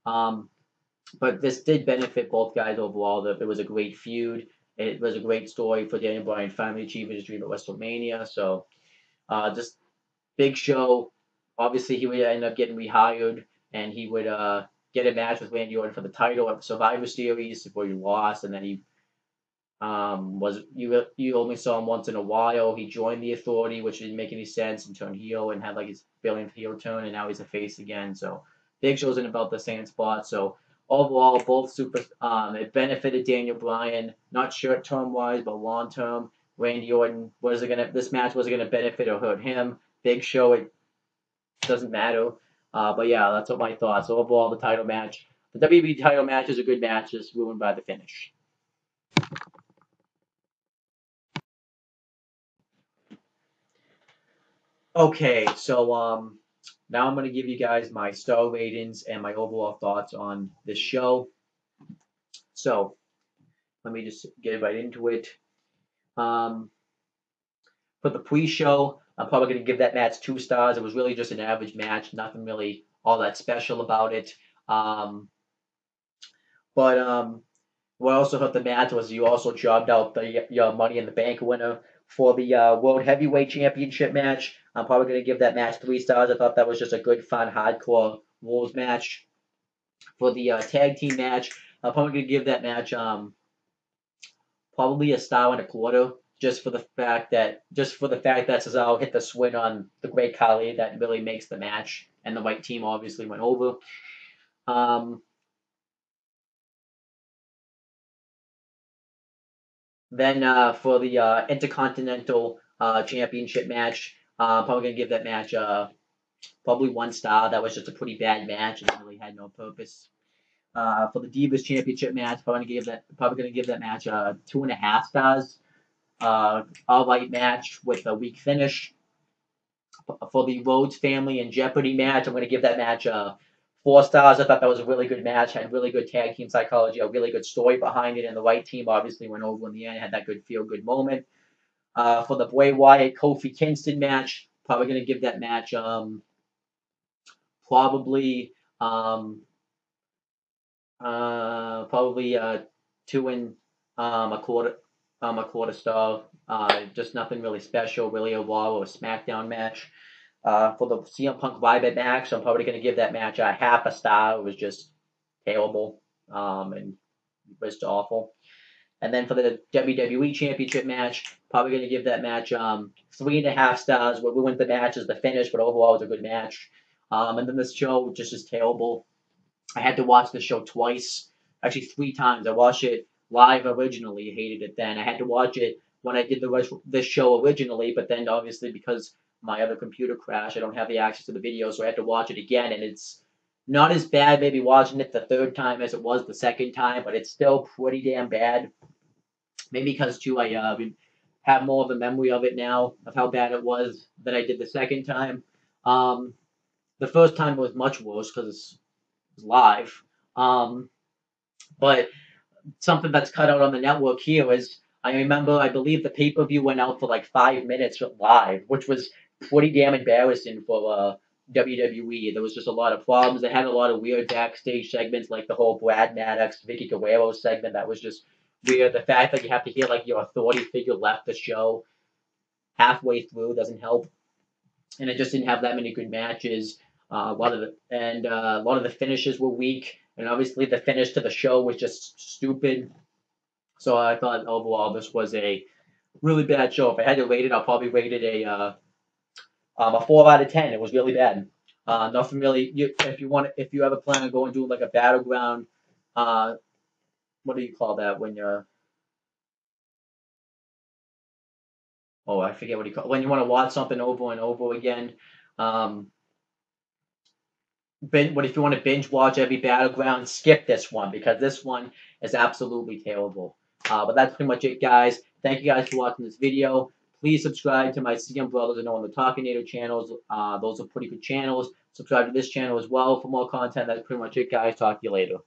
But this did benefit both guys overall. It was a great feud. It was a great story for Daniel Bryan finally achieving his dream at WrestleMania. So just big show. Obviously, he would end up getting rehired, and he would get a match with Randy Orton for the title at Survivor Series before he lost, and then he you only saw him once in a while. He joined the Authority, which didn't make any sense, and turned heel and had his billionth heel turn, and now he's a face again. So Big Show's in about the same spot. So overall, both super. It benefited Daniel Bryan, not short term wise, but long term. Randy Orton, this match was it gonna benefit or hurt him? Big Show, it doesn't matter. But yeah, that's what my thoughts. So overall, the title match, the WWE title match is a good match, just ruined by the finish. Okay, so now I'm gonna give you guys my star ratings and my overall thoughts on this show. So let me just get right into it. For the pre-show, I'm probably gonna give that match 2 stars. It was really just an average match, nothing really all that special about it. But what also helped the match was you also jobbed out your Money in the Bank winner for the World Heavyweight Championship match. I'm probably going to give that match 3 stars. I thought that was just a good, fun, hardcore rules match. For the tag team match, I'm probably going to give that match probably a star and a quarter, just for the fact that Cesaro hit the swing on the Great Khali that really makes the match, and the white team obviously went over. Then for the Intercontinental Championship match, probably gonna give that match probably 1 star. That was just a pretty bad match and really had no purpose. For the Divas Championship match, probably gonna give that match 2.5 stars. All right match with a weak finish. For the Rhodes family and Jeopardy match, I'm gonna give that match 4 stars. I thought that was a really good match, had really good tag team psychology, a really good story behind it, and the white team obviously went over in the end, had that good feel-good moment. For the Bray Wyatt Kofi Kingston match, probably going to give that match probably 2.25 star. Just nothing really special, really a Raw or a SmackDown match. For the CM Punk Ryback match, I'm probably going to give that match a 0.5 star. It was just terrible, and just awful. And then for the WWE Championship match, probably going to give that match 3.5 stars. What ruined the match is the finish, but overall it was a good match. And then this show just is terrible. I had to watch the show twice, actually 3 times. I watched it live originally, hated it then. I had to watch it when I did this show originally, but then obviously because my other computer crashed, I don't have the access to the video, so I had to watch it again, and it's not as bad maybe watching it the third time as it was the second time, but it's still pretty damn bad. Maybe because too I have more of a memory of it now of how bad it was than I did the second time. Um, the first time was much worse because it was live. But something that's cut out on the network here is I remember I believe the pay per view went out for like 5 minutes live, which was pretty damn embarrassing for WWE. There was just a lot of problems. They had a lot of weird backstage segments, like the whole Brad Maddox, Vicky Guerrero segment. That was just weird. The fact that you have to hear like your authority figure left the show halfway through doesn't help, and it just didn't have that many good matches. A lot of the finishes were weak, and obviously the finish to the show was just stupid. So I thought overall this was a really bad show. If I had to rate it, I'll probably rate it a 4 out of 10. It was really bad. Nothing really. If you ever plan on going to like a battleground, what do you call that when you're? Oh, I forget what you call it. When you want to watch something over and over again. Um, what if you want to binge watch every battleground? Skip this one because this one is absolutely terrible. But that's pretty much it, guys. Thank you guys for watching this video. Please subscribe to my CM Brothers and Owen the Talkinator channels. Those are pretty good channels. Subscribe to this channel as well for more content. That's pretty much it, guys. Talk to you later.